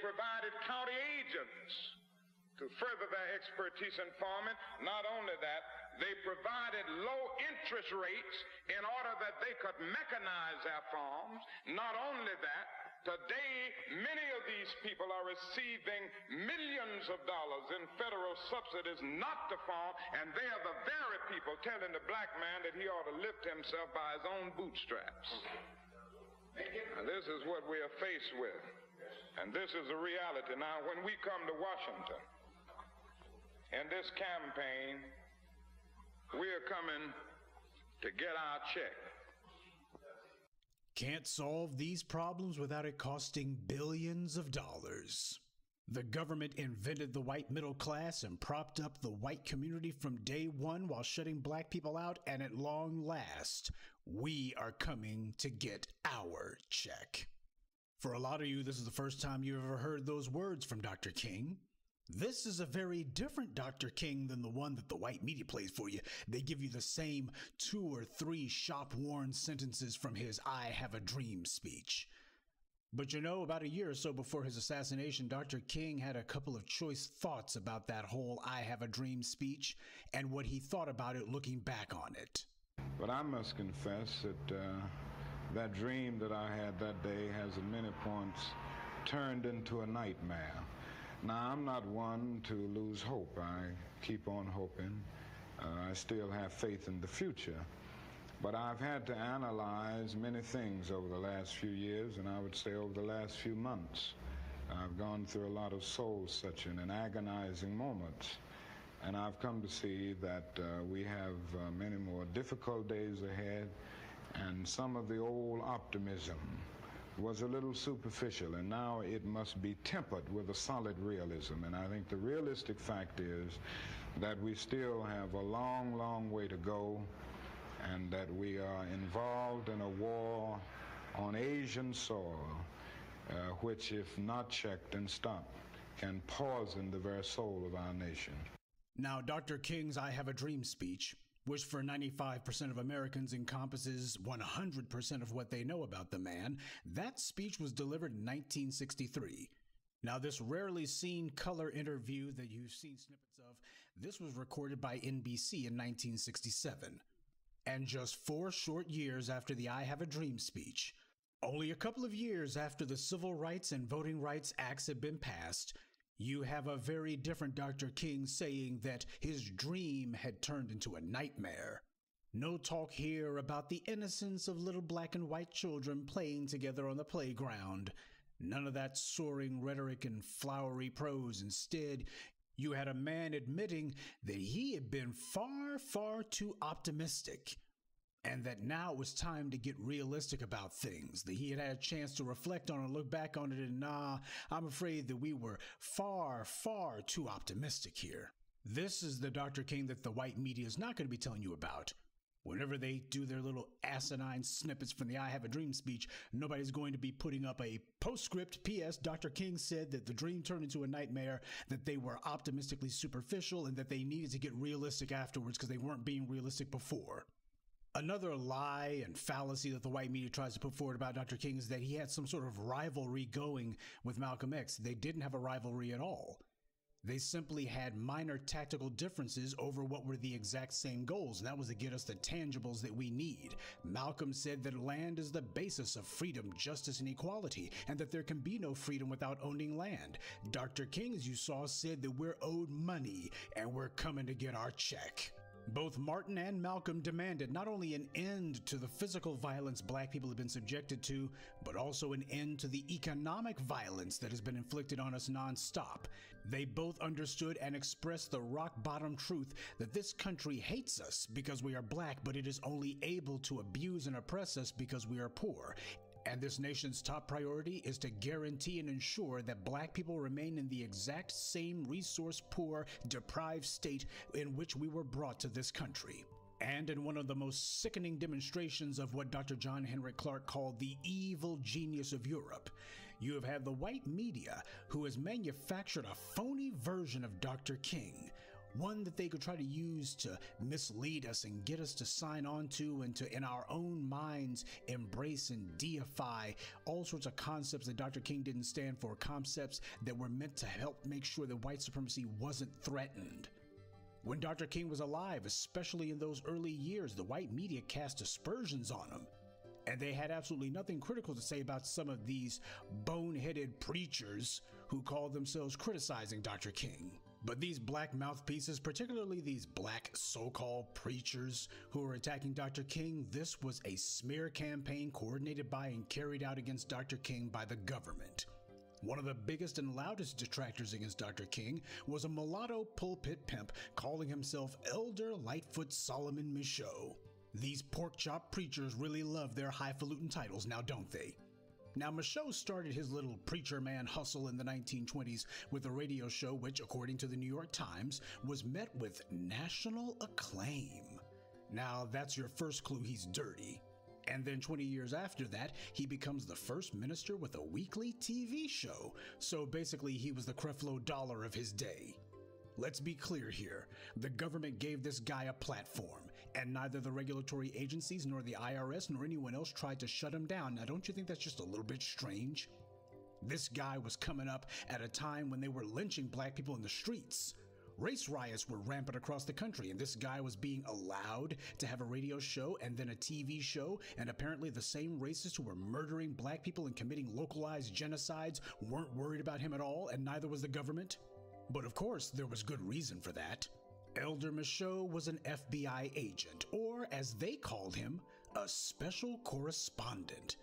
provided county agents to further their expertise in farming. Not only that, they provided low interest rates in order that they could mechanize their farms. Not only that, today many of these people are receiving millions of dollars in federal subsidies not to farm, and they are the very people telling the black man that he ought to lift himself by his own bootstraps. And this is what we are faced with, and this is the reality. Now, when we come to Washington in this campaign, we are coming to get our check. Can't solve these problems without it costing billions of dollars. The government invented the white middle class and propped up the white community from day one while shutting black people out, and at long last, we are coming to get our check. For a lot of you, this is the first time you've ever heard those words from Dr. King. This is a very different Dr. King than the one that the white media plays for you. They give you the same 2 or 3 shop-worn sentences from his I Have a Dream speech. But you know, about a year or so before his assassination, Dr. King had a couple of choice thoughts about that whole I Have a Dream speech and what he thought about it looking back on it. But I must confess that that dream that I had that day has at many points turned into a nightmare. Now, I'm not one to lose hope. I keep on hoping. I still have faith in the future. But I've had to analyze many things over the last few years, and I would say over the last few months. I've gone through a lot of soul-searching and agonizing moments, and I've come to see that we have many more difficult days ahead, and some of the old optimism was a little superficial, and now it must be tempered with a solid realism. And I think the realistic fact is that we still have a long, long way to go, and that we are involved in a war on Asian soil, which, if not checked and stopped, can poison the very soul of our nation. Now, Dr. King's I Have a Dream speech, which for 95% of Americans encompasses 100% of what they know about the man, that speech was delivered in 1963. Now, this rarely seen color interview that you've seen snippets of, this was recorded by NBC in 1967. And just 4 short years after the I Have a Dream speech, only a couple of years after the Civil Rights and Voting Rights Acts had been passed, you have a very different Dr. King saying that his dream had turned into a nightmare. No talk here about the innocence of little black and white children playing together on the playground. None of that soaring rhetoric and flowery prose. Instead, you had a man admitting that he had been far, far too optimistic, and that now it was time to get realistic about things, that he had had a chance to reflect on and look back on it, and I'm afraid that we were far, far too optimistic here. This is the Dr. King that the white media is not going to be telling you about. Whenever they do their little asinine snippets from the I Have a Dream speech, nobody's going to be putting up a postscript. P.S. Dr. King said that the dream turned into a nightmare, that they were optimistically superficial, and that they needed to get realistic afterwards because they weren't being realistic before. Another lie and fallacy that the white media tries to put forward about Dr. King is that he had some sort of rivalry going with Malcolm X. They didn't have a rivalry at all. They simply had minor tactical differences over what were the exact same goals, and that was to get us the tangibles that we need. Malcolm said that land is the basis of freedom, justice, and equality, and that there can be no freedom without owning land. Dr. King, as you saw, said that we're owed money, and we're coming to get our check. Both Martin and Malcolm demanded not only an end to the physical violence black people have been subjected to, but also an end to the economic violence that has been inflicted on us nonstop. They both understood and expressed the rock-bottom truth that this country hates us because we are black, but it is only able to abuse and oppress us because we are poor. And this nation's top priority is to guarantee and ensure that black people remain in the exact same resource-poor, deprived state in which we were brought to this country. And in one of the most sickening demonstrations of what Dr. John Henrik Clarke called the evil genius of Europe, you have had the white media who has manufactured a phony version of Dr. King, one that they could try to use to mislead us and get us to sign on to and to, in our own minds, embrace and deify all sorts of concepts that Dr. King didn't stand for, concepts that were meant to help make sure that white supremacy wasn't threatened. When Dr. King was alive, especially in those early years, the white media cast aspersions on him, and they had absolutely nothing critical to say about some of these boneheaded preachers who called themselves criticizing Dr. King. But these black mouthpieces, particularly these black so-called preachers who were attacking Dr. King, this was a smear campaign coordinated by and carried out against Dr. King by the government. One of the biggest and loudest detractors against Dr. King was a mulatto pulpit pimp calling himself Elder Lightfoot Solomon Michaud. These pork-chop preachers really love their highfalutin titles now, don't they? Now, Michaud started his little preacher man hustle in the 1920s with a radio show which, according to the New York Times, was met with national acclaim. Now, that's your first clue he's dirty. And then 20 years after that, he becomes the first minister with a weekly TV show. So basically, he was the Creflo Dollar of his day. Let's be clear here. The government gave this guy a platform, and neither the regulatory agencies nor the IRS nor anyone else tried to shut him down. Now, don't you think that's just a little bit strange? This guy was coming up at a time when they were lynching black people in the streets. Race riots were rampant across the country, and this guy was being allowed to have a radio show and then a TV show, and apparently the same racists who were murdering black people and committing localized genocides weren't worried about him at all, and neither was the government. But of course, there was good reason for that. Elder Michaud was an FBI agent, or as they called him, a special correspondent.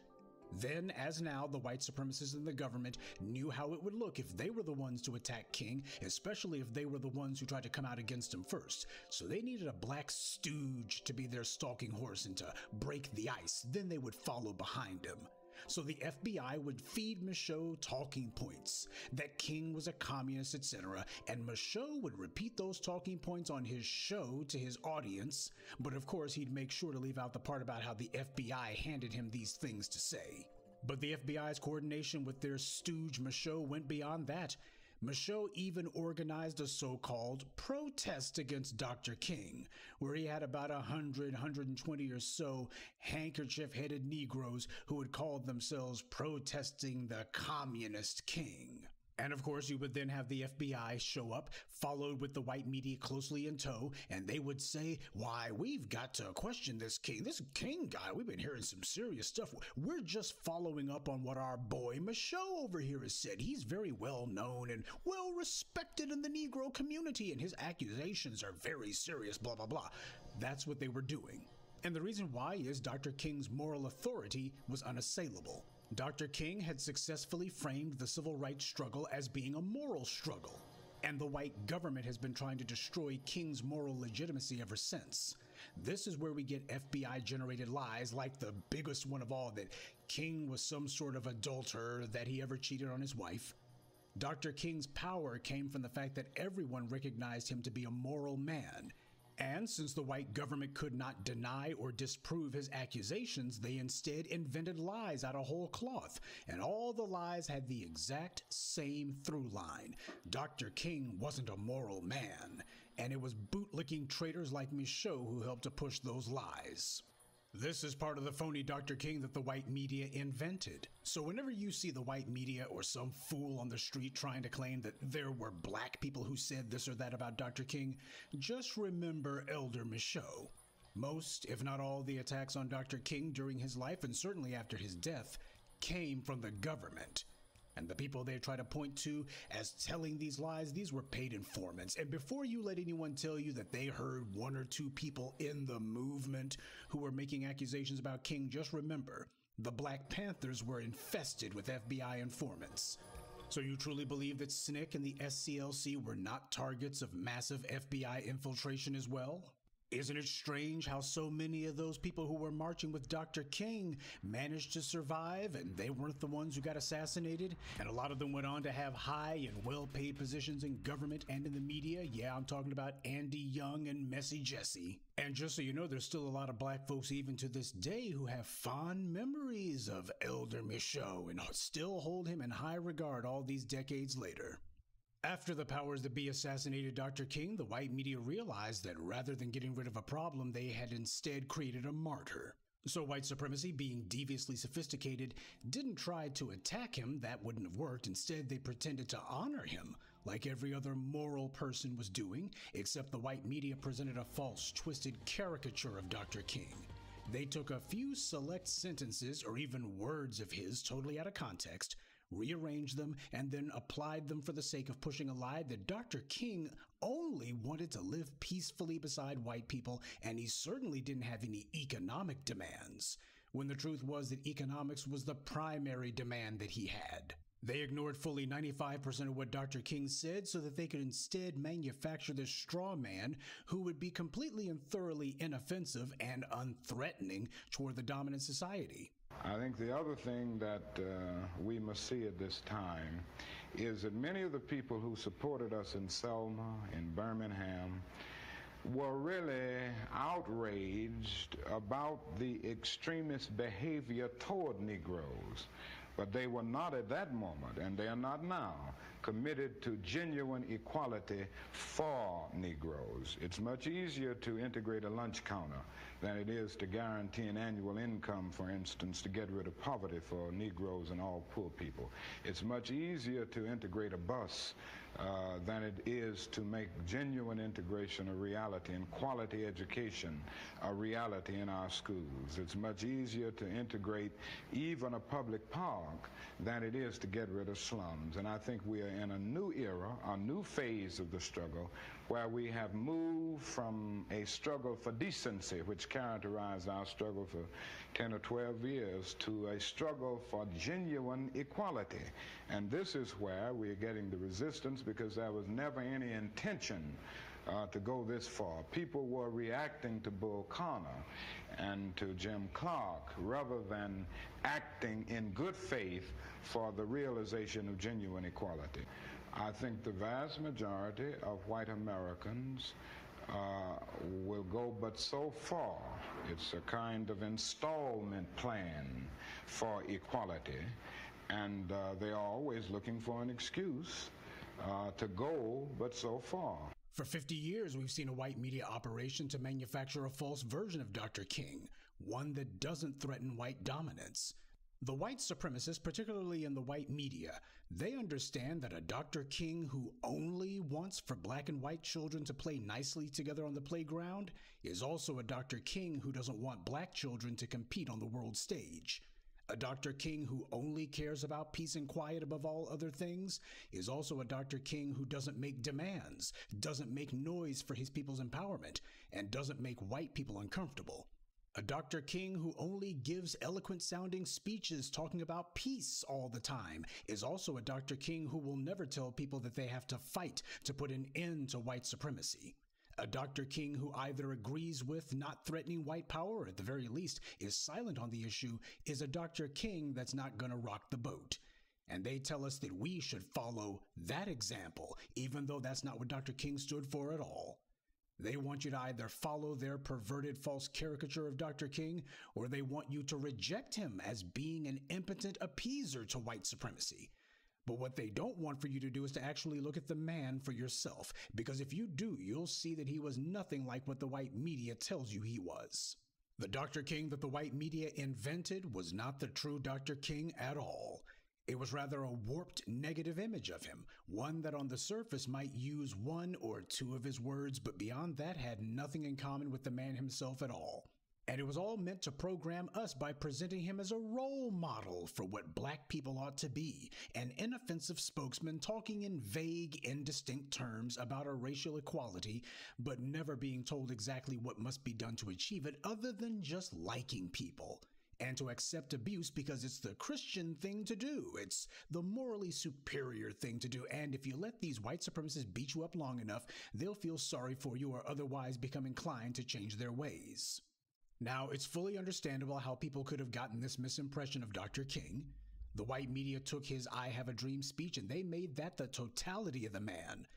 Then, as now, the white supremacists in the government knew how it would look if they were the ones to attack King, especially if they were the ones who tried to come out against him first. So they needed a black stooge to be their stalking horse and to break the ice. Then they would follow behind him. So the FBI would feed Michaud talking points, that King was a communist, etc., and Michaud would repeat those talking points on his show to his audience, but of course he'd make sure to leave out the part about how the FBI handed him these things to say. But the FBI's coordination with their stooge Michaud went beyond that. Michaud even organized a so-called protest against Dr. King, where he had about 120 or so handkerchief-headed Negroes who had called themselves protesting the communist king. And of course, you would then have the FBI show up, followed with the white media closely in tow, and they would say, why, we've got to question this king guy. We've been hearing some serious stuff. We're just following up on what our boy Michaud over here has said. He's very well known and well respected in the Negro community, and his accusations are very serious, blah, blah, blah. That's what they were doing. And the reason why is Dr. King's moral authority was unassailable. Dr. King had successfully framed the civil rights struggle as being a moral struggle, and the white government has been trying to destroy King's moral legitimacy ever since. This is where we get FBI-generated lies, like the biggest one of all, that King was some sort of adulterer, that he ever cheated on his wife. Dr. King's power came from the fact that everyone recognized him to be a moral man. And since the white government could not deny or disprove his accusations, they instead invented lies out of whole cloth. And all the lies had the exact same through line. Dr. King wasn't a moral man, and it was bootlicking traitors like Michaud who helped to push those lies. This is part of the phony Dr. King that the white media invented. So whenever you see the white media or some fool on the street trying to claim that there were black people who said this or that about Dr. King, just remember Elder Michaud. Most, if not all, the attacks on Dr. King during his life, and certainly after his death, came from the government. And the people they try to point to as telling these lies, these were paid informants. And before you let anyone tell you that they heard one or two people in the movement who were making accusations about King, just remember, the Black Panthers were infested with FBI informants. So you truly believe that SNCC and the SCLC were not targets of massive FBI infiltration as well? Isn't it strange how so many of those people who were marching with Dr. King managed to survive and they weren't the ones who got assassinated? And a lot of them went on to have high and well-paid positions in government and in the media. Yeah, I'm talking about Andy Young and Messy Jesse. And just so you know, there's still a lot of black folks even to this day who have fond memories of Elder Michaud and still hold him in high regard all these decades later. After the powers that be assassinated Dr. King, the white media realized that rather than getting rid of a problem, they had instead created a martyr. So white supremacy, being deviously sophisticated, didn't try to attack him. That wouldn't have worked. Instead, they pretended to honor him, like every other moral person was doing, except the white media presented a false, twisted caricature of Dr. King. They took a few select sentences or even words of his totally out of context, rearranged them, and then applied them for the sake of pushing a lie that Dr. King only wanted to live peacefully beside white people, and he certainly didn't have any economic demands, when the truth was that economics was the primary demand that he had. They ignored fully 95% of what Dr. King said so that they could instead manufacture this straw man who would be completely and thoroughly inoffensive and unthreatening toward the dominant society. I think the other thing that we must see at this time is that many of the people who supported us in Selma, in Birmingham, were really outraged about the extremist behavior toward Negroes. But they were not at that moment, and they are not now, committed to genuine equality for Negroes. It's much easier to integrate a lunch counter than it is to guarantee an annual income, for instance, to get rid of poverty for Negroes and all poor people. It's much easier to integrate a bus than it is to make genuine integration a reality and quality education a reality in our schools. It's much easier to integrate even a public park than it is to get rid of slums. And I think we are in a new era, a new phase of the struggle, where we have moved from a struggle for decency, which characterized our struggle for 10 or 12 years, to a struggle for genuine equality. And this is where we are getting the resistance, because there was never any intention to go this far. People were reacting to Bull Connor and to Jim Clark rather than acting in good faith for the realization of genuine equality. I think the vast majority of white Americans will go but so far. It's a kind of installment plan for equality, and they are always looking for an excuse to go but so far. For 50 years, we've seen a white media operation to manufacture a false version of Dr. King, one that doesn't threaten white dominance. The white supremacists, particularly in the white media, they understand that a Dr. King who only wants for black and white children to play nicely together on the playground is also a Dr. King who doesn't want black children to compete on the world stage. A Dr. King who only cares about peace and quiet above all other things is also a Dr. King who doesn't make demands, doesn't make noise for his people's empowerment, and doesn't make white people uncomfortable. A Dr. King who only gives eloquent-sounding speeches talking about peace all the time is also a Dr. King who will never tell people that they have to fight to put an end to white supremacy. A Dr. King who either agrees with not threatening white power or at the very least is silent on the issue is a Dr. King that's not going to rock the boat. And they tell us that we should follow that example, even though that's not what Dr. King stood for at all. They want you to either follow their perverted false caricature of Dr. King, or they want you to reject him as being an impotent appeaser to white supremacy. But what they don't want for you to do is to actually look at the man for yourself, because if you do, you'll see that he was nothing like what the white media tells you he was. The Dr. King that the white media invented was not the true Dr. King at all. It was rather a warped negative image of him, one that on the surface might use one or two of his words, but beyond that had nothing in common with the man himself at all. And it was all meant to program us by presenting him as a role model for what black people ought to be, an inoffensive spokesman talking in vague, indistinct terms about a racial equality, but never being told exactly what must be done to achieve it other than just liking people. And to accept abuse because it's the Christian thing to do. It's the morally superior thing to do. And if you let these white supremacists beat you up long enough, they'll feel sorry for you or otherwise become inclined to change their ways. Now, it's fully understandable how people could have gotten this misimpression of Dr. King. The white media took his I Have a Dream speech and they made that the totality of the man.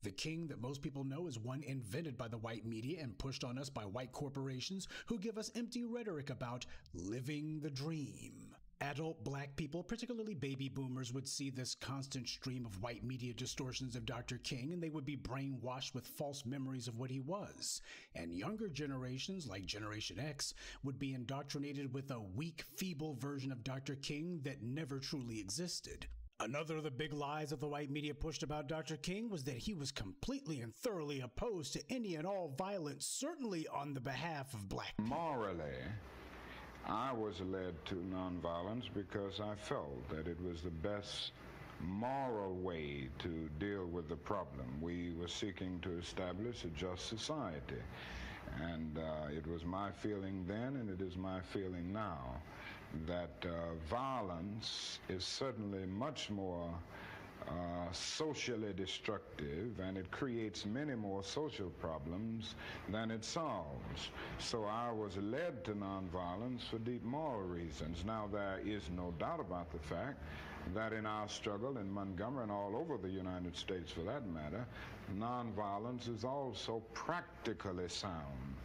The king that most people know is one invented by the white media and pushed on us by white corporations who give us empty rhetoric about living the dream. Adult black people, particularly baby boomers, would see this constant stream of white media distortions of Dr. King, and they would be brainwashed with false memories of what he was. And younger generations, like Generation X, would be indoctrinated with a weak, feeble version of Dr. King that never truly existed. Another of the big lies that the white media pushed about Dr. King was that he was completely and thoroughly opposed to any and all violence, certainly on the behalf of black people. Morally, I was led to nonviolence because I felt that it was the best moral way to deal with the problem. We were seeking to establish a just society, and it was my feeling then, and it is my feeling now, that violence is certainly much more socially destructive, and it creates many more social problems than it solves. So I was led to nonviolence for deep moral reasons. Now, there is no doubt about the fact that in our struggle in Montgomery and all over the United States for that matter, nonviolence is also practically sound.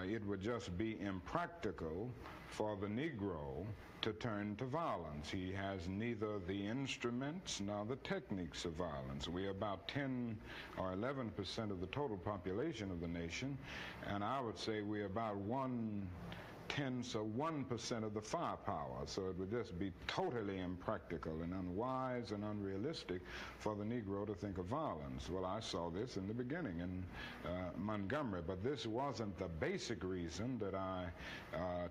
It would just be impractical for the Negro to turn to violence. He has neither the instruments nor the techniques of violence. We are about 10 or 11% of the total population of the nation, and I would say we're about 0.1% of the firepower. So it would just be totally impractical and unwise and unrealistic for the Negro to think of violence. Well, I saw this in the beginning in Montgomery, but this wasn't the basic reason that I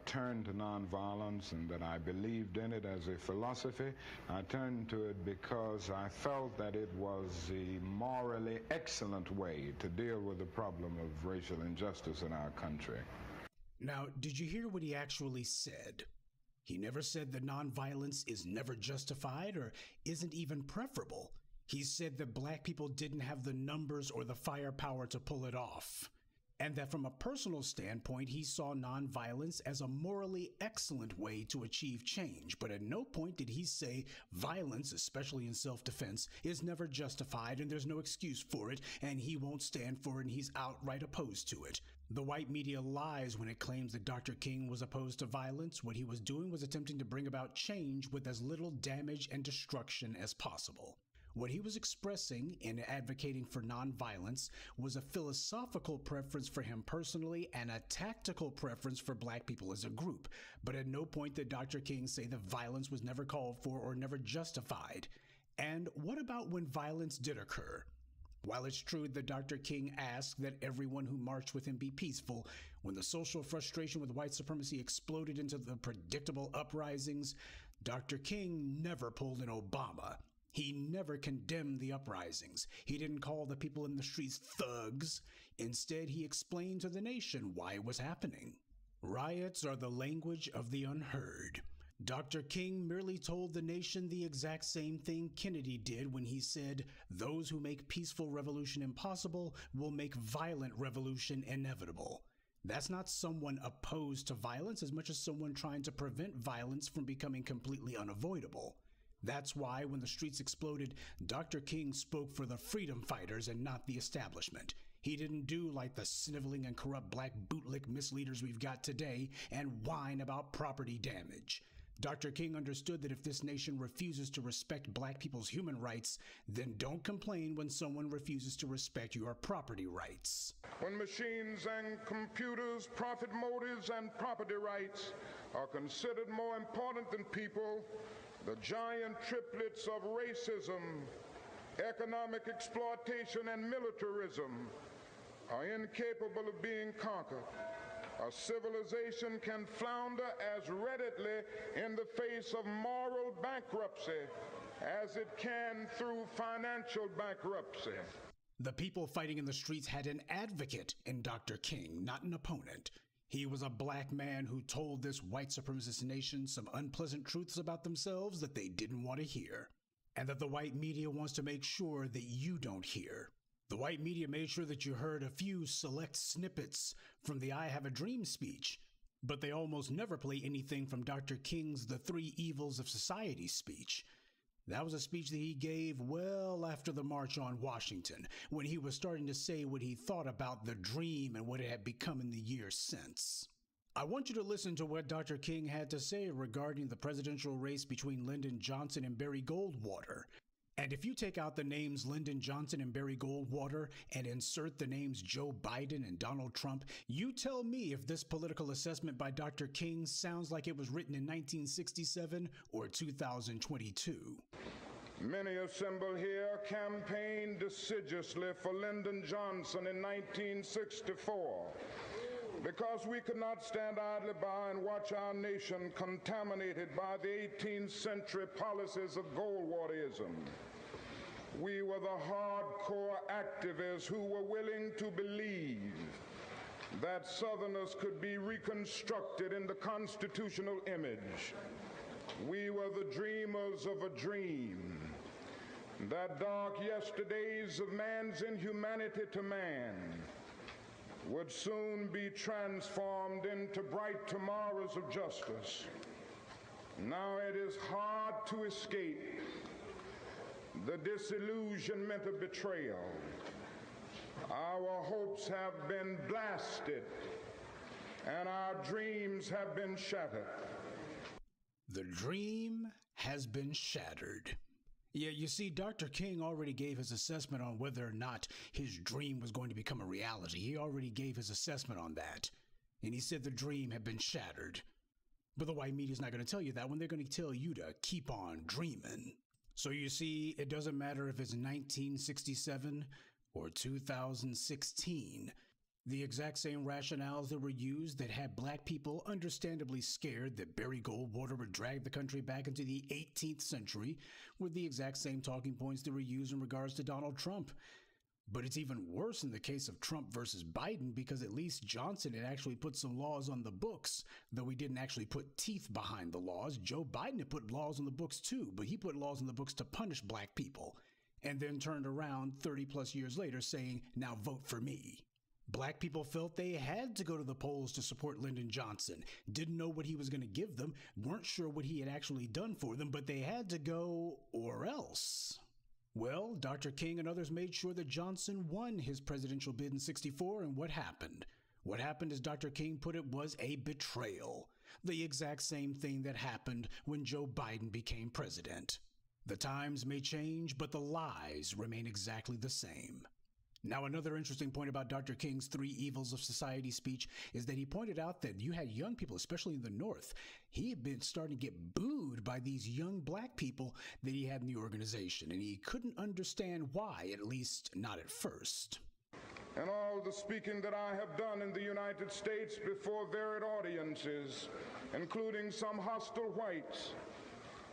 turned to nonviolence and that I believed in it as a philosophy. I turned to it because I felt that it was the morally excellent way to deal with the problem of racial injustice in our country. Now, did you hear what he actually said? He never said that nonviolence is never justified or isn't even preferable. He said that black people didn't have the numbers or the firepower to pull it off, and that from a personal standpoint, he saw nonviolence as a morally excellent way to achieve change. But at no point did he say violence, especially in self-defense, is never justified and there's no excuse for it, and he won't stand for it and he's outright opposed to it. The white media lies when it claims that Dr. King was opposed to violence. What he was doing was attempting to bring about change with as little damage and destruction as possible. What he was expressing in advocating for nonviolence was a philosophical preference for him personally and a tactical preference for black people as a group. But at no point did Dr. King say that violence was never called for or never justified. And what about when violence did occur? While it's true that Dr. King asked that everyone who marched with him be peaceful, when the social frustration with white supremacy exploded into the predictable uprisings, Dr. King never pulled an Obama. He never condemned the uprisings. He didn't call the people in the streets thugs. Instead, he explained to the nation why it was happening. Riots are the language of the unheard. Dr. King merely told the nation the exact same thing Kennedy did when he said, "Those who make peaceful revolution impossible will make violent revolution inevitable." That's not someone opposed to violence as much as someone trying to prevent violence from becoming completely unavoidable. That's why when the streets exploded, Dr. King spoke for the freedom fighters and not the establishment. He didn't do like the sniveling and corrupt black bootlick misleaders we've got today and whine about property damage. Dr. King understood that if this nation refuses to respect black people's human rights, then don't complain when someone refuses to respect your property rights. When machines and computers, profit motives, and property rights are considered more important than people, the giant triplets of racism, economic exploitation, and militarism are incapable of being conquered. A civilization can flounder as readily in the face of moral bankruptcy as it can through financial bankruptcy. The people fighting in the streets had an advocate in Dr. King, not an opponent. He was a black man who told this white supremacist nation some unpleasant truths about themselves that they didn't want to hear, and that the white media wants to make sure that you don't hear. The white media made sure that you heard a few select snippets from the I Have a Dream speech, but they almost never play anything from Dr. King's The Three Evils of Society speech. That was a speech that he gave well after the March on Washington, when he was starting to say what he thought about the dream and what it had become in the years since. I want you to listen to what Dr. King had to say regarding the presidential race between Lyndon Johnson and Barry Goldwater. And if you take out the names Lyndon Johnson and Barry Goldwater and insert the names Joe Biden and Donald Trump, you tell me if this political assessment by Dr. King sounds like it was written in 1967 or 2022. Many assembled here campaigned decidiously for Lyndon Johnson in 1964 because we could not stand idly by and watch our nation contaminated by the 18th century policies of Goldwaterism. We were the hardcore activists who were willing to believe that Southerners could be reconstructed in the constitutional image. We were the dreamers of a dream, that dark yesterdays of man's inhumanity to man would soon be transformed into bright tomorrows of justice. Now it is hard to escape the disillusionment of betrayal. Our hopes have been blasted and our dreams have been shattered. The dream has been shattered. Yeah, you see, Dr. King already gave his assessment on whether or not his dream was going to become a reality. He already gave his assessment on that. And he said the dream had been shattered. But the white media's not going to tell you that when they're going to tell you to keep on dreaming. So you see, it doesn't matter if it's 1967 or 2016. The exact same rationales that were used that had black people understandably scared that Barry Goldwater would drag the country back into the 18th century were the exact same talking points that were used in regards to Donald Trump. But it's even worse in the case of Trump versus Biden, because at least Johnson had actually put some laws on the books, though he didn't actually put teeth behind the laws. Joe Biden had put laws on the books too, but he put laws on the books to punish black people, and then turned around 30 plus years later saying, now vote for me. Black people felt they had to go to the polls to support Lyndon Johnson, didn't know what he was going to give them, weren't sure what he had actually done for them, but they had to go or else. Well, Dr. King and others made sure that Johnson won his presidential bid in '64, and what happened? What happened, as Dr. King put it, was a betrayal. The exact same thing that happened when Joe Biden became president. The times may change, but the lies remain exactly the same. Now, another interesting point about Dr. King's Three Evils of Society speech is that he pointed out that you had young people, especially in the North. He had been starting to get booed by these young black people that he had in the organization, and he couldn't understand why, at least not at first. And all the speaking that I have done in the United States before varied audiences, including some hostile whites,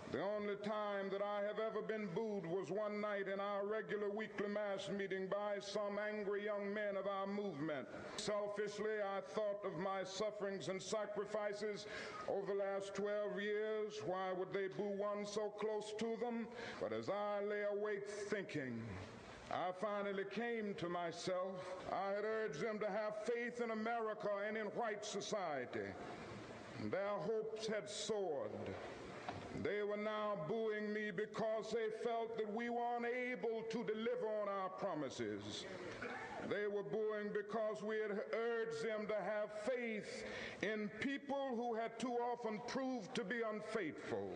the only time that I have ever been booed was one night in our regular weekly mass meeting by some angry young men of our movement. Selfishly, I thought of my sufferings and sacrifices over the last 12 years. Why would they boo one so close to them? But as I lay awake thinking, I finally came to myself. I had urged them to have faith in America and in white society. Their hopes had soared. They were now booing me because they felt that we were unable to deliver on our promises. They were booing because we had urged them to have faith in people who had too often proved to be unfaithful.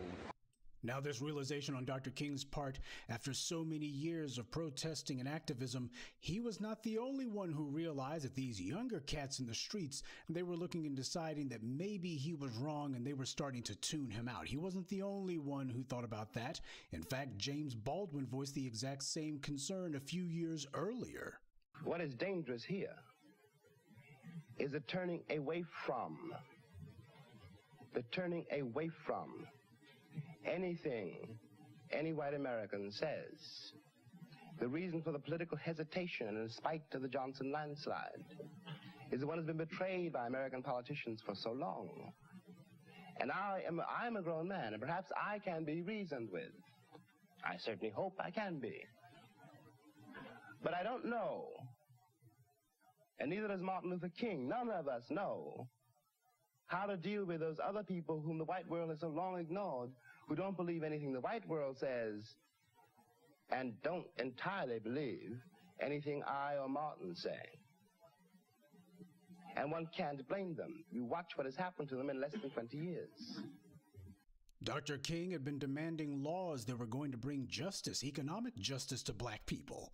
Now, this realization on Dr. King's part, after so many years of protesting and activism, he was not the only one who realized that these younger cats in the streets, they were looking and deciding that maybe he was wrong and they were starting to tune him out. He wasn't the only one who thought about that. In fact, James Baldwin voiced the exact same concern a few years earlier. What is dangerous here is the turning away from anything any white American says. The reason for the political hesitation in spite of the Johnson landslide is the one has been betrayed by American politicians for so long. And I'm a grown man, and perhaps I can be reasoned with. I certainly hope I can be. But I don't know, and neither does Martin Luther King, none of us know how to deal with those other people whom the white world has so long ignored, who don't believe anything the white world says and don't entirely believe anything I or Martin say. And one can't blame them. You watch what has happened to them in less than 20 years. Dr. King had been demanding laws that were going to bring justice, economic justice, to black people.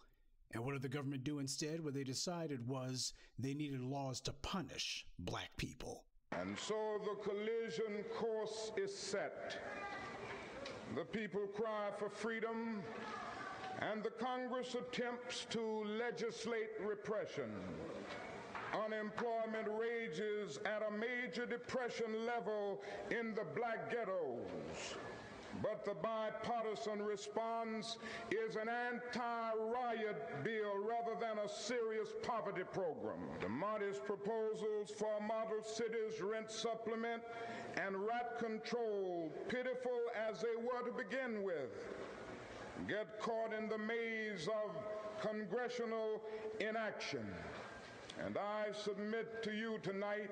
And what did the government do instead? What they decided was they needed laws to punish black people. And so the collision course is set. The people cry for freedom, and the Congress attempts to legislate repression. Unemployment rages at a major depression level in the black ghettos. But the bipartisan response is an anti-riot bill rather than a serious poverty program. The modest proposals for model cities, rent supplement, and rat control, pitiful as they were to begin with, get caught in the maze of congressional inaction. And I submit to you tonight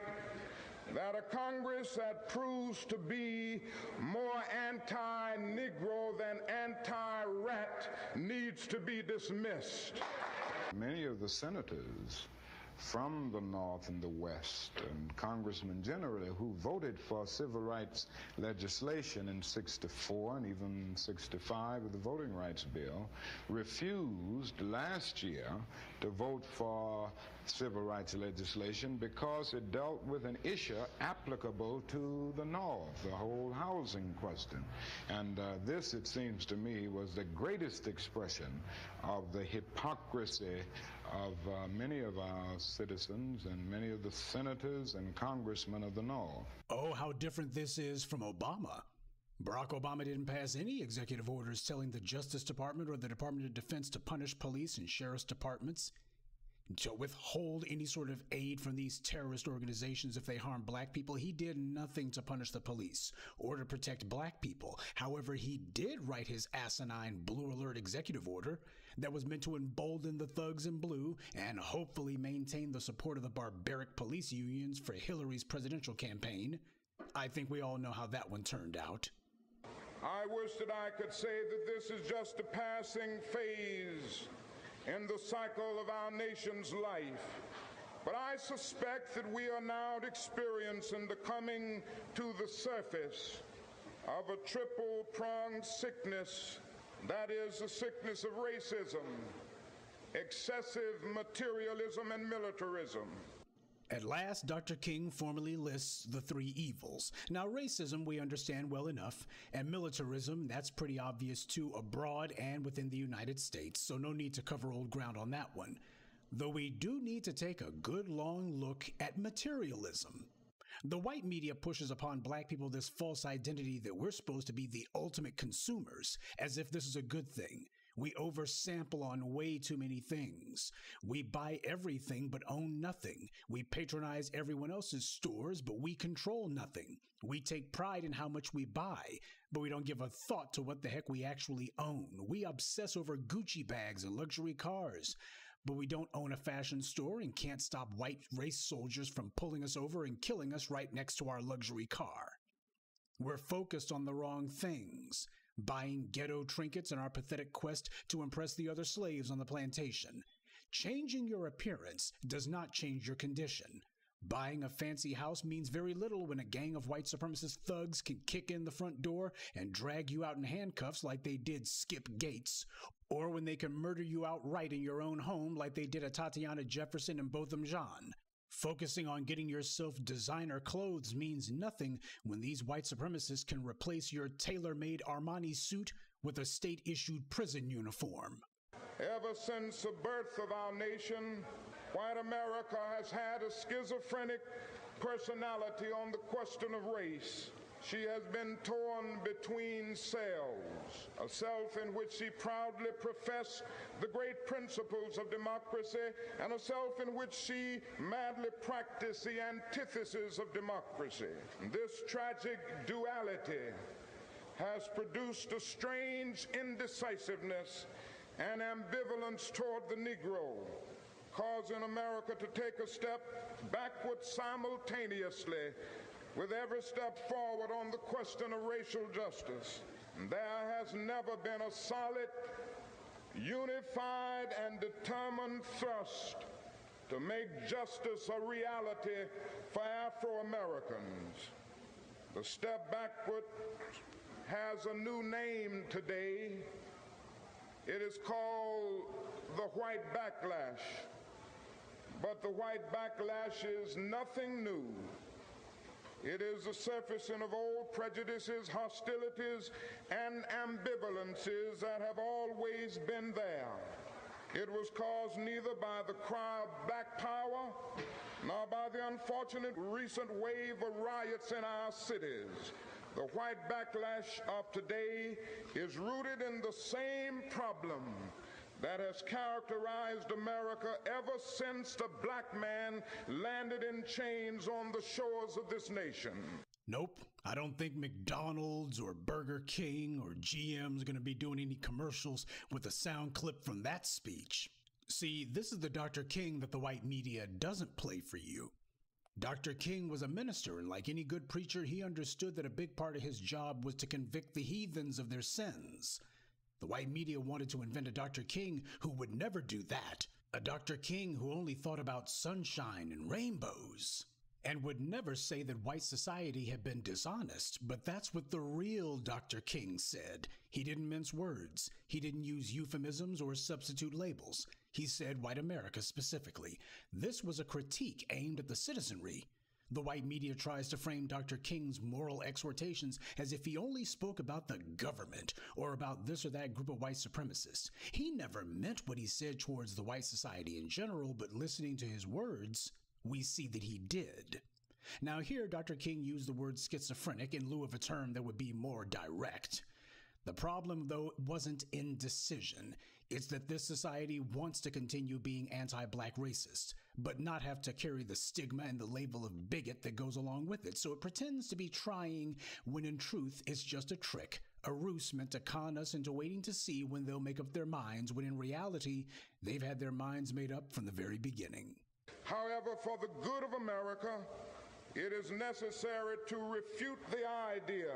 that a Congress that proves to be more anti-Negro than anti-rat needs to be dismissed. Many of the senators from the North and the West, and congressmen generally, who voted for civil rights legislation in '64 and even '65 with the Voting Rights Bill, refused last year to vote for civil rights legislation because it dealt with an issue applicable to the North, the whole housing question. And this, it seems to me, was the greatest expression of the hypocrisy of many of our citizens and many of the senators and congressmen of the North. Oh, how different this is from Obama. Barack Obama didn't pass any executive orders telling the Justice Department or the Department of Defense to punish police and sheriff's departments, to withhold any sort of aid from these terrorist organizations if they harm black people. He did nothing to punish the police or to protect black people. However, he did write his asinine Blue Alert executive order that was meant to embolden the thugs in blue and hopefully maintain the support of the barbaric police unions for Hillary's presidential campaign. I think we all know how that one turned out. I wish that I could say that this is just a passing phase in the cycle of our nation's life. But I suspect that we are now experiencing the coming to the surface of a triple-pronged sickness, that is the sickness of racism, excessive materialism, and militarism. At last, Dr. King formally lists the three evils. Now, racism we understand well enough, and militarism, that's pretty obvious too, abroad and within the United States, so no need to cover old ground on that one. Though we do need to take a good long look at materialism. The white media pushes upon black people this false identity that we're supposed to be the ultimate consumers, as if this is a good thing. We oversample on way too many things. We buy everything but own nothing. We patronize everyone else's stores, but we control nothing. We take pride in how much we buy, but we don't give a thought to what the heck we actually own. We obsess over Gucci bags and luxury cars, but we don't own a fashion store and can't stop white race soldiers from pulling us over and killing us right next to our luxury car. We're focused on the wrong things. Buying ghetto trinkets in our pathetic quest to impress the other slaves on the plantation. Changing your appearance does not change your condition. Buying a fancy house means very little when a gang of white supremacist thugs can kick in the front door and drag you out in handcuffs like they did Skip Gates, or when they can murder you outright in your own home like they did a Tatiana Jefferson and Botham Jean. Focusing on getting yourself designer clothes means nothing when these white supremacists can replace your tailor-made Armani suit with a state-issued prison uniform. Ever since the birth of our nation, white America has had a schizophrenic personality on the question of race. She has been torn between selves, a self in which she proudly professed the great principles of democracy, and a self in which she madly practiced the antithesis of democracy. This tragic duality has produced a strange indecisiveness and ambivalence toward the Negro, causing America to take a step backward simultaneously with every step forward on the question of racial justice. There has never been a solid, unified, and determined thrust to make justice a reality for Afro-Americans. The step backward has a new name today. It is called the white backlash. But the white backlash is nothing new. It is the surfacing of old prejudices, hostilities, and ambivalences that have always been there. It was caused neither by the cry of black power nor by the unfortunate recent wave of riots in our cities. The white backlash of today is rooted in the same problem that has characterized America ever since the black man landed in chains on the shores of this nation. Nope, I don't think McDonald's or Burger King or GM's going to be doing any commercials with a sound clip from that speech. See, this is the Dr. King that the white media doesn't play for you. Dr. King was a minister, and like any good preacher, he understood that a big part of his job was to convict the heathens of their sins. The white media wanted to invent a Dr. King who would never do that, a Dr. King who only thought about sunshine and rainbows, and would never say that white society had been dishonest. But that's what the real Dr. King said. He didn't mince words. He didn't use euphemisms or substitute labels. He said white America specifically. This was a critique aimed at the citizenry. The white media tries to frame Dr. King's moral exhortations as if he only spoke about the government or about this or that group of white supremacists. He never meant what he said towards the white society in general, but listening to his words, we see that he did. Now here, Dr. King used the word schizophrenic in lieu of a term that would be more direct. The problem, though, wasn't indecision. It's that this society wants to continue being anti-black racist, but not have to carry the stigma and the label of bigot that goes along with it. So it pretends to be trying when in truth it's just a trick, a ruse meant to con us into waiting to see when they'll make up their minds, when in reality, they've had their minds made up from the very beginning. However, for the good of America, it is necessary to refute the idea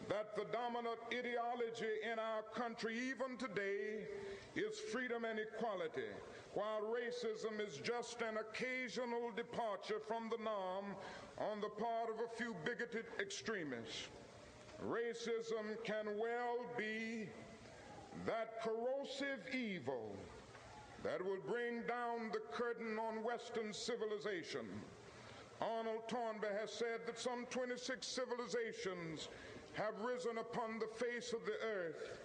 that the dominant ideology in our country, even today, is freedom and equality, while racism is just an occasional departure from the norm on the part of a few bigoted extremists. Racism can well be that corrosive evil that will bring down the curtain on Western civilization. Arnold Toynbee has said that some 26 civilizations have risen upon the face of the earth.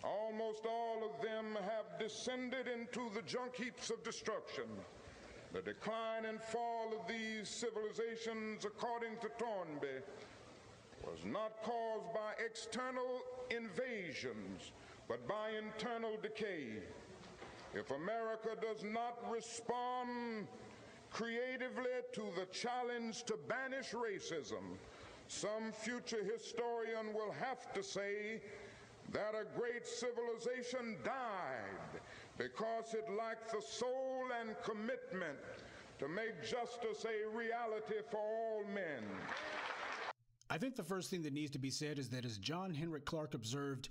Almost all of them have descended into the junk heaps of destruction. The decline and fall of these civilizations, according to Toynbee, was not caused by external invasions, but by internal decay. If America does not respond creatively to the challenge to banish racism, some future historian will have to say that a great civilization died because it lacked the soul and commitment to make justice a reality for all men. I think the first thing that needs to be said is that, as John Henrik Clarke observed,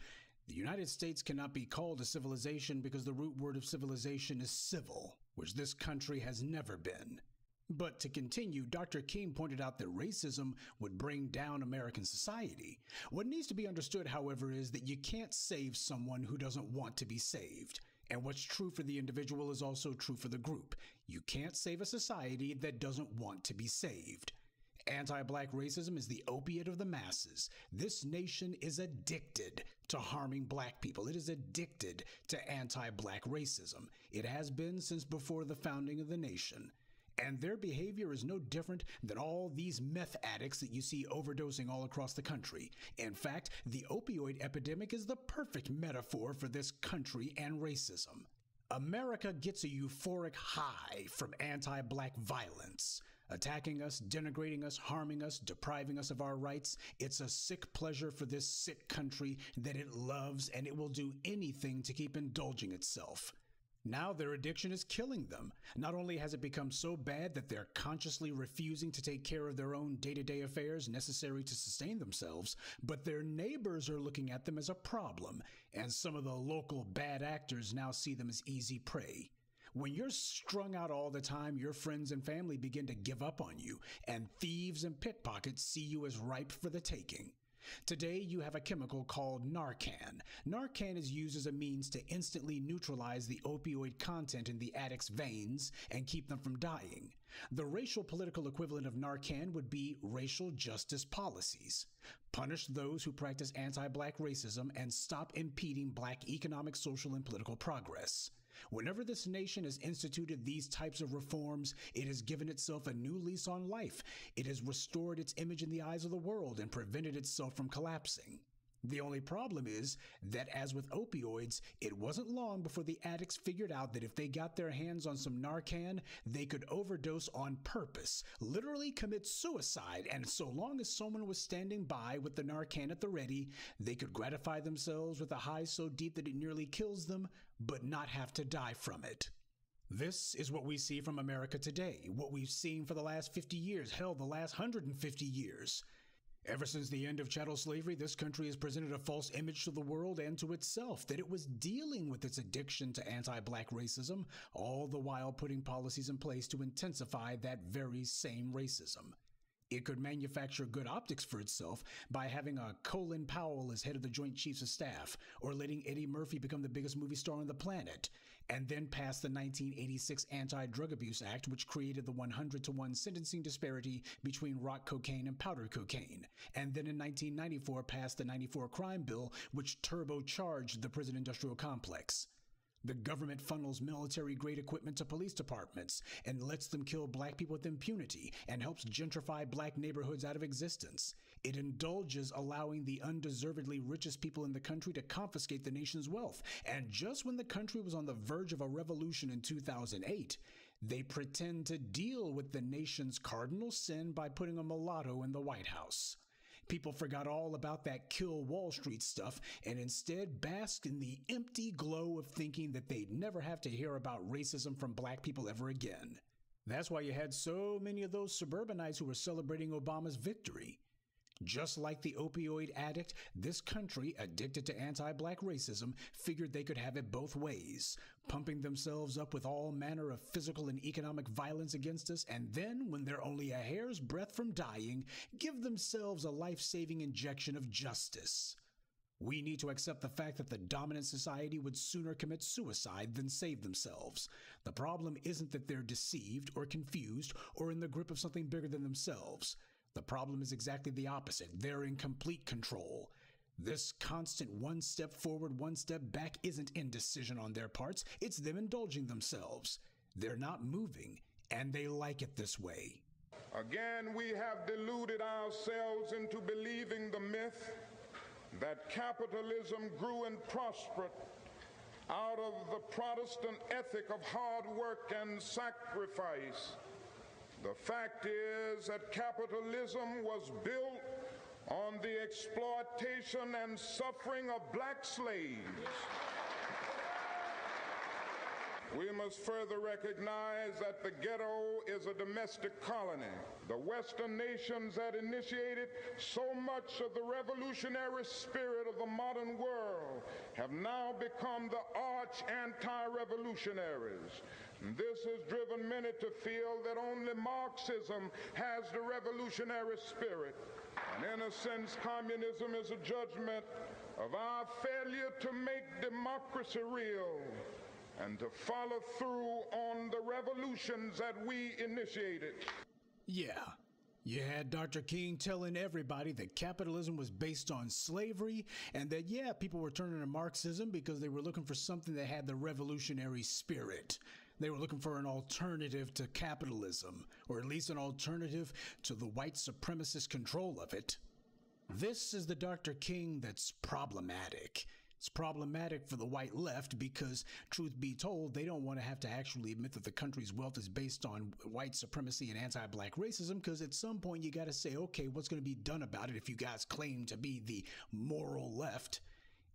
the United States cannot be called a civilization because the root word of civilization is civil, which this country has never been. But to continue, Dr. King pointed out that racism would bring down American society. What needs to be understood, however, is that you can't save someone who doesn't want to be saved. And what's true for the individual is also true for the group. You can't save a society that doesn't want to be saved. Anti-black racism is the opiate of the masses. This nation is addicted to harming black people. It is addicted to anti-black racism. It has been since before the founding of the nation. And their behavior is no different than all these meth addicts that you see overdosing all across the country. In fact, the opioid epidemic is the perfect metaphor for this country and racism. America gets a euphoric high from anti-black violence. Attacking us, denigrating us, harming us, depriving us of our rights. It's a sick pleasure for this sick country that it loves, and it will do anything to keep indulging itself. Now their addiction is killing them. Not only has it become so bad that they're consciously refusing to take care of their own day-to-day affairs necessary to sustain themselves, but their neighbors are looking at them as a problem, and some of the local bad actors now see them as easy prey. When you're strung out all the time, your friends and family begin to give up on you, and thieves and pickpockets see you as ripe for the taking. Today, you have a chemical called Narcan. Narcan is used as a means to instantly neutralize the opioid content in the addict's veins and keep them from dying. The racial political equivalent of Narcan would be racial justice policies. Punish those who practice anti-black racism and stop impeding black economic, social, and political progress. Whenever this nation has instituted these types of reforms, it has given itself a new lease on life. It has restored its image in the eyes of the world and prevented itself from collapsing. The only problem is that, as with opioids, it wasn't long before the addicts figured out that if they got their hands on some Narcan, they could overdose on purpose, literally commit suicide, and so long as someone was standing by with the Narcan at the ready, they could gratify themselves with a high so deep that it nearly kills them, but not have to die from it. This is what we see from America today, what we've seen for the last 50 years, hell, the last 150 years. Ever since the end of chattel slavery, this country has presented a false image to the world and to itself that it was dealing with its addiction to anti-black racism, all the while putting policies in place to intensify that very same racism. It could manufacture good optics for itself by having a Colin Powell as head of the Joint Chiefs of Staff, or letting Eddie Murphy become the biggest movie star on the planet, and then pass the 1986 Anti-Drug Abuse Act, which created the 100-to-1 sentencing disparity between rock cocaine and powder cocaine, and then in 1994 passed the 94 Crime Bill, which turbocharged the prison industrial complex. The government funnels military-grade equipment to police departments and lets them kill black people with impunity and helps gentrify black neighborhoods out of existence. It indulges allowing the undeservedly richest people in the country to confiscate the nation's wealth. And just when the country was on the verge of a revolution in 2008, they pretend to deal with the nation's cardinal sin by putting a mulatto in the White House. People forgot all about that kill Wall Street stuff and instead basked in the empty glow of thinking that they'd never have to hear about racism from black people ever again. That's why you had so many of those suburbanites who were celebrating Obama's victory. Just like the opioid addict, this country, addicted to anti-black racism, figured they could have it both ways, pumping themselves up with all manner of physical and economic violence against us, and then, when they're only a hair's breadth from dying, give themselves a life-saving injection of justice. We need to accept the fact that the dominant society would sooner commit suicide than save themselves. The problem isn't that they're deceived or confused or in the grip of something bigger than themselves. The problem is exactly the opposite. They're in complete control. This constant one step forward, one step back isn't indecision on their parts. It's them indulging themselves. They're not moving, and they like it this way. Again, we have deluded ourselves into believing the myth that capitalism grew and prospered out of the Protestant ethic of hard work and sacrifice. The fact is that capitalism was built on the exploitation and suffering of black slaves. We must further recognize that the ghetto is a domestic colony. The Western nations that initiated so much of the revolutionary spirit of the modern world have now become the arch anti-revolutionaries. This has driven many to feel that only Marxism has the revolutionary spirit. And in a sense, communism is a judgment of our failure to make democracy real and to follow through on the revolutions that we initiated. Yeah, you had Dr. King telling everybody that capitalism was based on slavery and that, yeah, people were turning to Marxism because they were looking for something that had the revolutionary spirit. They were looking for an alternative to capitalism, or at least an alternative to the white supremacist control of it. This is the Dr. King that's problematic. It's problematic for the white left because, truth be told, they don't want to have to actually admit that the country's wealth is based on white supremacy and anti-black racism, because at some point you got to say, okay, what's going to be done about it if you guys claim to be the moral left?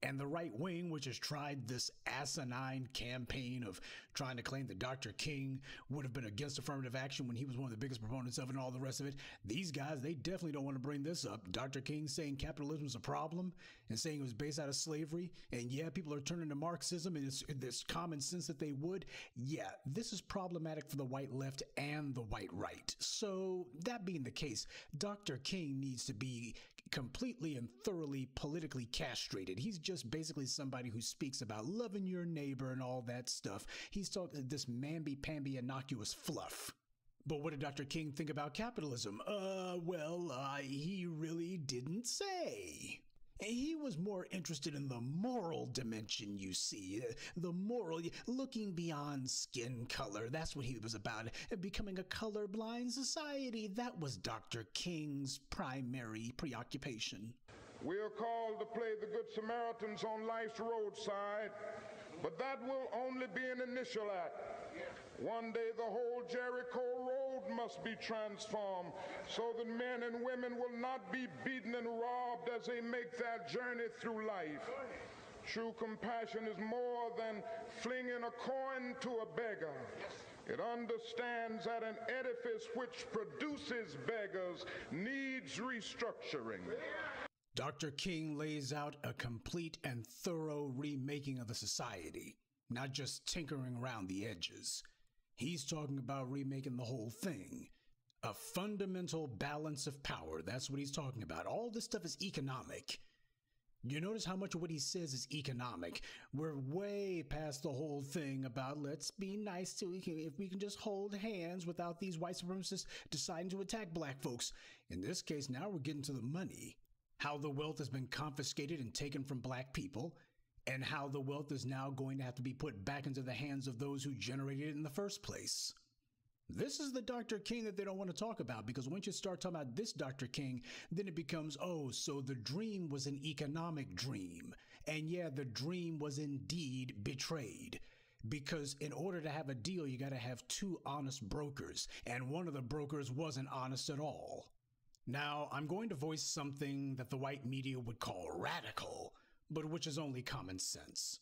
And the right wing, which has tried this asinine campaign of trying to claim that Dr. King would have been against affirmative action when he was one of the biggest proponents of it and all the rest of it, these guys, they definitely don't want to bring this up. Dr. King saying capitalism is a problem and saying it was based out of slavery, and yeah, people are turning to Marxism and it's this common sense that they would. Yeah, this is problematic for the white left and the white right. So that being the case, Dr. King needs to be completely and thoroughly politically castrated. He's just basically somebody who speaks about loving your neighbor and all that stuff. He's talking this mamby-pamby innocuous fluff. But what did Dr. King think about capitalism? He really didn't say. He was more interested in the moral dimension, you see. The moral, looking beyond skin color. That's what he was about. Becoming a colorblind society. That was Dr. King's primary preoccupation. We are called to play the Good Samaritans on life's roadside, but that will only be an initial act. One day the whole Jericho road must be transformed so that men and women will not be beaten and robbed as they make their journey through life. True compassion is more than flinging a coin to a beggar. It understands that an edifice which produces beggars needs restructuring. Dr. King lays out a complete and thorough remaking of the society, not just tinkering around the edges. He's talking about remaking the whole thing. A fundamental balance of power. That's what he's talking about. All this stuff is economic. You notice how much of what he says is economic. We're way past the whole thing about let's be nice to if we can just hold hands without these white supremacists deciding to attack black folks. In this case, now we're getting to the money. How the wealth has been confiscated and taken from black people, and how the wealth is now going to have to be put back into the hands of those who generated it in the first place. This is the Dr. King that they don't want to talk about, because once you start talking about this Dr. King, then it becomes, oh, so the dream was an economic dream. And yeah, the dream was indeed betrayed. Because in order to have a deal, you got to have two honest brokers, and one of the brokers wasn't honest at all. Now, I'm going to voice something that the white media would call radical, but which is only common sense.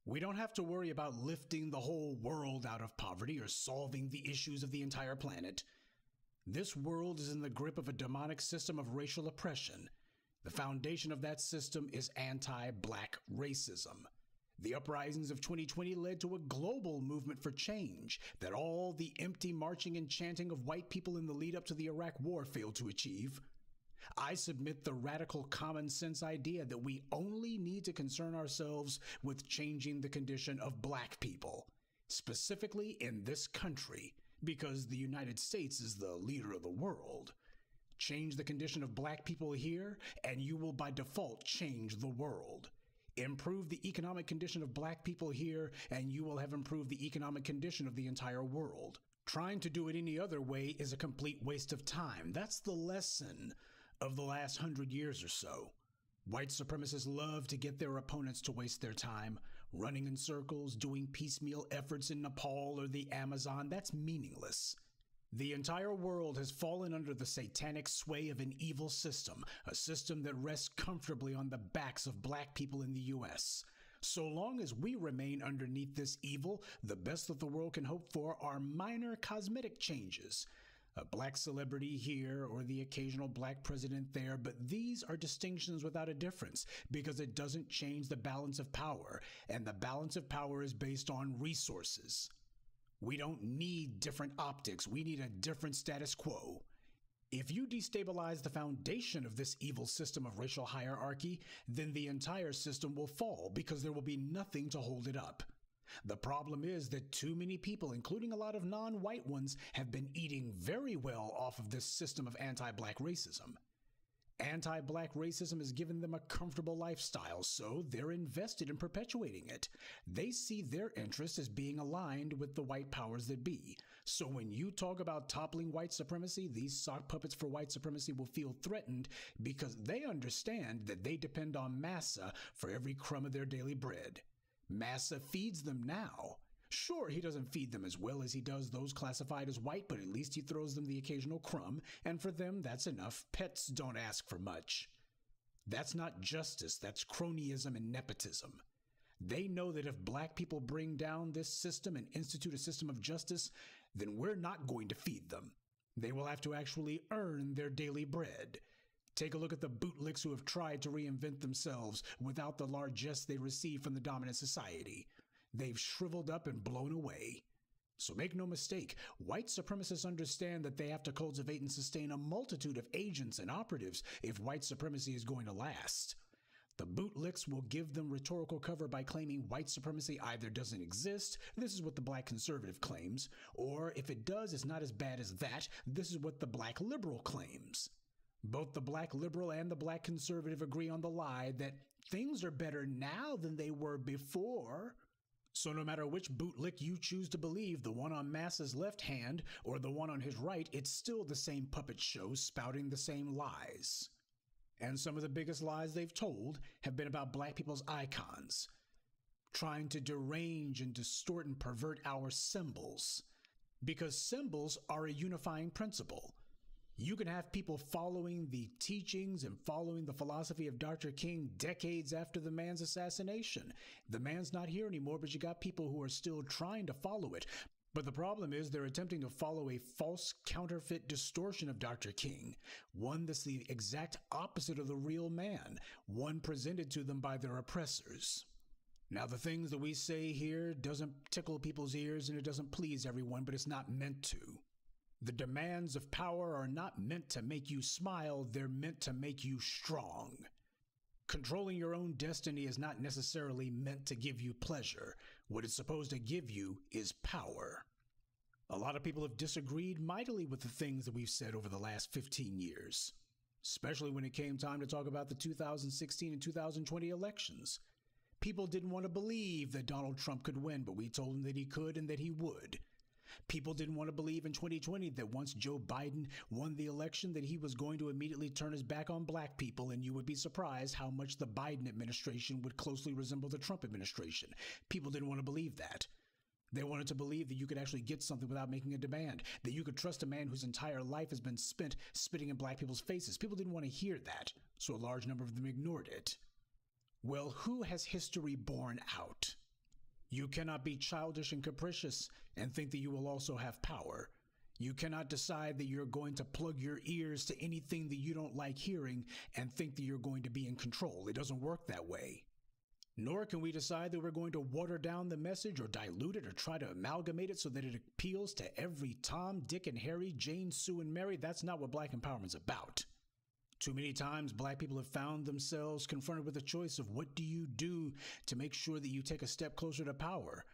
We don't have to worry about lifting the whole world out of poverty or solving the issues of the entire planet. This world is in the grip of a demonic system of racial oppression. The foundation of that system is anti-black racism. The uprisings of 2020 led to a global movement for change that all the empty marching and chanting of white people in the lead up to the Iraq War failed to achieve. I submit the radical common sense idea that we only need to concern ourselves with changing the condition of black people, specifically in this country, because the United States is the leader of the world. Change the condition of black people here, and you will by default change the world. Improve the economic condition of black people here, and you will have improved the economic condition of the entire world. Trying to do it any other way is a complete waste of time. That's the lesson of the last 100 years or so. White supremacists love to get their opponents to waste their time, running in circles, doing piecemeal efforts in Nepal or the Amazon. That's meaningless. The entire world has fallen under the satanic sway of an evil system, a system that rests comfortably on the backs of black people in the U.S. So long as we remain underneath this evil, the best that the world can hope for are minor cosmetic changes. A black celebrity here or the occasional black president there, but these are distinctions without a difference because it doesn't change the balance of power, and the balance of power is based on resources. We don't need different optics. We need a different status quo. If you destabilize the foundation of this evil system of racial hierarchy, then the entire system will fall because there will be nothing to hold it up. The problem is that too many people, including a lot of non-white ones, have been eating very well off of this system of anti-black racism. Anti-black racism has given them a comfortable lifestyle, so they're invested in perpetuating it. They see their interests as being aligned with the white powers that be. So when you talk about toppling white supremacy, these sock puppets for white supremacy will feel threatened because they understand that they depend on Massa for every crumb of their daily bread. Massa feeds them now. Sure, he doesn't feed them as well as he does those classified as white, but at least he throws them the occasional crumb, and for them, that's enough. Pets don't ask for much. That's not justice, that's cronyism and nepotism. They know that if black people bring down this system and institute a system of justice, then we're not going to feed them. They will have to actually earn their daily bread. Take a look at the bootlicks who have tried to reinvent themselves without the largesse they receive from the dominant society. They've shriveled up and blown away. So make no mistake, white supremacists understand that they have to cultivate and sustain a multitude of agents and operatives if white supremacy is going to last. The bootlicks will give them rhetorical cover by claiming white supremacy either doesn't exist, this is what the black conservative claims, or if it does, it's not as bad as that, this is what the black liberal claims. Both the black liberal and the black conservative agree on the lie that things are better now than they were before. So no matter which bootlick you choose to believe, the one on Massa's left hand or the one on his right, it's still the same puppet show spouting the same lies. And some of the biggest lies they've told have been about black people's icons, trying to derange and distort and pervert our symbols, because symbols are a unifying principle. You can have people following the teachings and following the philosophy of Dr. King decades after the man's assassination. The man's not here anymore, but you got people who are still trying to follow it. But the problem is they're attempting to follow a false, counterfeit distortion of Dr. King, one that's the exact opposite of the real man, one presented to them by their oppressors. Now, the things that we say here doesn't tickle people's ears and it doesn't please everyone, but it's not meant to. The demands of power are not meant to make you smile, they're meant to make you strong. Controlling your own destiny is not necessarily meant to give you pleasure. What it's supposed to give you is power. A lot of people have disagreed mightily with the things that we've said over the last 15 years, especially when it came time to talk about the 2016 and 2020 elections. People didn't want to believe that Donald Trump could win, but we told them that he could and that he would. People didn't want to believe in 2020 that once Joe Biden won the election that he was going to immediately turn his back on black people, and you would be surprised how much the Biden administration would closely resemble the Trump administration. People didn't want to believe that. They wanted to believe that you could actually get something without making a demand, that you could trust a man whose entire life has been spent spitting in black people's faces. People didn't want to hear that, so a large number of them ignored it. Well, who has history borne out? You cannot be childish and capricious and think that you will also have power. You cannot decide that you're going to plug your ears to anything that you don't like hearing and think that you're going to be in control. It doesn't work that way. Nor can we decide that we're going to water down the message or dilute it or try to amalgamate it so that it appeals to every Tom, Dick, and Harry, Jane, Sue, and Mary. That's not what black empowerment's about. Too many times, black people have found themselves confronted with a choice of what do you do to make sure that you take a step closer to power.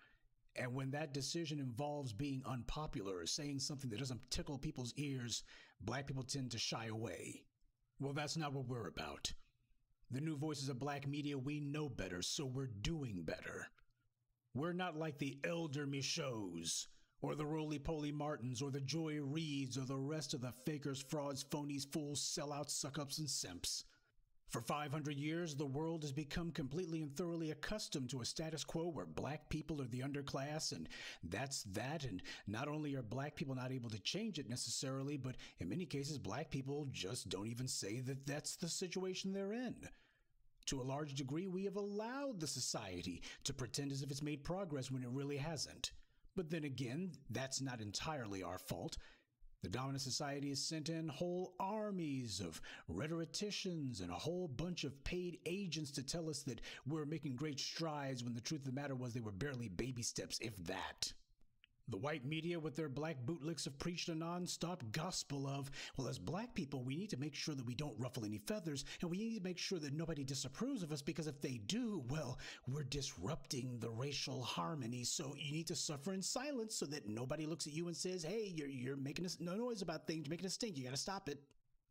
And when that decision involves being unpopular or saying something that doesn't tickle people's ears, black people tend to shy away. Well, that's not what we're about. The new voices of black media, we know better, so we're doing better. We're not like the Elder Michauds, or the Roly-Poly Martins, or the Joy Reids, or the rest of the fakers, frauds, phonies, fools, sellouts, suck-ups, and simps. For 500 years, the world has become completely and thoroughly accustomed to a status quo where black people are the underclass, and that's that, and not only are black people not able to change it necessarily, but in many cases, black people just don't even say that that's the situation they're in. To a large degree, we have allowed the society to pretend as if it's made progress when it really hasn't. But then again, that's not entirely our fault. The dominant society has sent in whole armies of rhetoricians and a whole bunch of paid agents to tell us that we're making great strides when the truth of the matter was they were barely baby steps, if that. The white media with their black bootlicks have preached a non-stop gospel of, well, as black people, we need to make sure that we don't ruffle any feathers, and we need to make sure that nobody disapproves of us, because if they do, well, we're disrupting the racial harmony, so you need to suffer in silence so that nobody looks at you and says, hey, you're making no noise about things, you're making a stink, you gotta stop it.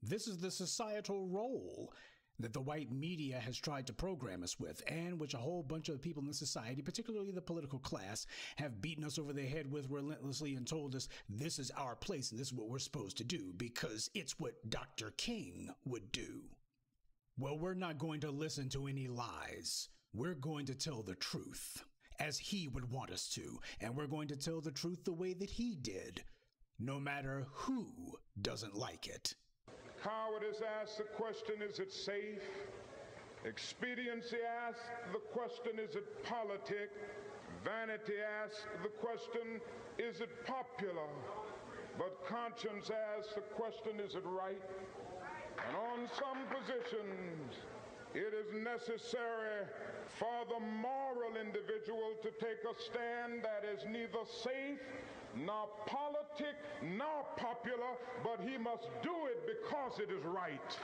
This is the societal role that the white media has tried to program us with, and which a whole bunch of people in the society, particularly the political class, have beaten us over the head with relentlessly and told us this is our place and this is what we're supposed to do because it's what Dr. King would do. Well, we're not going to listen to any lies. We're going to tell the truth, as he would want us to, and we're going to tell the truth the way that he did, no matter who doesn't like it. Howard has asked the question, is it safe Expediency asks the question, is it politic? Vanity asks the question, is it popular? But conscience asks the question, is it right? And on some positions, it is necessary for the moral individual to take a stand that is neither safe, nor politic, nor popular, but he must do it because it is right.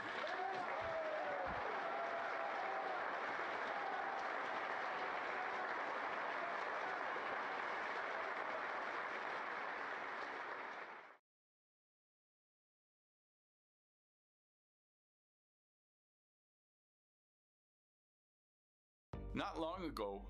Not long ago,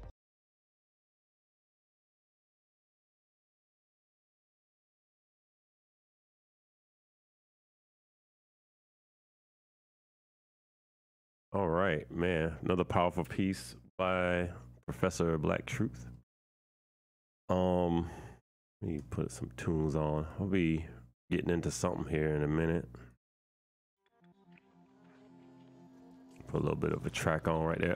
all right, man. Another powerful piece by Professor Black Truth. Let me put some tunes on. I'll be getting into something here in a minute. Put a little bit of a track on right there.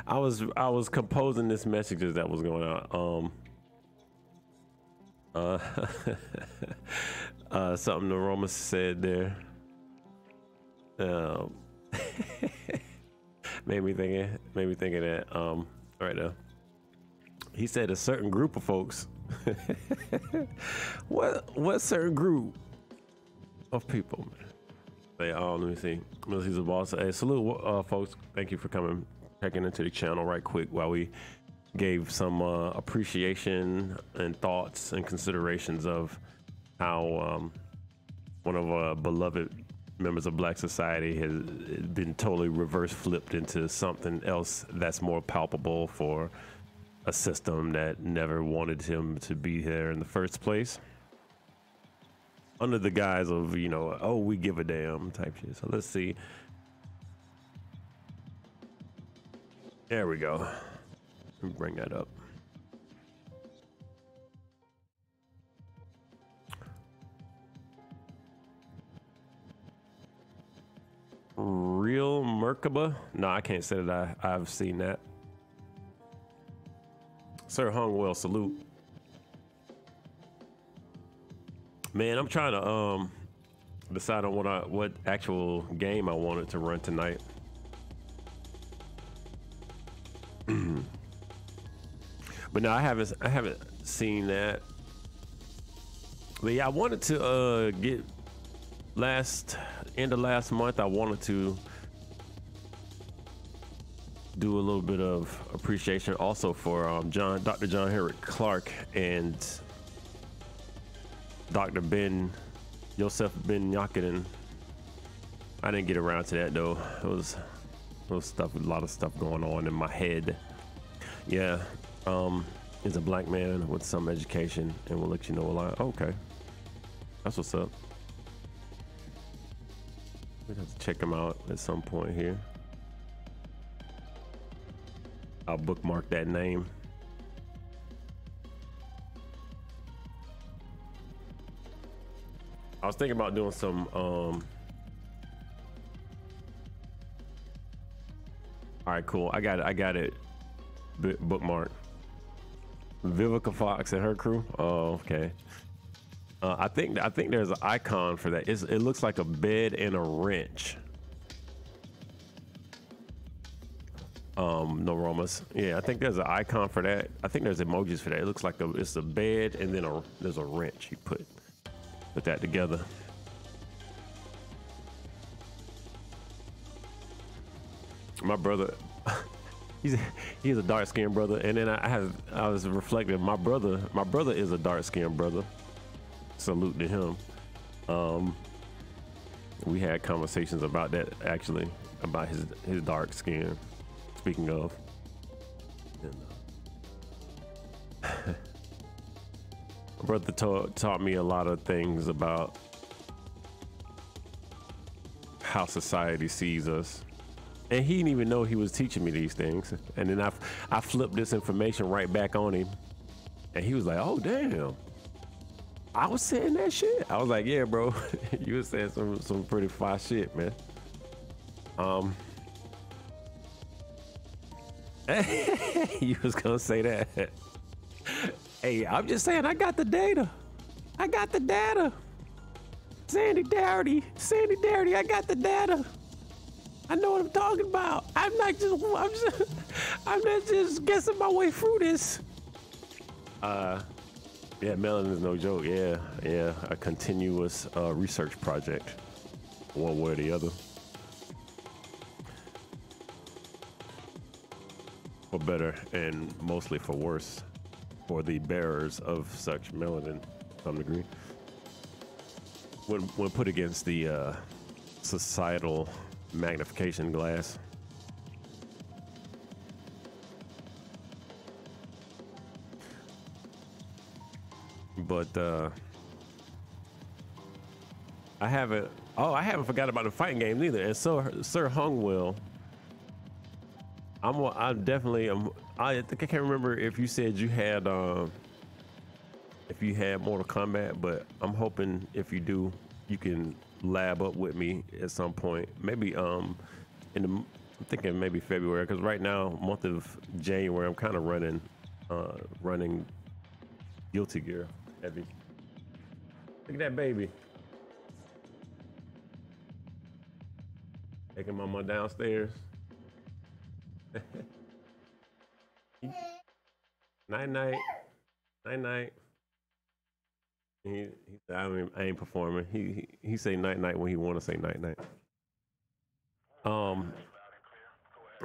I was composing this messages that was going on. Something the Romas said there. Made me thinking that right now. He said a certain group of folks. what certain group of people, man? Let me see. He's a boss. Hey, salute, folks. Thank you for coming, checking into the channel right quick while we gave some appreciation and thoughts and considerations of how one of our beloved members of Black society has been totally reverse flipped into something else that's more palpable for a system that never wanted him to be here in the first place, under the guise of, you know, oh, we give a damn type shit. So let's see. There we go. Let me bring that up. Real Merkaba? No, I can't say that I've seen that. Sir Hungwell, salute. Man, I'm trying to decide on what actual game I wanted to run tonight. But no, I haven't seen that. But yeah, I wanted to get end of last month. I wanted to do a little bit of appreciation also for Dr. John Henrik Clarke and Dr. Yosef Ben Yakinen. I didn't get around to that though. It was a lot of stuff going on in my head. Yeah, he's a black man with some education and will let you know a lot. Okay, that's what's up. We'd have to check him out at some point here. I'll bookmark that name. I was thinking about doing some all right, cool. I got it bookmarked. Vivica Fox and her crew. Oh, okay. I think there's an icon for that. It looks like a bed and a wrench. No Romas. Yeah, I think there's an icon for that. I think there's emojis for that. It looks like it's a bed and then there's a wrench. You put that together. My brother, he's a dark skinned brother, and then I was reflecting. My brother is a dark skinned brother. Salute to him. We had conversations about that actually, about his dark skin. Speaking of, my brother taught me a lot of things about how society sees us, and he didn't even know he was teaching me these things. And then I flipped this information right back on him, and he was like, "Oh damn, I was saying that shit." I was like, "Yeah, bro, you was saying some pretty fire shit, man." You was gonna say that. Hey, I'm just saying, I got the data. I got the data. Sandy Darity, I got the data. I know what I'm talking about. I'm not just guessing my way through this. Yeah, melanin is no joke. Yeah, a continuous research project, one way or the other. For better and mostly for worse, for the bearers of such melanin, to some degree. When put against the societal magnification glass. But I haven't forgot about the fighting games either. And so Sir Hungwill, I definitely am. I think I can't remember if you said you had Mortal Kombat, but I'm hoping if you do, you can lab up with me at some point. Maybe I'm thinking maybe February, because right now, month of January, I'm kind of running Guilty Gear heavy. Look at that baby. Taking mama downstairs. Night night. Night night. He said, I ain't performing. He say night night when he want to say night night.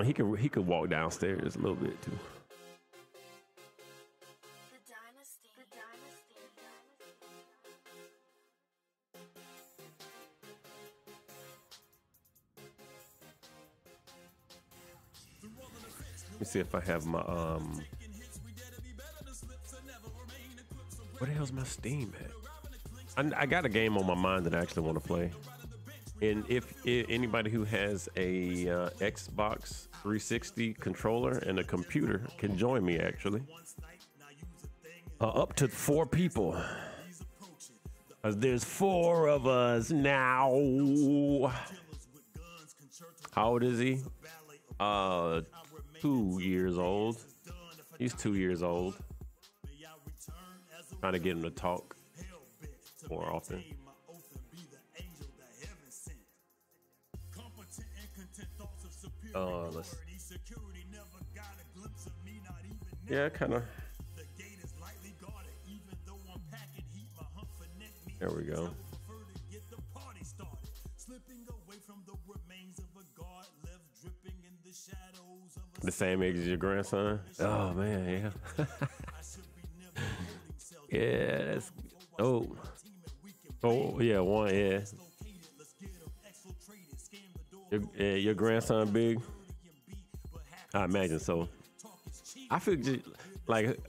He could walk downstairs a little bit too. Let me see if I have my where the hell's my Steam at? I got a game on my mind that I actually want to play. And if anybody who has a Xbox 360 controller and a computer can join me, actually. Up to 4 people. There's 4 of us now. How old is he? 2 years old. He's 2 years old. Trying to get him to talk more often. Let's. Yeah, kind of. There we go. The same age as your grandson? Oh man, yeah. Yeah, that's oh yeah, one, yeah. Your grandson big? I imagine so. I feel just like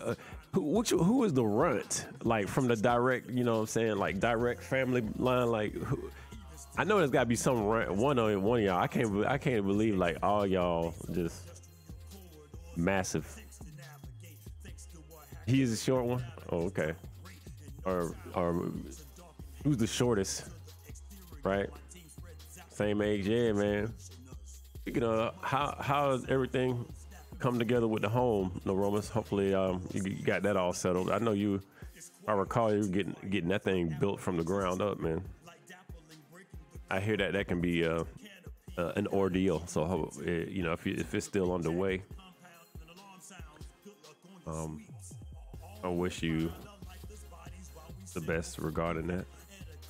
who is the runt? Like from the direct, you know what I'm saying? Like direct family line. Like I know there's got to be some runt. One of y'all. I can't believe like all y'all just massive. He is the short one. Oh, okay. Or who's the shortest? Right. Same age, yeah, man. Speaking of how everything come together with the home, no Romas. Hopefully, you got that all settled. I know you. I recall you getting that thing built from the ground up, man. I hear that can be an ordeal. So you know, if it's still underway, I wish you the best regarding that.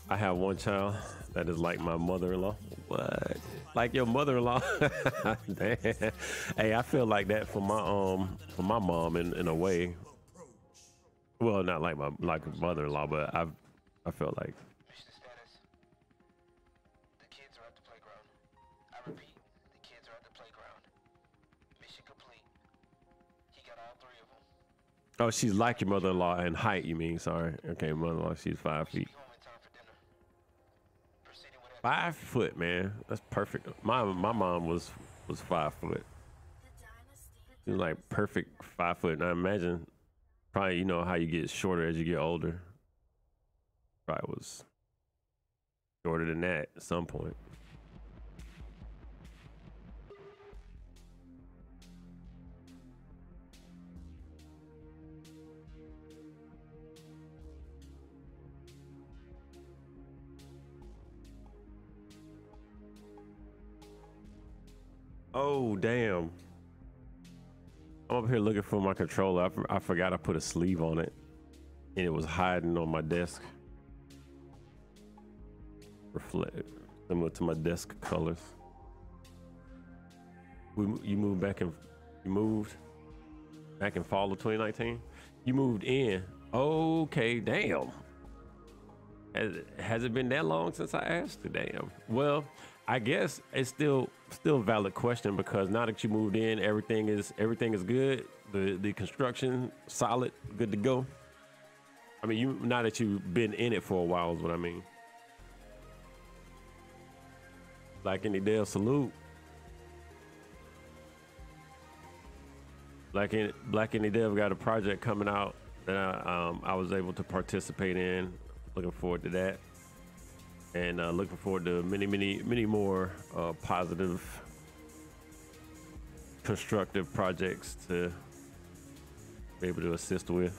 I have one child that is like my mother-in-law. What? Like your mother-in-law? Damn. Hey, I feel like that for my mom in a way. Well, not like my mother-in-law, but I felt like. Mission status. The kids are at the playground. I repeat, the kids are at the playground. Mission complete. He got all 3 of them. Oh, she's like your mother-in-law in height, you mean? Sorry. Okay, mother-in-law, she's 5 feet. 5 foot, man. That's perfect. My mom was 5 foot. She was like perfect 5 foot. And I imagine probably, you know how you get shorter as you get older. Probably was shorter than that at some point. Oh, damn. I'm up here looking for my controller. I forgot I put a sleeve on it, and it was hiding on my desk. Reflect, similar to my desk colors. You moved back in fall of 2019. You moved in. Okay, damn. Has it been that long since I asked? Damn. Well, I guess it's still a valid question, because now that you moved in, everything is good. The construction solid, good to go. I mean, now that you've been in it for a while is what I mean. Black Any Dev, salute. Black Any Dev got a project coming out that I was able to participate in. Looking forward to that, and looking forward to many more positive, constructive projects to be able to assist with.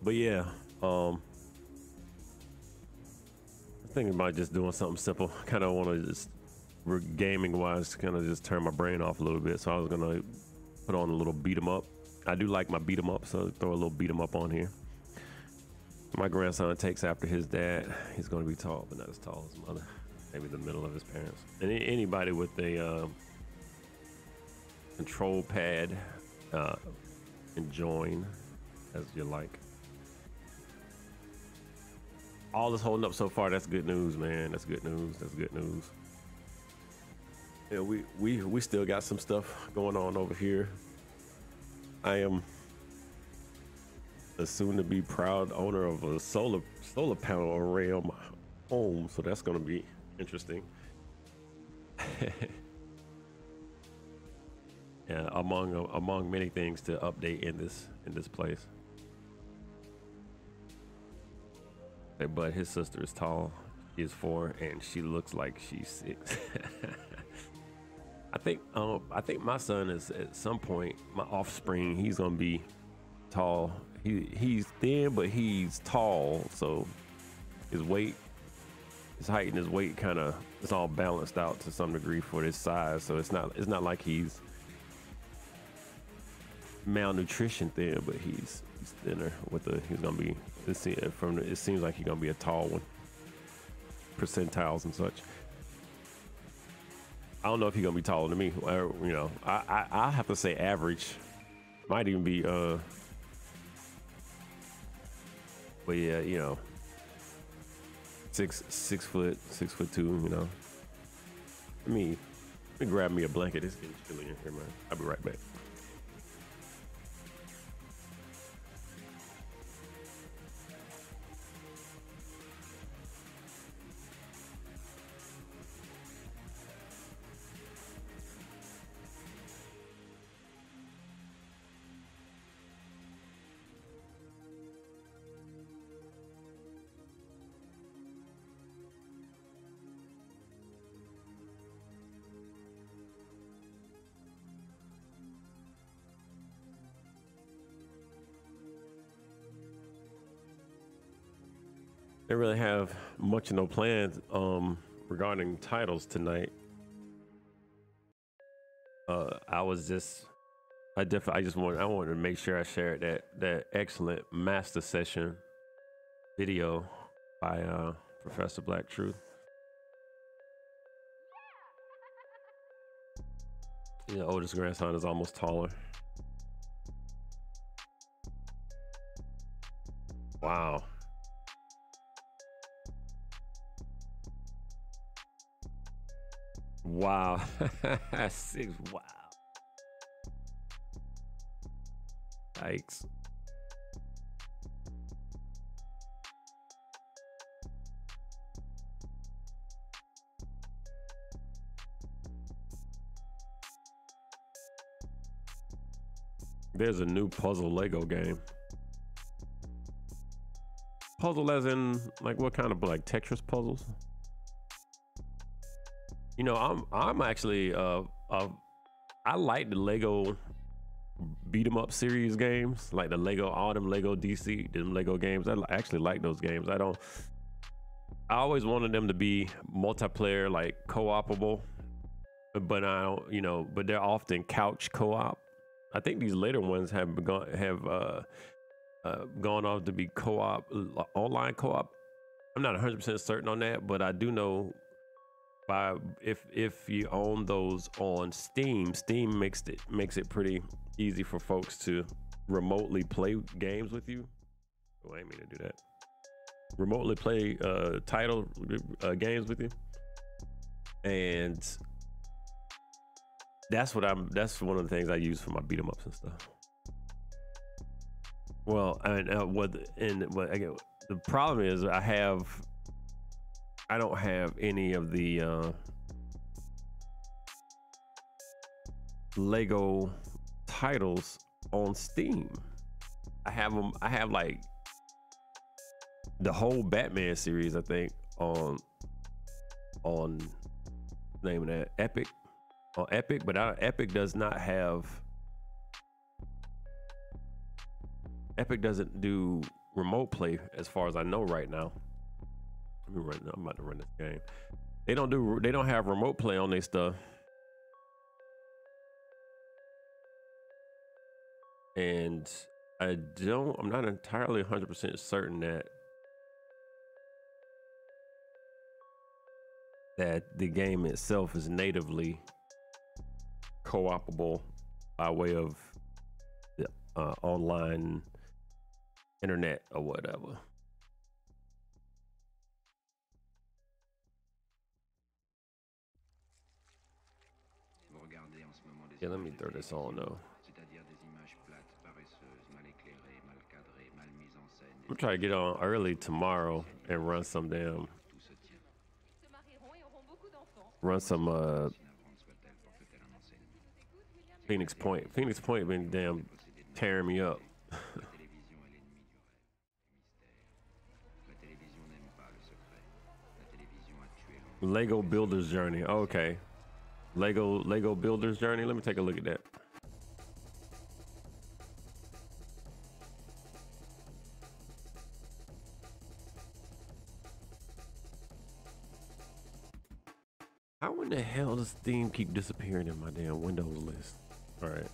But yeah, I'm thinking about just doing something simple. Kind of want to just, gaming wise, kind of just turn my brain off a little bit. So I was gonna put on a little beat 'em up. I do like my beat 'em up, so throw a little beat 'em up on here. My grandson takes after his dad. He's gonna be tall, but not as tall as his mother. Maybe the middle of his parents. And anybody with a control pad, and join as you like. All is holding up so far. That's good news, man. That's good news. That's good news. Yeah, we still got some stuff going on over here. I am a soon-to-be proud owner of a solar panel array on my home, so that's going to be interesting. Yeah, among many things to update in this place. But his sister is tall. She is 4, and she looks like she's 6. I think my son is, at some point, my offspring, he's gonna be tall. He's thin, but he's tall, so his height and his weight kind of, it's all balanced out to some degree for his size. So it's not like he's malnutrition thin, but he's thinner he's gonna be, it seems like he's gonna be a tall one, percentiles and such. I don't know if he's gonna be taller than me. I have to say average. Might even be but yeah, 6'2", Let me grab me a blanket. It's getting chilly in here, man. I'll be right back. They really have much of no plans regarding titles tonight. I wanted to make sure I shared that excellent master session video by Professor Black Truth. The oldest grandson is almost taller. Wow. Wow. 6. Wow. Yikes. There's a new puzzle Lego game. Puzzle as in, like, what kind of, like, Tetris puzzles? I'm actually I like the Lego beat 'em up series games, like the Lego, all them Lego DC, them Lego games. I actually like those games. I always wanted them to be multiplayer, like co-opable, but I don't, you know, but they're often couch co-op. I think these later ones have gone off to be co-op, online co-op. I'm not 100% certain on that, but I do know if you own those on Steam makes it pretty easy for folks to remotely play games with you. Oh, I didn't mean to do that. Remotely play games with you, and that's one of the things I use for my beat 'em ups and stuff. Well, and again, the problem is I don't have any of the Lego titles on Steam. I have like the whole Batman series, I think, on name of that Epic, on Epic, but Epic does not have. Epic doesn't do remote play as far as I know right now. I'm about to run this game. They don't have remote play on their stuff. And I'm not entirely 100% certain that the game itself is natively co-opable by way of the online internet or whatever. Yeah, let me throw this on though. I'm trying to get on early tomorrow and run some Phoenix Point. Phoenix Point been damn tearing me up. Lego Builder's Journey. Okay. Lego Builder's Journey. Let me take a look at that. How in the hell does Steam keep disappearing in my damn Windows list? All right.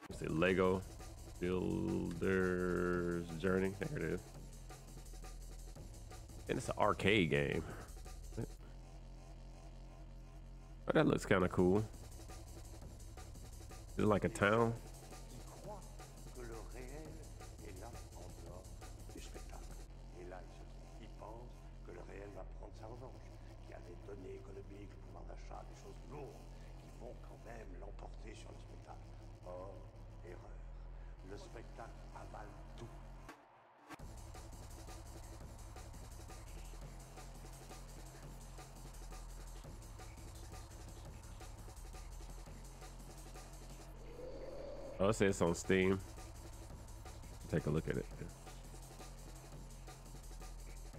Let's see, Lego Builder's Journey. There it is. And it's an arcade game. Oh, that looks kind of cool. Is it like a town? Oh, it says it's on Steam. Take a look at it.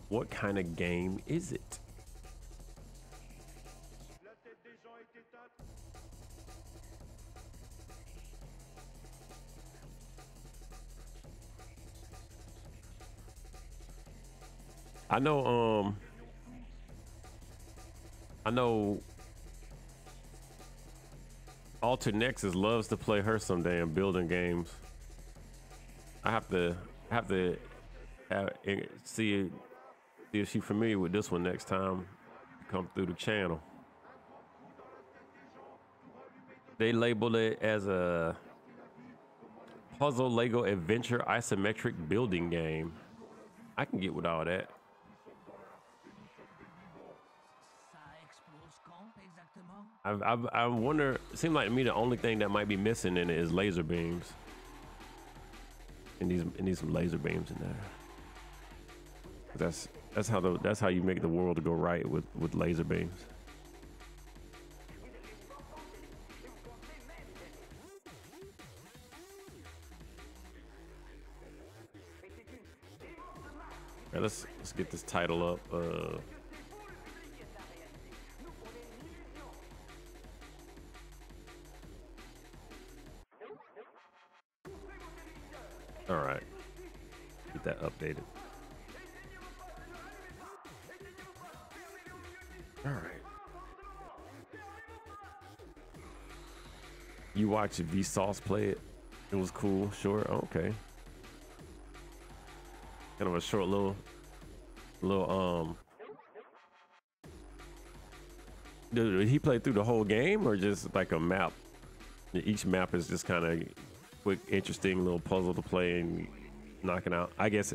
What kind of game is it? I know Alter Nexus loves to play her some damn building games. I have to see if she's familiar with this one next time come through the channel. They labeled it as a puzzle Lego adventure isometric building game. I can get with all that. I wonder. It seems like to me the only thing that might be missing in it is laser beams. And these some laser beams in there. That's how you make the world go right with laser beams. Right, let's get this title up. updated. All right. You watch Vsauce play it? It was cool. Sure. Okay. Kind of a short little. Did he play through the whole game or just like a map? Each map is just kind of quick, interesting little puzzle to play and knocking out. I guess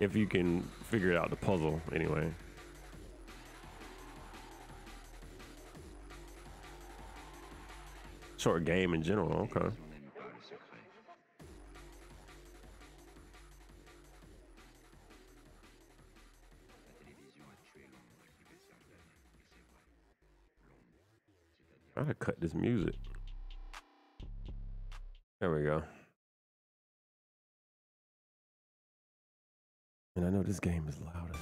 if you can figure it out, the puzzle anyway. Short game in general. Okay. I gotta cut this music. There we go. And I know this game is louder.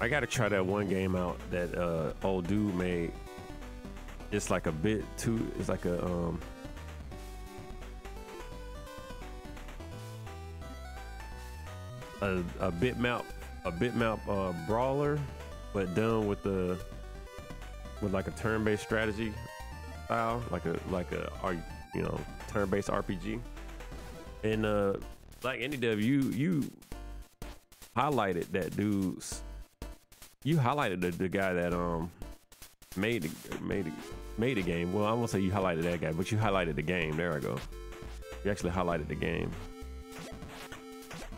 I gotta try that one game out that old dude made. It's like a bit too. It's like a bitmap brawler, but done with like a turn-based strategy style, like a turn-based RPG. And like NDW, you highlighted that dude's. You highlighted the guy that made the game. Well, I won't say you highlighted that guy, but you highlighted the game. There I go. You actually highlighted the game.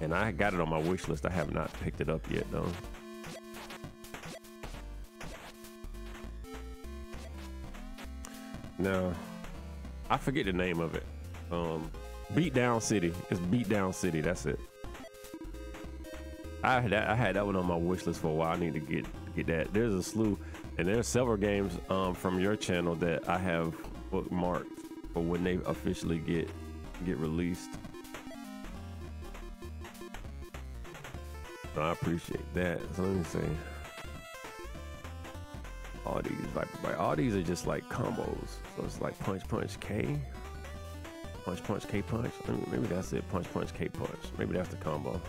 And I got it on my wish list. I have not picked it up yet though. No, I forget the name of it. Beatdown City. It's Beatdown City. That's it. I had that one on my wish list for a while. I need to get that. There's a slew, and there's several games from your channel that I have bookmarked for when they officially get released. So I appreciate that. So let me see. All these are just like combos. So it's like punch K, punch K punch. Maybe that's it. Punch K punch. Maybe that's the combo.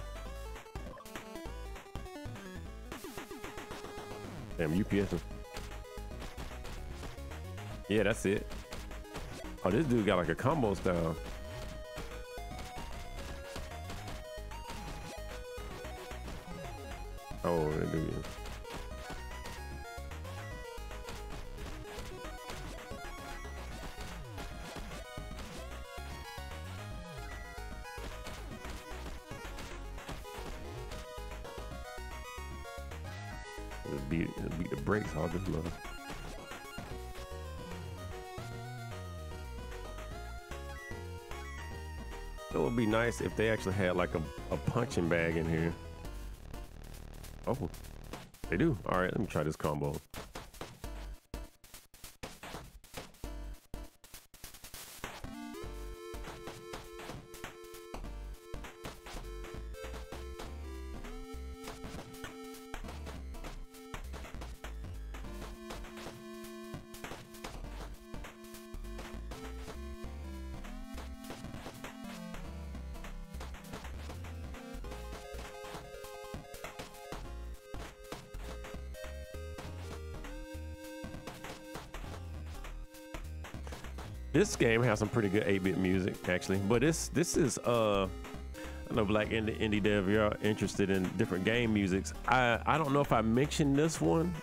Damn, UPS. Yeah, that's it. Oh, this dude got like a combo style. Oh, they do. Beat the brakes all this mother. It would be nice if they actually had like a punching bag in here. Oh, they do. All right, let me try this combo. This game has some pretty good 8-bit music actually, but this is I know Black Indie Dev, you're interested in different game musics. I don't know if I mentioned this one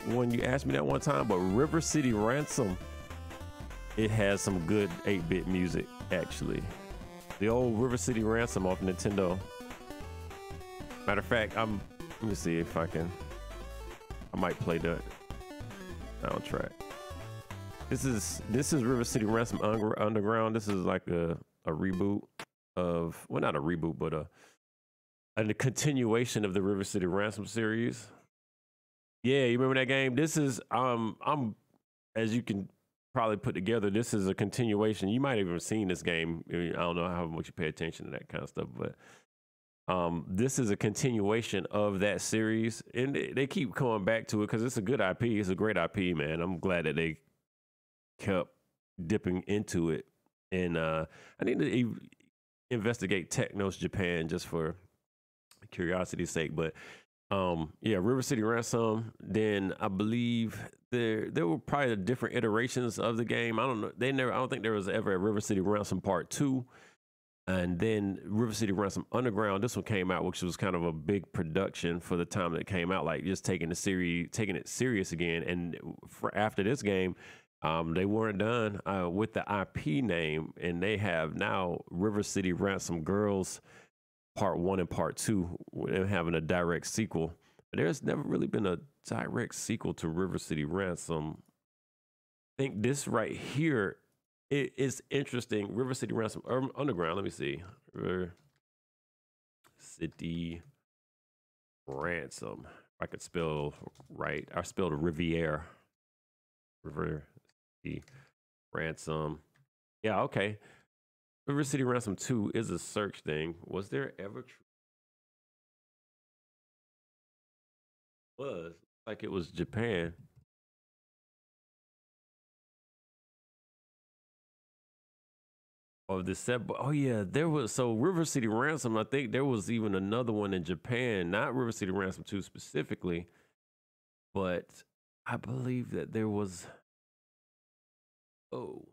when you asked me that one time, but River City Ransom, it has some good 8-bit music actually. The old River City Ransom off Nintendo. Matter of fact, let me see if I might play the soundtrack. This is River City Ransom Underground. This is like a reboot of, well, not a reboot, but a continuation of the River City Ransom series. Yeah, you remember that game? This is I'm as you can probably put together, this is a continuation. You might have even seen this game. I don't know how much you pay attention to that kind of stuff, but This is a continuation of that series, and they keep coming back to it because it's a good IP. It's a great IP, man. I'm glad that they kept dipping into it. And I need to investigate Technos Japan just for curiosity's sake. But yeah, River City Ransom. Then I believe there were probably different iterations of the game. I don't know. I don't think there was ever a River City Ransom Part 2. And then River City Ransom Underground, this one came out, which was kind of a big production for the time that it came out, like just taking it serious again. And for after this game, they weren't done with the IP name, and they have now River City Ransom Girls Part 1 and Part 2, having a direct sequel. But there's never really been a direct sequel to River City Ransom. I think this right here, it is interesting. River City Ransom Underground. Let me see. River City Ransom. If I could spell right. I spelled Riviere. River City Ransom. Yeah, okay. River City Ransom 2 is a search thing. Was there ever was like it was Japan. Of the set, oh yeah, there was. So River City Ransom, I think there was even another one in Japan, not River City Ransom 2 specifically, but I believe that there was. Oh,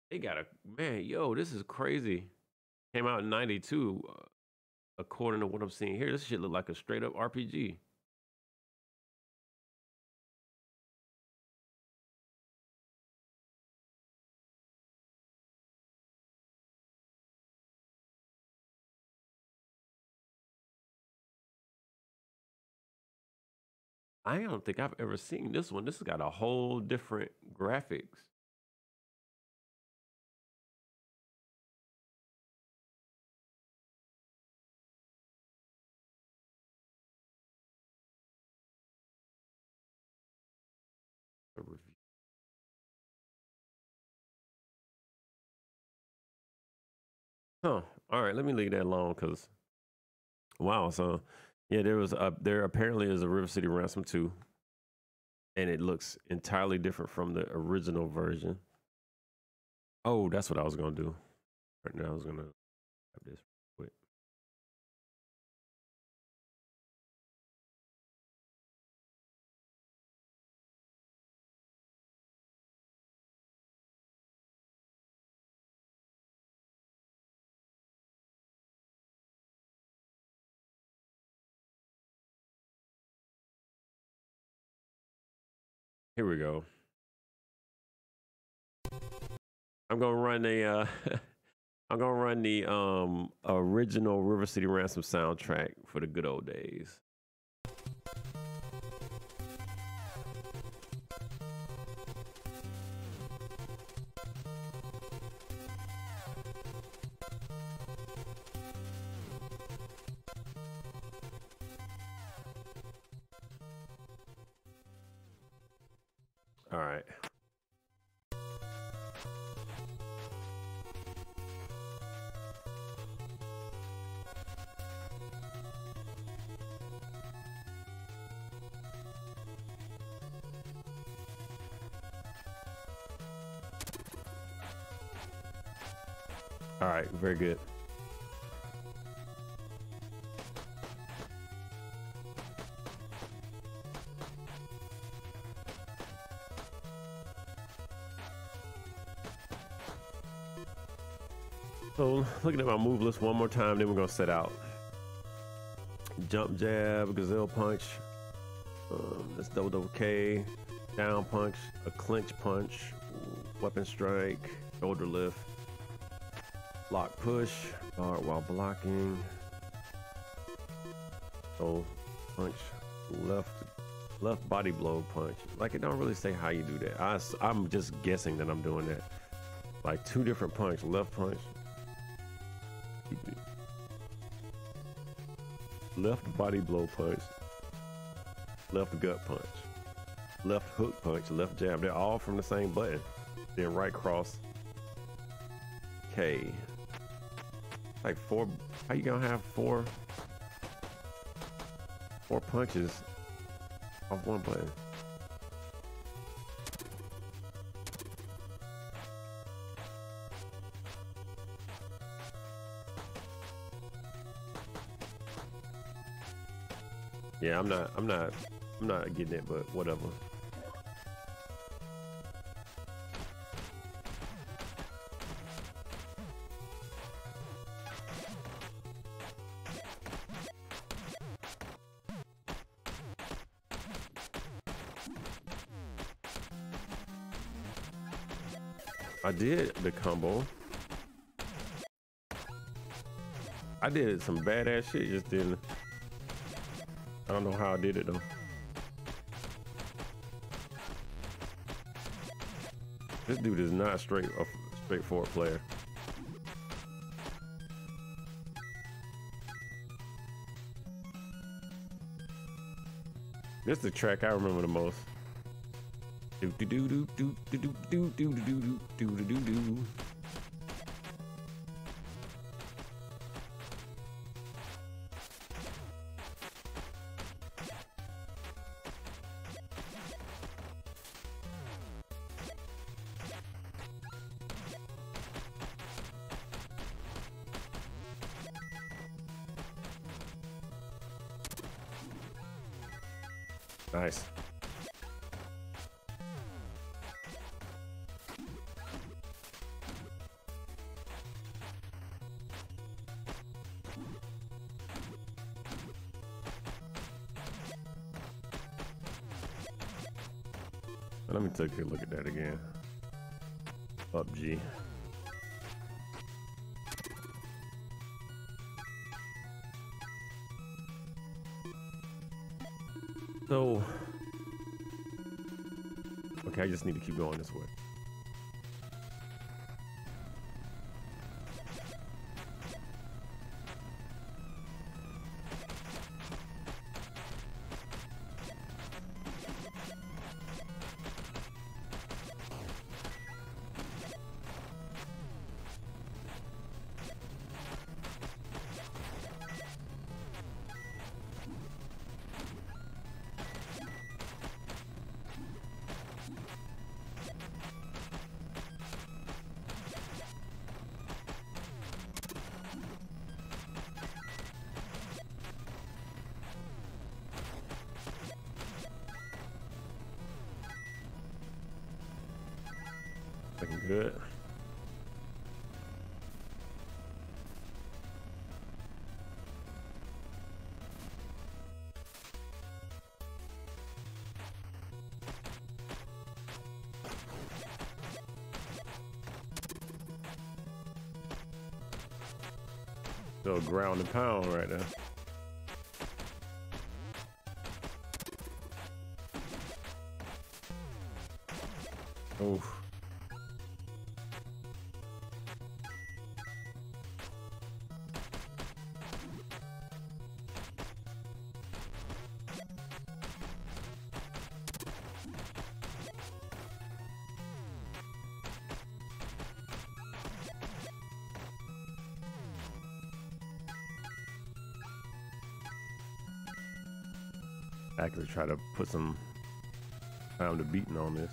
they got a man, yo, this is crazy. Came out in '92, according to what I'm seeing here. This shit look like a straight up RPG. I don't think I've ever seen this one. This has got a whole different graphics. A review. Huh. All right, let me leave that alone because wow. So yeah, there apparently is a River City Ransom 2, and it looks entirely different from the original version. Oh, that's what I was gonna do. Right now, I was gonna have this quick. Here we go. I'm gonna run the I'm gonna run the original River City Ransom soundtrack for the good old days. All right. All right, very good. So looking at my move list one more time, then we're gonna set out. Jump jab, gazelle punch, that's double K, down punch, a clinch punch, weapon strike, shoulder lift, block push, guard while blocking, so punch, left body blow punch. Like it don't really say how you do that. I'm just guessing that I'm doing that. Like two different punch, left punch, left body blow punch, left gut punch, left hook punch, left jab. They're all from the same button. Then right cross, K. Like 4. How you gonna have four punches off one button? Yeah, I'm not getting it, but whatever. I did the combo. I did some badass shit, just didn't. I don't know how I did it though. This dude is not a straightforward player. This is the track I remember the most. Do do do do do do do do do do do do do do. Nice. Let me take a look at that again. PUBG. So, okay, I just need to keep going this way. Looking good. So ground and pound right now. Oof. Actually try to put some time to beating on this.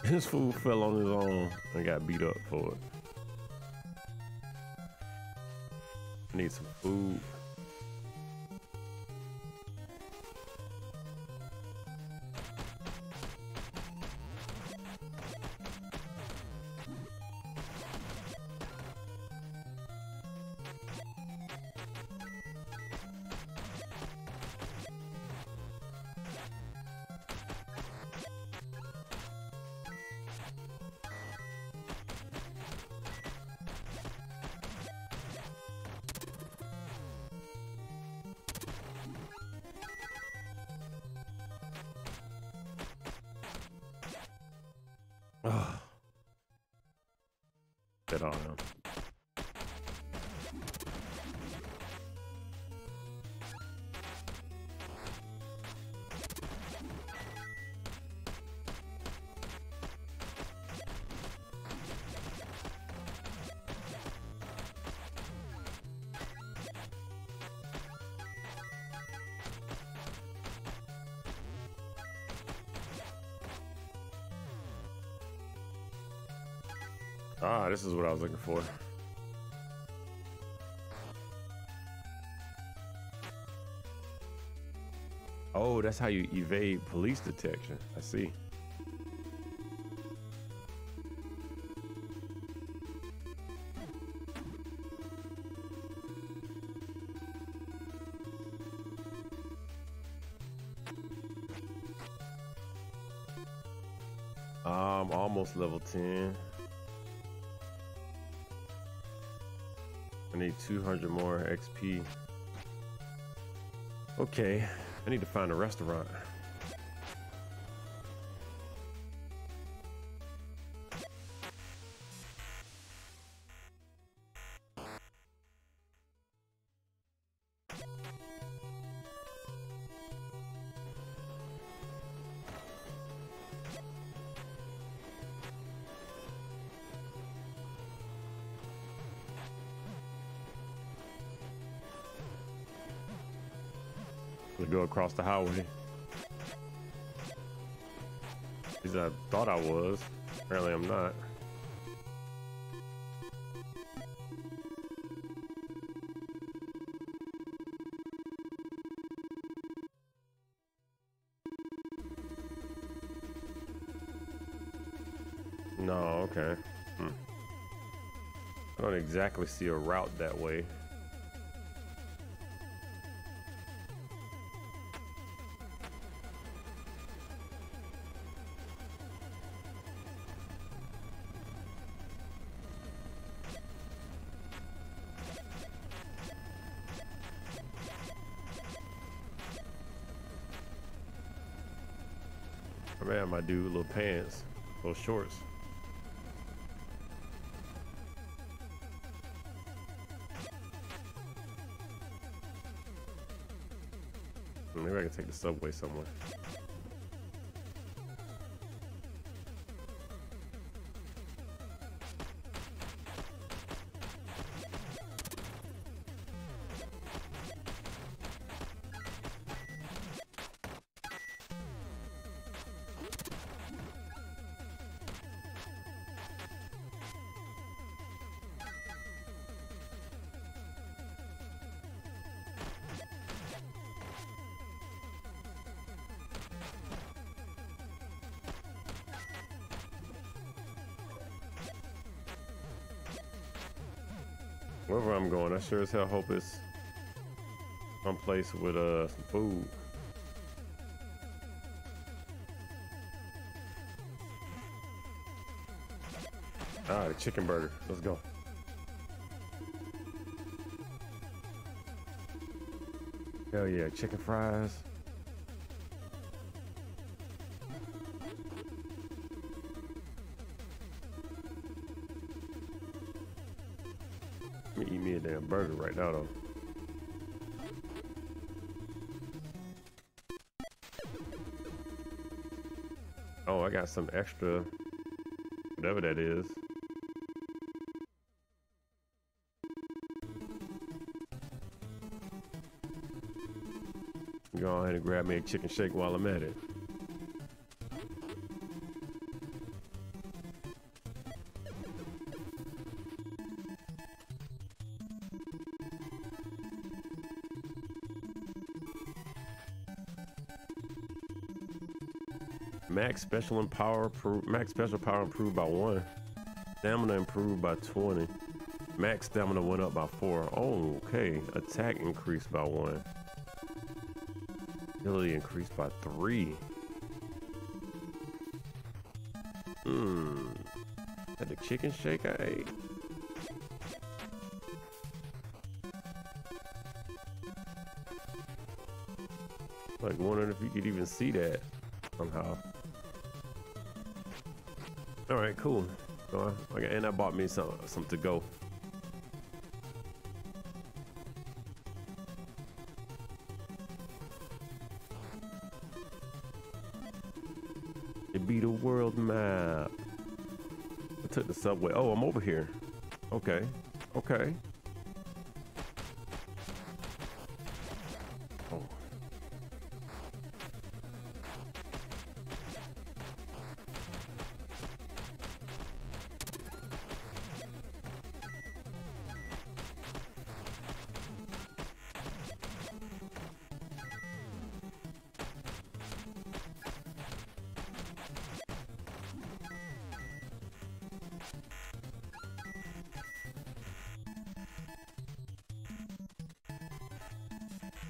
This fool fell on his own and got beat up for it. Need some food. Oh. Get on him. Ah, this is what I was looking for. Oh, that's how you evade police detection. I see. Almost level 10. I need 200 more XP. Okay, I need to find a restaurant. Go across the highway. Because I thought I was. Apparently I'm not. No, okay. I don't exactly see a route that way. Man, my dude, little pants, little shorts. Maybe I can take the subway somewhere. Wherever I'm going, I sure as hell hope it's some place with some food. Ah, the chicken burger. Let's go. Hell yeah, chicken fries. Let me eat me a damn burger right now though. Oh, I got some extra, whatever that is. Go ahead and grab me a chicken shake while I'm at it. Max special power improved by 1. Stamina improved by 20. Max stamina went up by 4. Oh, okay. Attack increased by 1. Ability increased by 3. Had the chicken shake I ate. Like wondering if you could even see that somehow. All right, cool. So and I bought me some to go. It be the world map. I took the subway. Oh, I'm over here. Okay. Okay. Oh.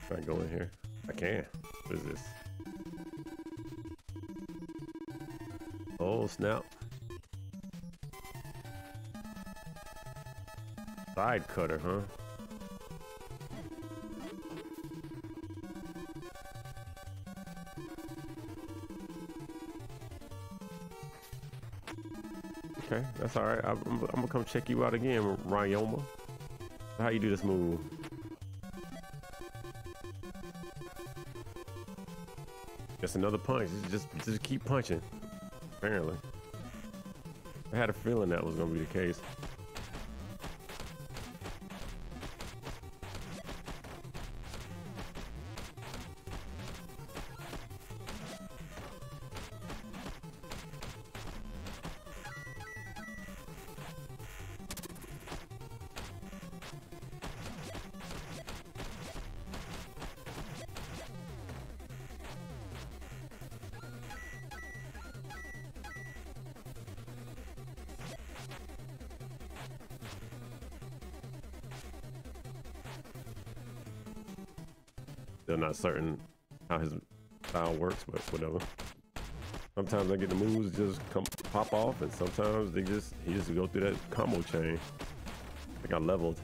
Can I go in here? I can. What is this? Oh, snap. Side cutter, huh? Okay, that's all right. I'm gonna come check you out again, Ryoma. How you do this move? Just another punch. Just keep punching. Apparently, I had a feeling that was gonna be the case. Still not certain how his style works, but whatever. Sometimes I get the moves just come pop off, and sometimes he just go through that combo chain. I think I leveled.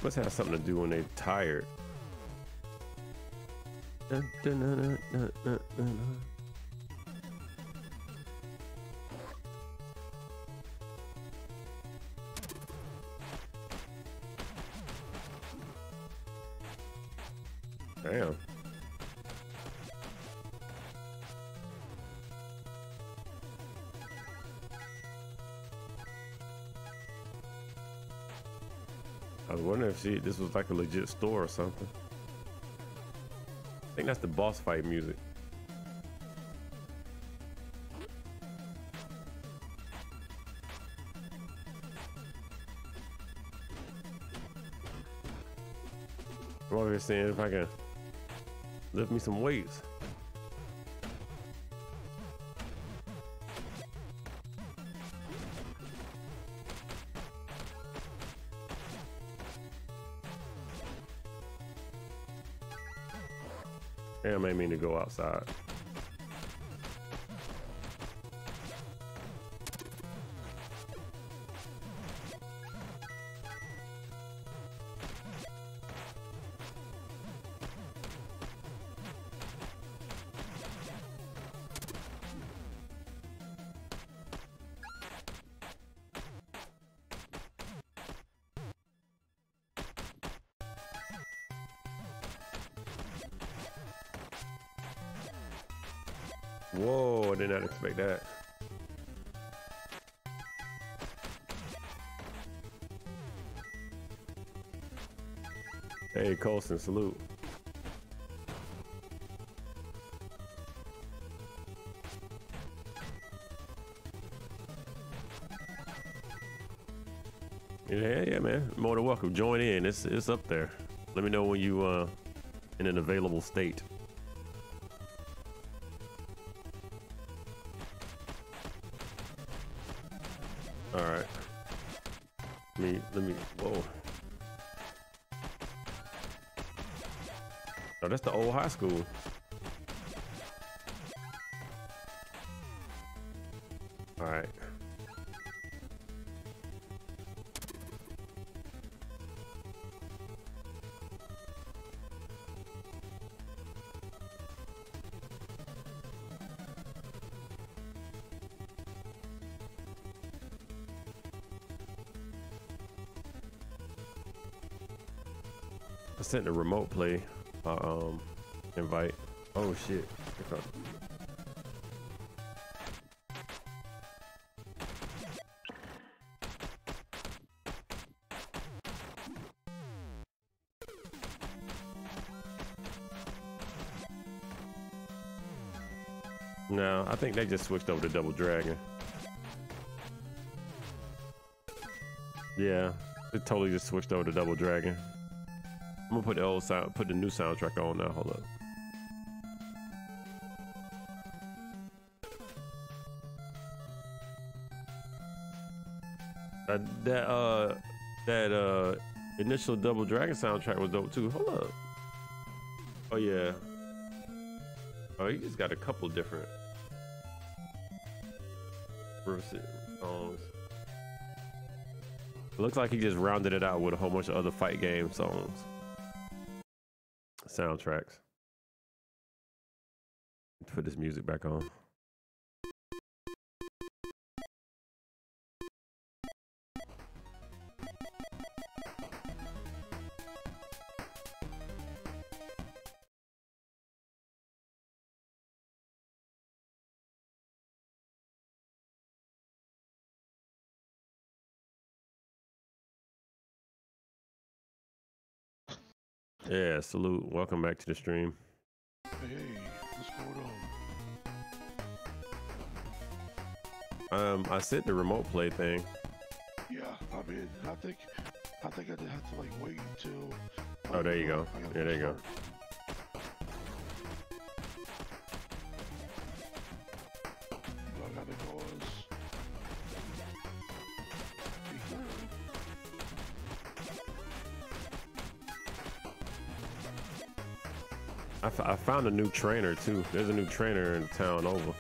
Must have something to do when they're tired. Damn. I was wondering if this was like a legit store or something. I think that's the boss fight music. I'm over here seeing if I can lift me some weights. Damn, I mean to go outside. Whoa, I did not expect that. Hey, Colson, salute. Yeah, man. More than welcome. Join in. It's up there. Let me know when you in an available state. All right. Let me. Whoa. Oh, that's the old high school. All right. I sent the remote play invite. Oh shit. No, I think they just switched over to Double Dragon. Yeah, it totally just switched over to Double Dragon. I'm gonna put the old sound, put the new soundtrack on now. Hold up. That initial Double Dragon soundtrack was dope too. Hold up. Oh yeah. Oh, he just got a couple different songs. It looks like he just rounded it out with a whole bunch of other fight game songs, soundtracks. Put this music back on. Yeah, salute. Welcome back to the stream. Hey, what's going on? I sent the remote play thing. Yeah, I mean, I think I did have to like wait until. Oh, there you go. Yeah, there you go. I gotta go. I found a new trainer too. There's a new trainer in town over.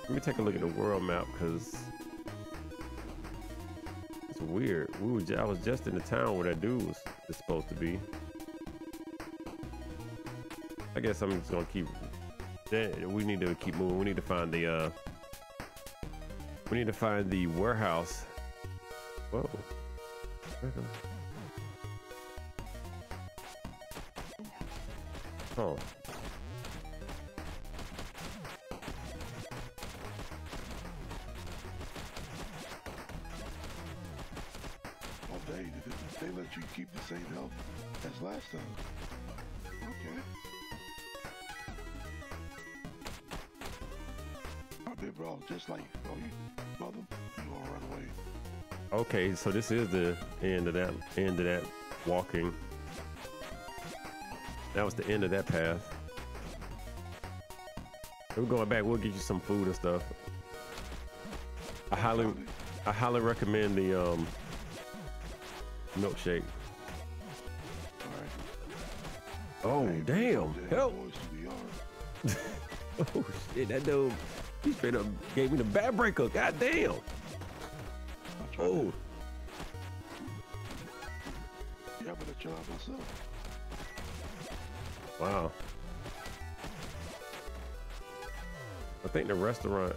Let me take a look at the world map because it's weird. I was just in the town where that dude was supposed to be. I guess I'm just gonna keep. We need to keep moving. We need to find the. We need to find the warehouse. Whoa. Oh. Oh, they let you keep the same health as last time. Okay. I mean, bro, just like, oh, you mother, you gonna run away. Okay, so this is the end of that walking. That was the end of that path. We're going back. We'll get you some food and stuff. I highly recommend the milkshake. Oh damn! Help! Oh shit! That dude, he straight up gave me the bad breaker. God damn! Oh. Yeah, I'm gonna chill out myself. Wow. I think the restaurant.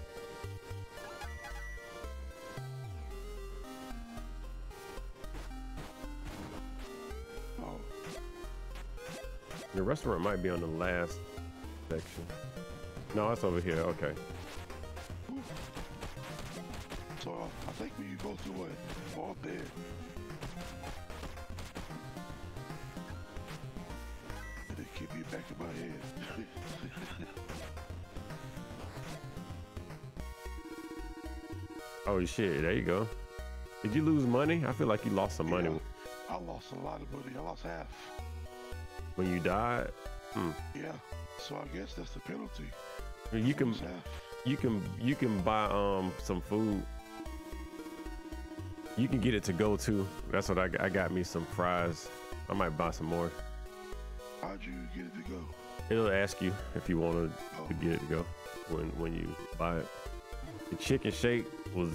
Oh. The restaurant might be on the last section. No, it's over here. Okay. So I think when you go through it, all there. Keep you back in my head. Oh shit, there you go. Did you lose money? I feel like you lost some money. I lost a lot of money. I lost half. When you died? Yeah. So I guess that's the penalty. You can buy some food. You can get it to go too. That's what I got me some fries. I might buy some more. How'd you get it to go? It'll ask you if you want to get it to go when you buy it. The chicken shake was,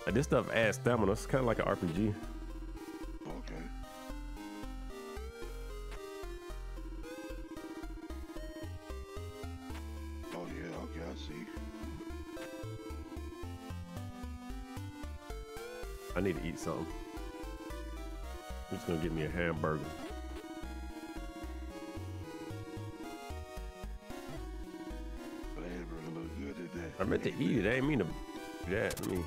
this stuff adds stamina. It's kind of like an RPG. Okay. Oh yeah, okay, I see. I need to eat something. I'm just gonna get me a hamburger. But the hamburger look good at that. I meant to eat it. I didn't mean to do that. Let me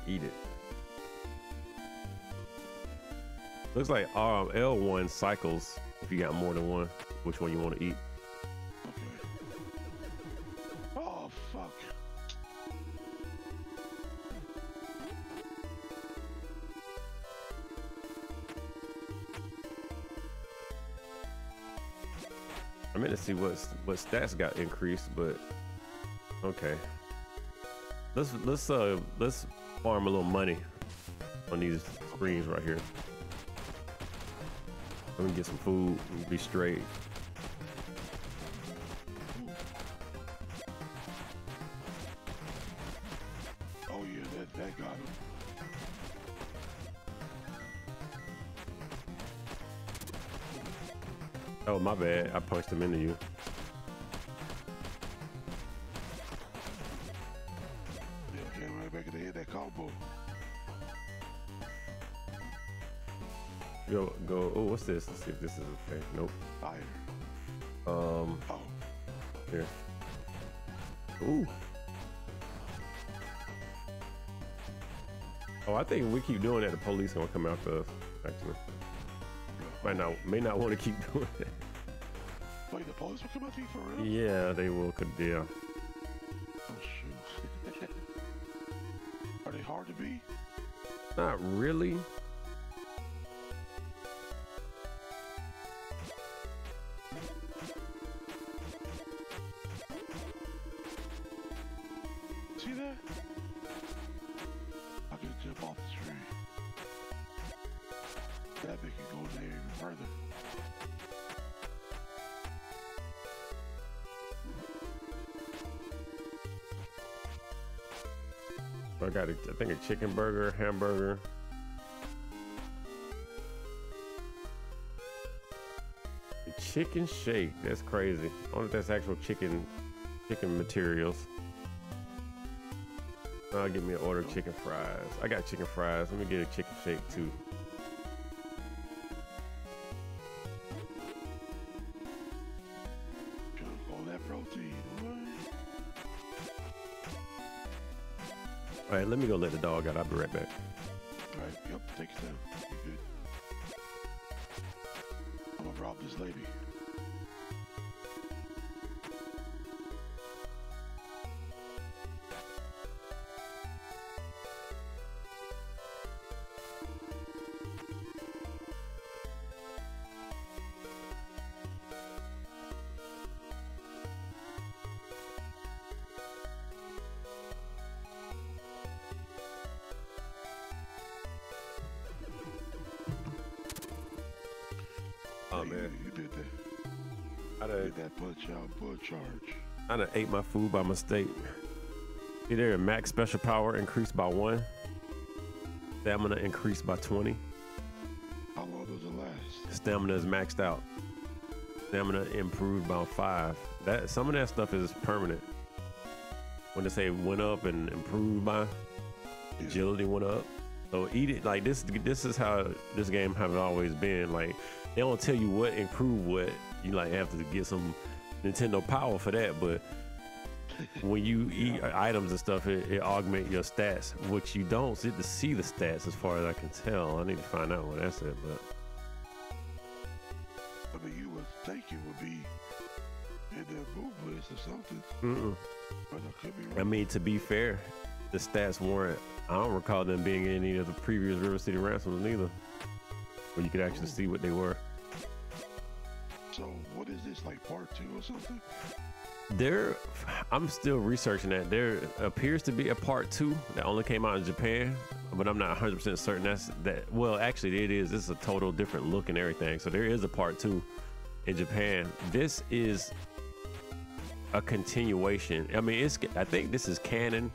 eat it. Looks like L1 cycles if you got more than one. Which one you want to eat? Okay. Oh fuck. I meant to see what stats got increased, but okay. Let's farm a little money on these screens right here. Let me get some food and be straight. Oh yeah, that got him. Oh my bad, I punched him into you. Yeah, came right back in the head, that combo. Go. Oh, what's this? Let's see if this is okay. Nope. Fire. Oh, here. Ooh. Oh, I think if we keep doing that, the police gonna come after us. Actually, may not want to keep doing that. Wait, the police will come after you for real? Yeah, they will. Yeah. Oh shoot. Are they hard to beat? Not really. See that? I can jump off the tree. That bit can go there even further. I got I think a chicken burger, hamburger. A chicken shake. That's crazy. I wonder if that's actual chicken materials. I'll give me an order of chicken fries. I got chicken fries. Let me get a chicken shake too. All that protein. What? All right, let me go let the dog out. I'll be right back. All right, yep, take it down. You good? I'm gonna rob this lady. Oh man, You did that. I Did that punch out, blood charge. done ate my food by mistake. See there, max special power increased by 1. Stamina increased by 20. How long does it last? Stamina is maxed out. Stamina improved by 5. That some of that stuff is permanent. When they say went up and improved by, agility went up. So eat it like this. This is how this game have always been. Like they don't tell you what improved what. You like have to get some Nintendo power for that. But when you eat items and stuff, it augment your stats, which you don't get to see the stats as far as I can tell. I need to find out what that's at, but. I mean, you would think it would be in their move list or something. But I could be wrong. I mean, to be fair, the stats weren't. I don't recall them being in any of the previous River City Ransoms neither, where you could actually see what they were. So what is this, like part 2 or something? I'm still researching that. There appears to be a part 2 that only came out in Japan, but I'm not 100% certain well, actually it is. This is a total different look and everything. So there is a part 2 in Japan. This is a continuation. I mean, I think this is canon,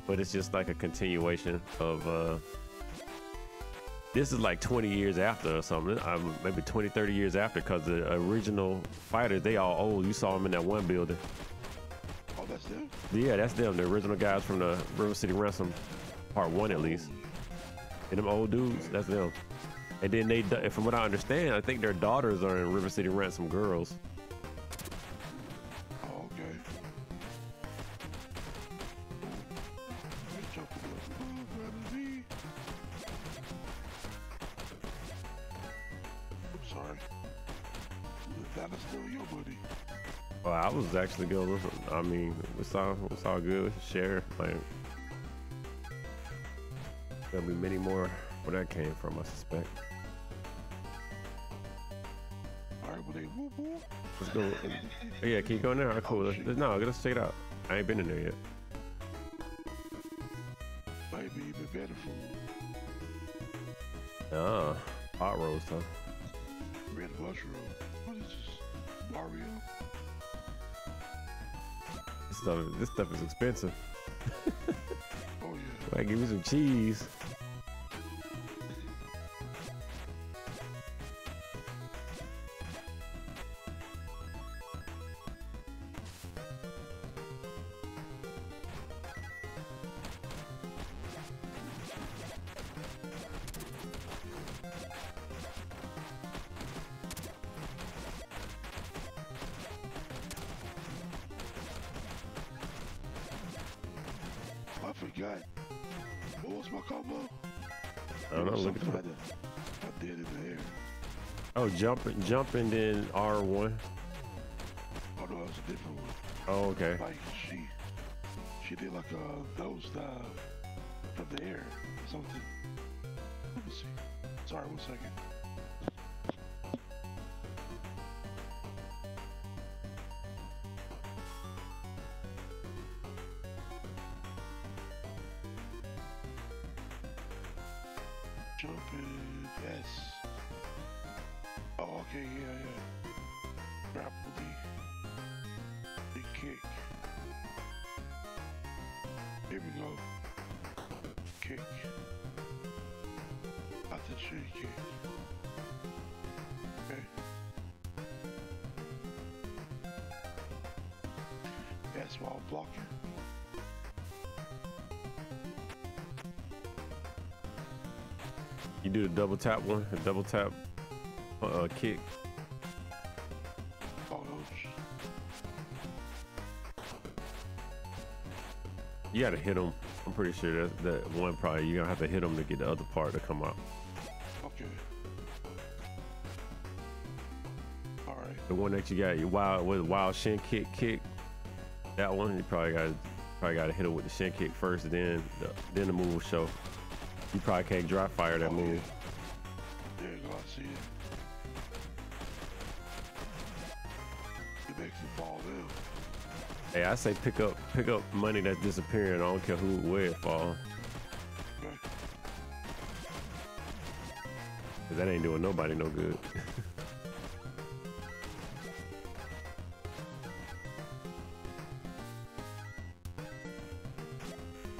but it's just like a continuation of this is like 20 years after or something. Maybe 20, 30 years after, because the original fighters, they all old. You saw them in that one building. Oh, that's them? Yeah, that's them. The original guys from the River City Ransom part 1 at least. And them old dudes, that's them. And then from what I understand, I think their daughters are in River City Ransom Girls. Oh, okay. I'm sorry. That is still your buddy. Well, I was actually good. I mean, it's all good. Share. Like, there'll be many more where that came from, I suspect. All right, well, they whoop whoop. Let's go. Yeah, keep going there. All right, cool. No, let's check it out. I ain't been in there yet. Might be even better food. Ah, pot roast, huh? Red mushroom. What is this? Mario? This stuff is expensive. Oh yeah. Like, give me some cheese. I forgot. What was my combo? I don't know. Look at that. I did in the air. Oh, jump and then R1. Oh no, that was a different one. Oh, okay. Like she did like a nosedive from the air or something. Let me see. Sorry, 1 second. Jumping, yes. Oh, okay, yeah. Grapple the kick. Here we go. Kick. Not the chin kick. Okay. Yes, while blocking. You do the double tap one, the double tap kick. Oh, You gotta hit them. I'm pretty sure that one probably you're gonna have to hit them to get the other part to come out. okay. All right. The one that you got, your wild shin kick. That one you probably gotta hit it with the shin kick first, then the move will show. You probably can't dry fire that move. Yeah. There you go, I see it. It makes it fall down. Hey, I say pick up money that's disappearing. I don't care where it falls. Okay. 'Cause that ain't doing nobody no good.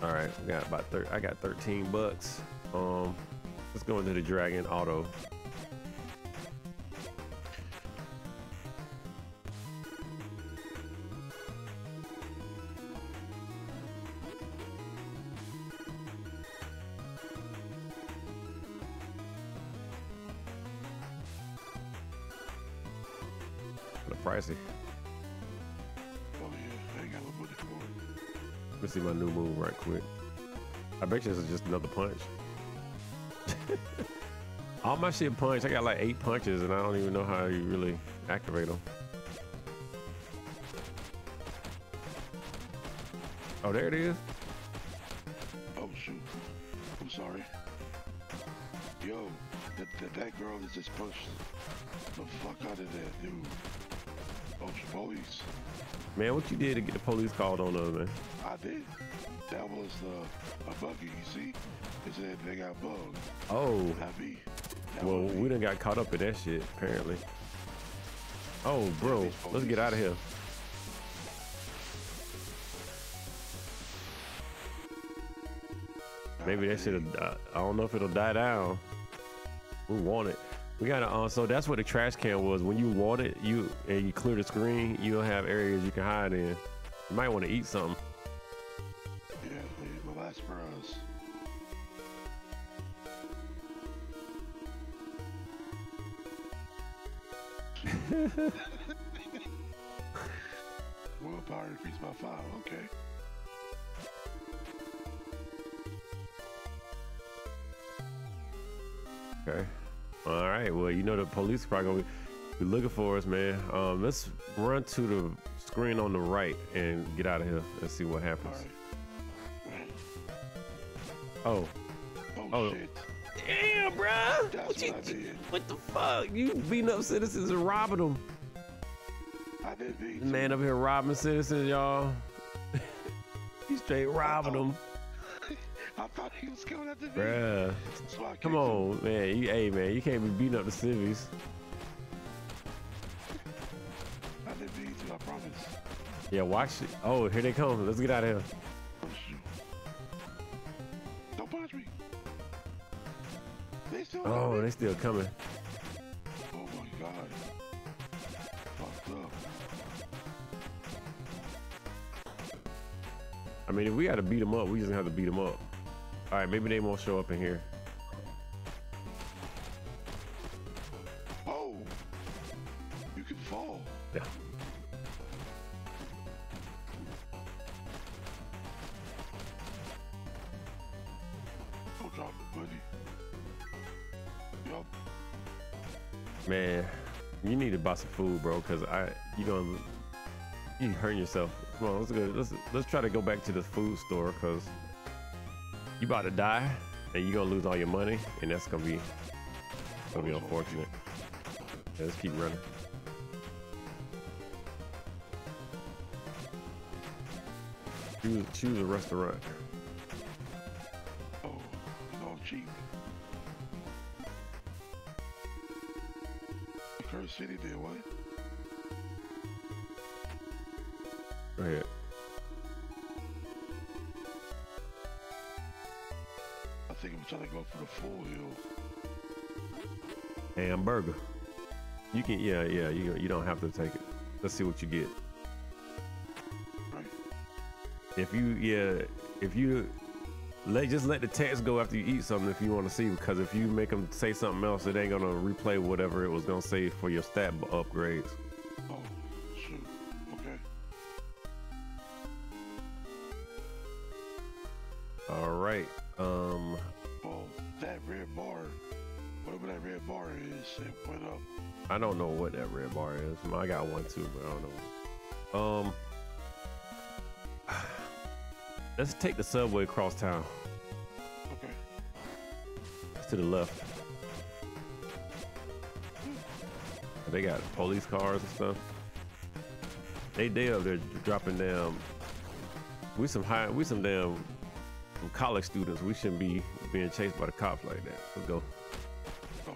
All right, we got I got 13 bucks. Let's go into the Dragon Auto. Pricey. Oh yeah, I ain't got no money for it. Let me see my new move right quick. I bet you this is just another punch. All my shit punch. I got like 8 punches and I don't even know how you really activate them. Oh, there it is. Oh shoot. I'm sorry. Yo, that girl that just punched the fuck out of that dude. Oh, police. Man, what you did to get the police called on us, man? I did. That was a buggy, you see? It said they got bugged. Oh. Well, we done got caught up in that shit, apparently. Oh, bro, let's get out of here. Maybe that should have, I don't know if it'll die down. We want it. We gotta, so that's what the trash can was. When you want it, you clear the screen, you'll have areas you can hide in. You might want to eat something. Yeah, my last bros. Willpower increased by 5. Okay. Okay. All right. Well, you know the police are probably gonna be looking for us, man. Let's run to the screen on the right and get out of here and see what happens. All right. Oh, Shit. damn, bruh. That's what I did. What the fuck? You beating up citizens and robbing them. I did beat Man up here robbing citizens, y'all. He straight robbing them. I thought he was coming after me. Bruh. So I Come kicked on, him. man. Hey, man, you can't be beating up the civvies. I did beat you, I promise. Yeah, watch it. Oh, here they come. Let's get out of here. Oh, shoot. Don't punch me. They still Oh, me. they still coming. Oh my god. Fucked up. I mean, if we got to beat them up, we just have to beat them up. All right, maybe they won't show up in here. Oh! You can fall. Yeah. Don't drop it, buddy. Yup. Man, you need to buy some food, bro, because you hurting yourself. Come on, let's try to go back to the food store, because you about to die and you're gonna lose all your money, and that's gonna be unfortunate. Yeah, let's keep running. Choose a restaurant. Oh, it's all cheap. Curse City did what? Go ahead. I think I'm trying to go for the full hill. Hamburger. You can, yeah, you don't have to take it. Let's see what you get. Right. If you just let the text go after you eat something if you want to see, because if you make them say something else, it ain't gonna replay whatever it was gonna say for your stat upgrades. Oh, shoot. Okay. All right. Well, that red bar, whatever that red bar is, it went up. I don't know what that red bar is. I got one too, but I don't know. Let's take the subway across town. Okay. It's to the left. They got police cars and stuff. They up there dropping down. We some damn college students. We shouldn't be being chased by the cops like that. Let's go. Oh.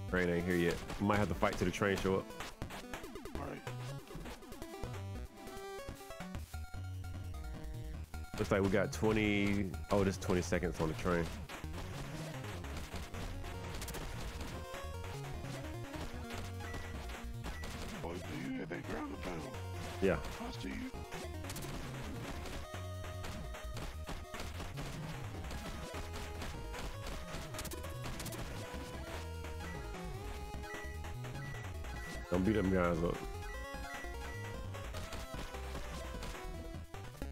Train ain't here yet. We might have to fight till the train show up. All right. Looks like we got 20. Oh, this 20 seconds on the train. Boy, do you have that ground panel? Yeah. Trust to you. Don't beat them guys up.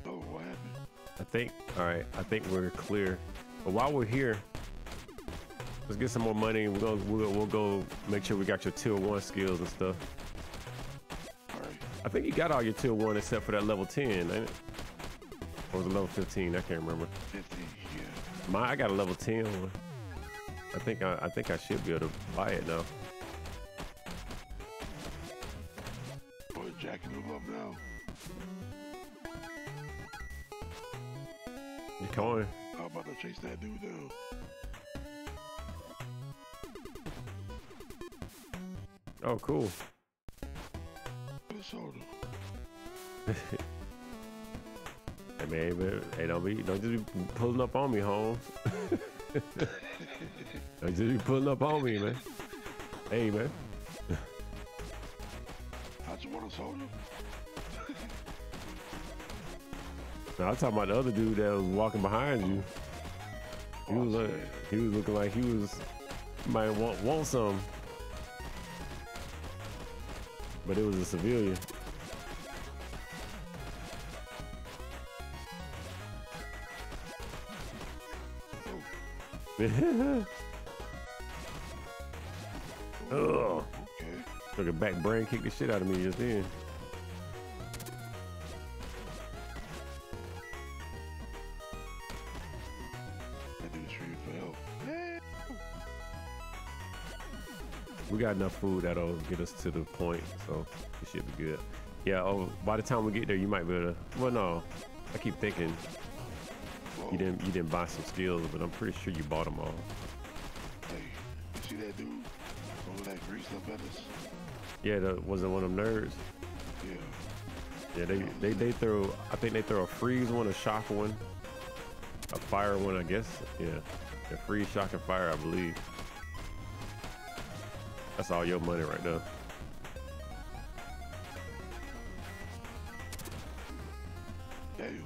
Oh, what happened? I think we're clear. But while we're here, let's get some more money. We'll go make sure we got your tier 1 skills and stuff. All right. I think you got all your tier 1 except for that level 10, ain't it? Or was it level 15? I can't remember. 50, yeah. I got a level 10 one. I think I should be able to buy it now. Boy, jacking them up now. You going? I'm about to chase that dude down. Oh, cool. Get a soda. Hey man, don't just be pulling up on me, Holmes. Don't just be pulling up on me, man. Hey man. I just want a soda. No, I'm talking about the other dude that was walking behind you. He was looking like he might want some, but it was a civilian. Oh, took a back brain kick the shit out of me just then. We got enough food that'll get us to the point, so it should be good. Yeah. Oh, by the time we get there, you might be able to. Well, no, I keep thinking you didn't buy some skills, but I'm pretty sure you bought them all. Hey, you see that dude over that grease up at us? Yeah, wasn't one of them nerds. Yeah. Yeah, they throw. I think they throw a freeze one, a shock one, a fire one. I guess. Yeah, a freeze, shock, and fire. I believe. That's all your money right there. Damn.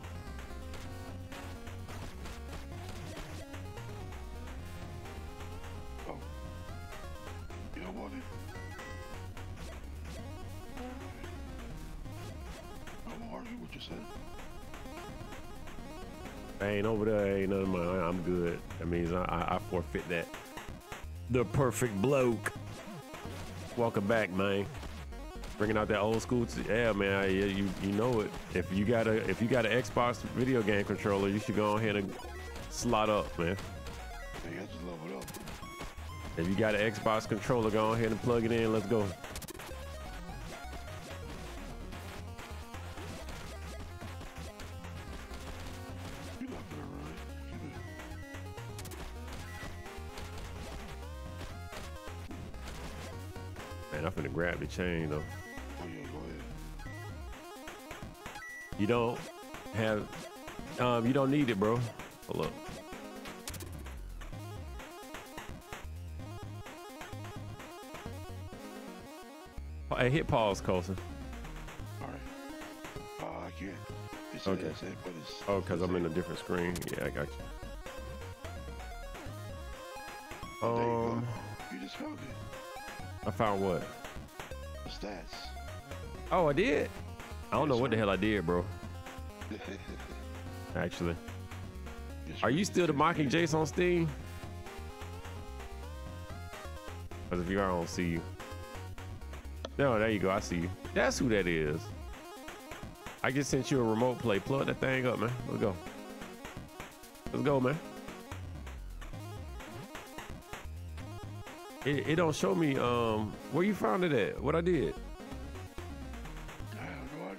Oh. You don't want it? I won't argue what you said. I ain't over there. Ain't none of mine. I'm good. That means I forfeit that. The perfect bloke. Welcome back, man. Bringing out that old school. Yeah, man. You know it. If you got an Xbox video game controller, you should go ahead and slot up, man. Hey, I just leveled up. If you got an Xbox controller, go ahead and plug it in. Let's go. You're not gonna run. Man, I'm finna grab the chain though. Oh yeah, go ahead. You don't have, you don't need it, bro. Hold up. Hey, hit pause, Colson. All right. I can't. It's Okay. It, but it's, Oh, because I'm in a different screen. Yeah, I got you. There you go. You just found it. I found what? The stats. Oh, I did? I don't know what the hell I did, bro. Actually. Are you still the Mocking Jace on Steam? Because if you are, I don't see you. No, there you go. I see you. That's who that is. I just sent you a remote play. Plug that thing up, man. Let's go. Let's go, man. It don't show me where you found it at. What I did. I have no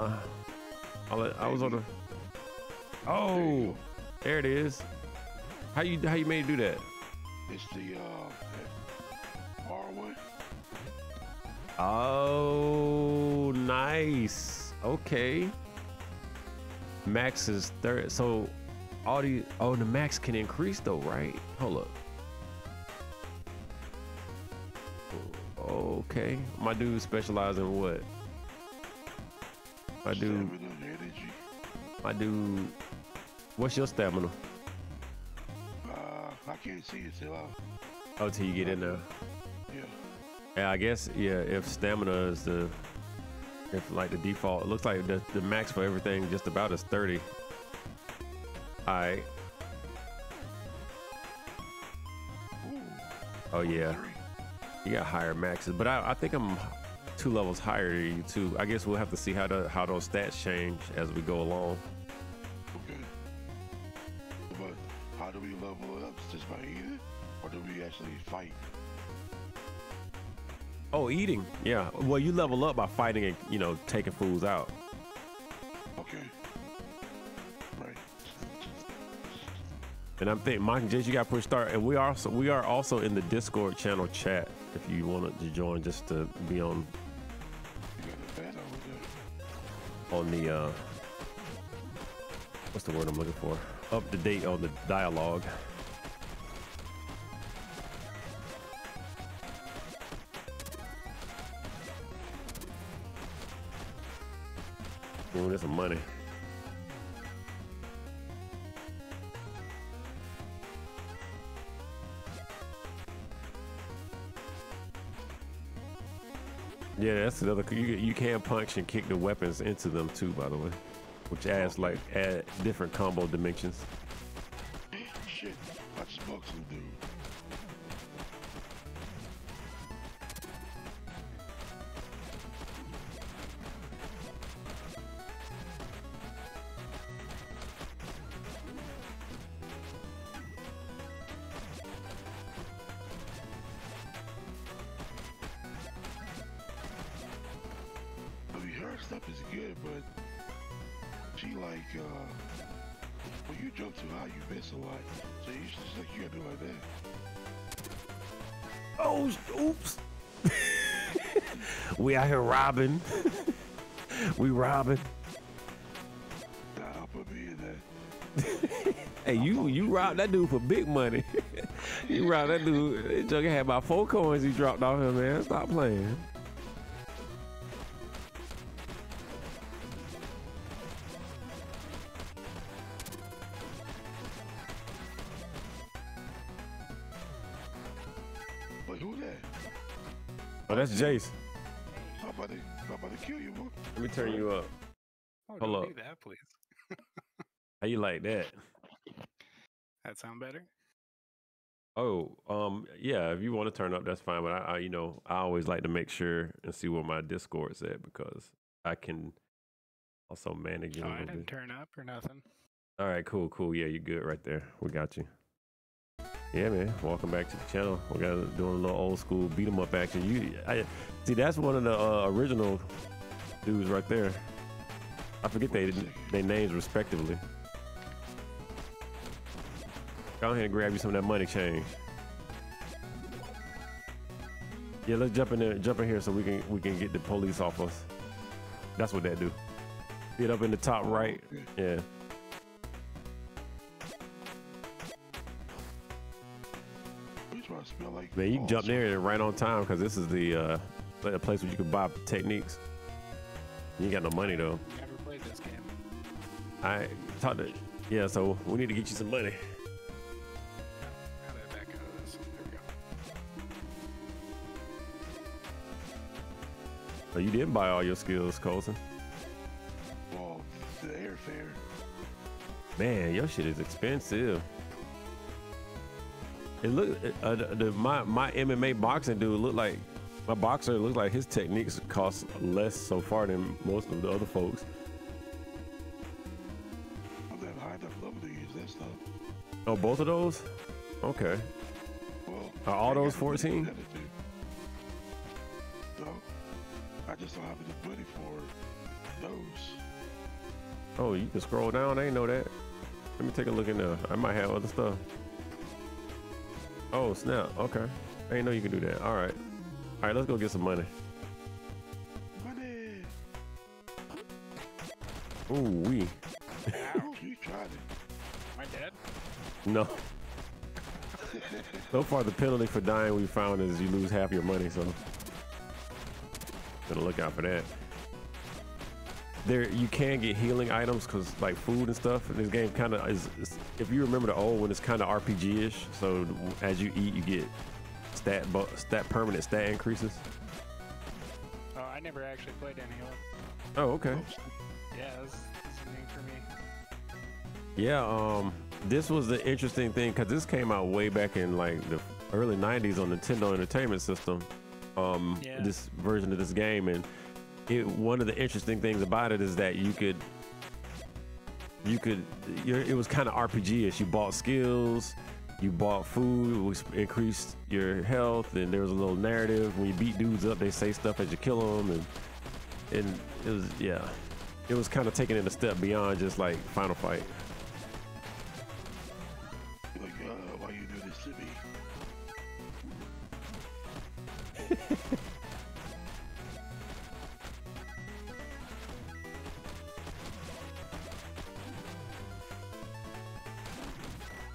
idea. I was on the. Oh, there it is. How you made it do that? It's the R1. Oh, nice. Okay. Max is third. So all the the max can increase though, right? Hold up. Okay. My dude specializes in what? My dude. What's your stamina? I can't see it till Oh, till you get in there. Yeah. Yeah, I guess, yeah, if stamina is if like the default, it looks like the max for everything just about is 30. All right. Oh yeah, you got higher maxes, but I think I'm 2 levels higher than you too. I guess we'll have to see how those stats change as we go along. Okay. But how do we level it up? Just by eating, or do we actually fight? Oh, eating. Yeah. Well, you level up by fighting and, you know, taking fools out. Okay. Right. And I'm thinking, Mike and Jace, you got to push start. And we are also in the Discord channel chat if you wanted to join, just to be on. You got a bed over there. On the what's the word I'm looking for? Up to date on the dialogue. Ooh, there's some money. Yeah, that's another. You can punch and kick the weapons into them too, by the way, which adds like add different combo dimensions. Shit, I just smoked some dude. I mean, her stuff is good, but she like, when you jump too high, you miss a lot. So you just like, you gotta do it like that. Oh, oops. We out here robbing. We robbing. Nah, put me in that. Hey, you robbed that dude for big money. You robbed that dude. That joker had about 4 coins he dropped off him, man. Stop playing. Wait, who that? Oh, that's Jace. I'm about to kill you, boy. Let me turn you up. Oh, Hold don't up. do that, please. How you like that? That sound better? Oh, yeah. If you want to turn up, that's fine. But I you know, I always like to make sure and see where my Discord's at because I can also manage it Oh, a I little didn't bit. turn up or nothing. All right, cool. Yeah, you're good right there. We got you. Yeah, man. Welcome back to the channel. We got doing a little old school beat 'em up action. See, that's one of the original dudes right there. I forget their names respectively. Go ahead and grab you some of that money change. Yeah, let's jump in here so we can get the police off us. That's what that do. Get up in the top right. Yeah. Like man, you can jump there right on time because this is the place where you can buy techniques. You ain't got no money though. Never played this game. I talked to yeah, so we need to get you some money. How did I back out of this? There we go. So you didn't buy all your skills, Colson. Well, the airfare. Man, your shit is expensive. It look my MMA boxing dude look like my boxer looks like his techniques cost less so far than most of the other folks. I'm that high enough level to use that stuff. Oh, both of those? Okay. Well, are all those 14? No, I just don't have enough money for those. Oh, you can scroll down. I ain't know that. Let me take a look in there. I might have other stuff. Oh, snap. Okay. I didn't know you could do that. All right. All right, let's go get some money. Money. Ooh, wee. Ouch, you tried it. Am I dead? No. So far, the penalty for dying we found is you lose half your money, so gotta look out for that. There, you can get healing items because like food and stuff. And this game kind of is, if you remember the old one, it's kind of RPG-ish. So as you eat, you get permanent stat increases. Oh, I never actually played any of them. Oh, okay. Yeah, this is new for me. Yeah, this was the interesting thing because this came out way back in like the early 90s on Nintendo Entertainment System. Yeah. This version of this game, and one of the interesting things about it is that it was kind of RPG-ish. You bought skills, you bought food, which increased your health, and there was a little narrative. When you beat dudes up, they say stuff as you kill them, and it was, yeah, it was kind of taking it a step beyond just like Final Fight. Like, why you do this to me?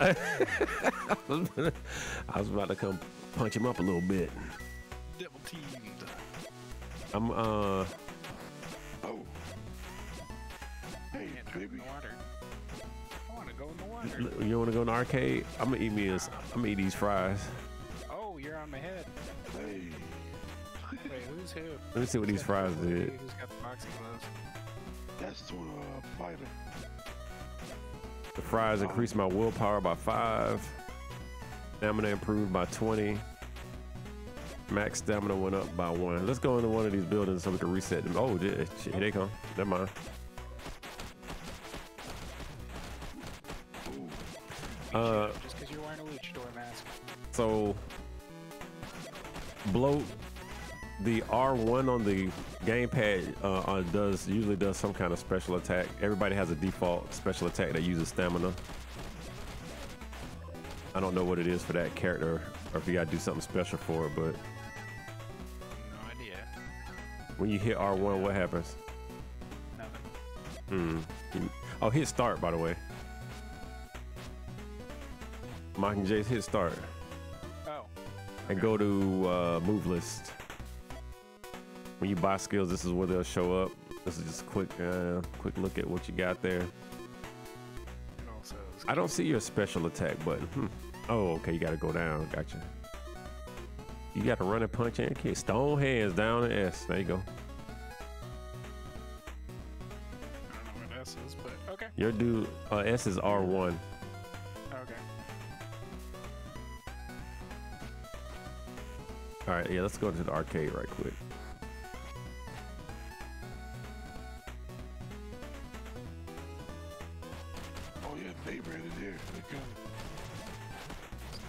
I was about to come punch him up a little bit. Double teamed. I'm Oh. Hey, Can't jump in baby. the water. I want to go in the water. You want to go in the arcade? I'm gonna eat these fries. Oh, you're on my head. Hey. Wait, Who's who? Let me see what these fries did. Who's got the boxing gloves? That's to a fighter. The fries increased my willpower by 5. Stamina improved by 20. Max stamina went up by 1. Let's go into one of these buildings so we can reset them. Oh, shit, here they come. Never mind. Just because you're wearing a luchador mask. So, bloat. The R1 on the gamepad usually does some kind of special attack. Everybody has a default special attack that uses stamina. I don't know what it is for that character, or if you gotta do something special for it, but No idea. when you hit R1, what happens? Nothing. Oh, hit start, by the way. Mike and Jace, hit start. Oh. And go to move list. When you buy skills, this is where they'll show up. This is just a quick look at what you got there. And also, I don't see your special attack button. Oh, okay, you gotta go down. Gotcha. You gotta run and punch and kick. Stone hands down and S. There you go. I don't know what S is, but okay. Your dude, S is R1. Okay. All right, yeah, let's go to the arcade right quick. Oh yeah, they ran in there. They come.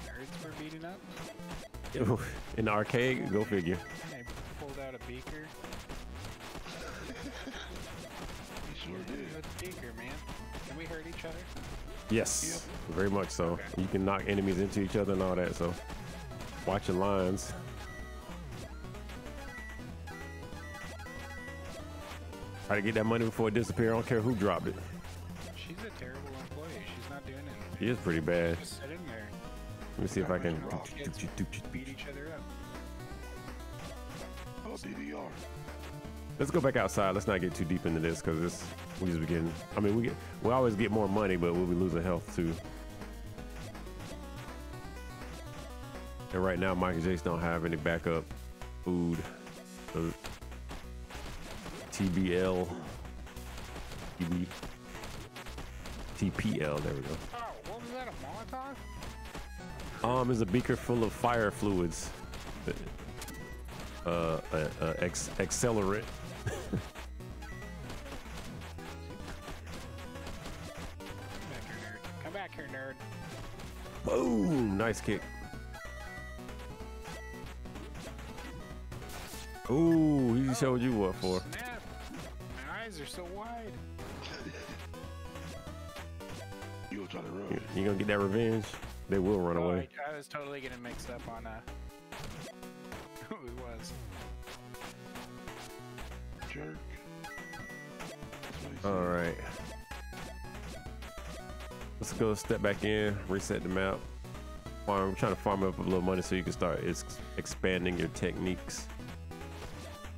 Nerds were beating up. In the arcade, go figure. And they pulled out a beaker. He sure did. A beaker, man. Can we hurt each other? Yes, very much so. Okay. You can knock enemies into each other and all that, so watch your lines. Try to get that money before it disappears. I don't care who dropped it. She's a terrible employee. She's not doing anything. She is pretty bad. Just sit in there. Let me see if I can. Kids beat each other up. Oh, DDR. Let's go back outside. Let's not get too deep into this because we just begin. I mean, we always get more money, but we'll be losing health too. And right now, Mike and Jace don't have any backup food. So TBL, TPL. There we go. Oh, what was that? A Molotov? Is a beaker full of fire fluids. Accelerant. Come back here, nerd. Boom! Nice kick. Ooh, he showed you what for. Snap! My eyes are so wide. You gonna try to run? You gonna get that revenge? They will run Oh, away. I was totally getting mixed up on who he was. Jerk. All right. Let's go step back in, reset the map. Farm. I'm trying to farm up a little money so you can start expanding your techniques.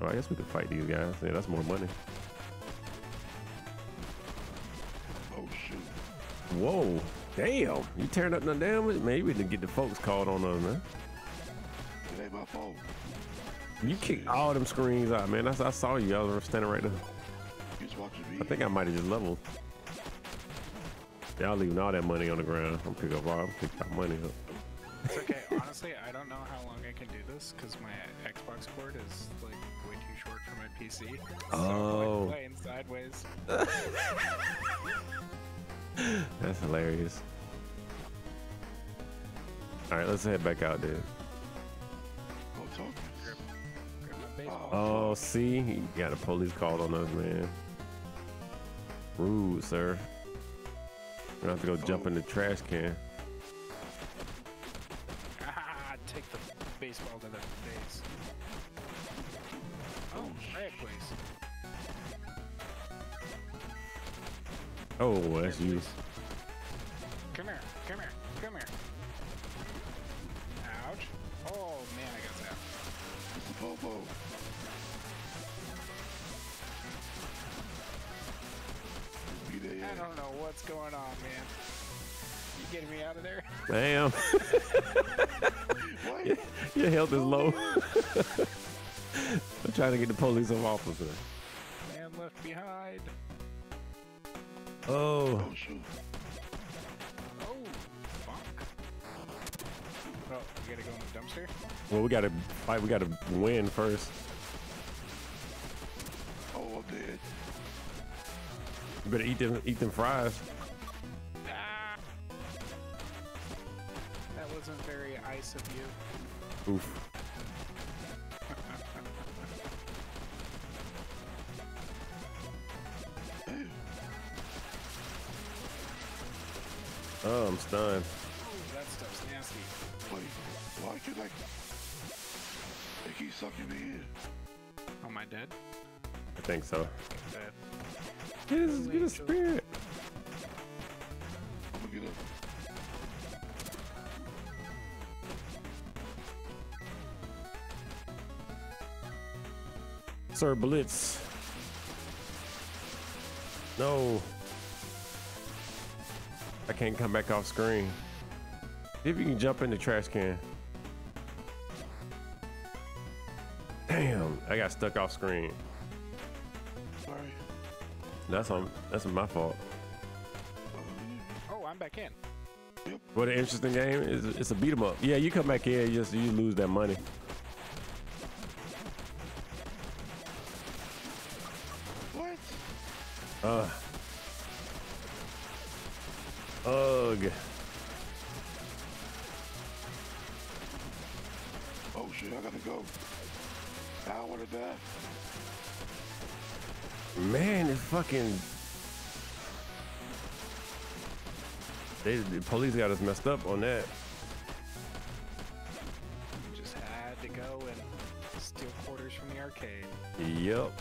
Oh, I guess we could fight these guys. Yeah, that's more money. Oh shoot. Whoa. Damn. You tearing up no damage? Man, you need to get the folks called on us, man. It ain't my fault. You kicked all them screens out, man. I saw you. I was standing right there. You just watching me. I think I might have just leveled. Y'all leaving all that money on the ground. I'm picking up my money up. It's okay. Honestly, I don't know how long I can do this because my Xbox cord is like way too short for my PC. So I'm like playing sideways. That's hilarious. All right, let's head back out there. Go talk. Grab my baseball. Oh, see, you got a police call on us, man. Rude, sir. We're gonna have to go jump in the trash can. Ah, take the baseball to the face. Oh, right, please. Oh, that's you. Come here, come here, come here. Ouch. Oh, man, I got zapped. It's the Popo. Beat their I ass. don't know what's going on, man. You getting me out of there? Damn. What? Your health is low. I'm trying to get the police officer. Man left behind. Oh. Oh shoot. Oh, fuck. Oh, we gotta go in the dumpster? Well, we gotta fight. We gotta win first. Oh, I'm dead. You better eat them fries. Ah! That wasn't very ice of you. Oof. Oh, I'm stunned. Ooh, that stuff's nasty. Wait, why can I? They keep sucking me in. Am I dead? I think so. Dead. Get a spirit. I'm gonna get up. Sir Blitz. No. I can't come back off screen. See if you can jump in the trash can. Damn, I got stuck off screen. Sorry. That's my fault. Oh, I'm back in. What an interesting game is. It's a beat 'em up. Yeah, you come back here, you lose that money. What? Ugh. Oh shit, I gotta go. I don't wanna die. Man, it's fucking. The police got us messed up on that. Just had to go and steal quarters from the arcade. Yep.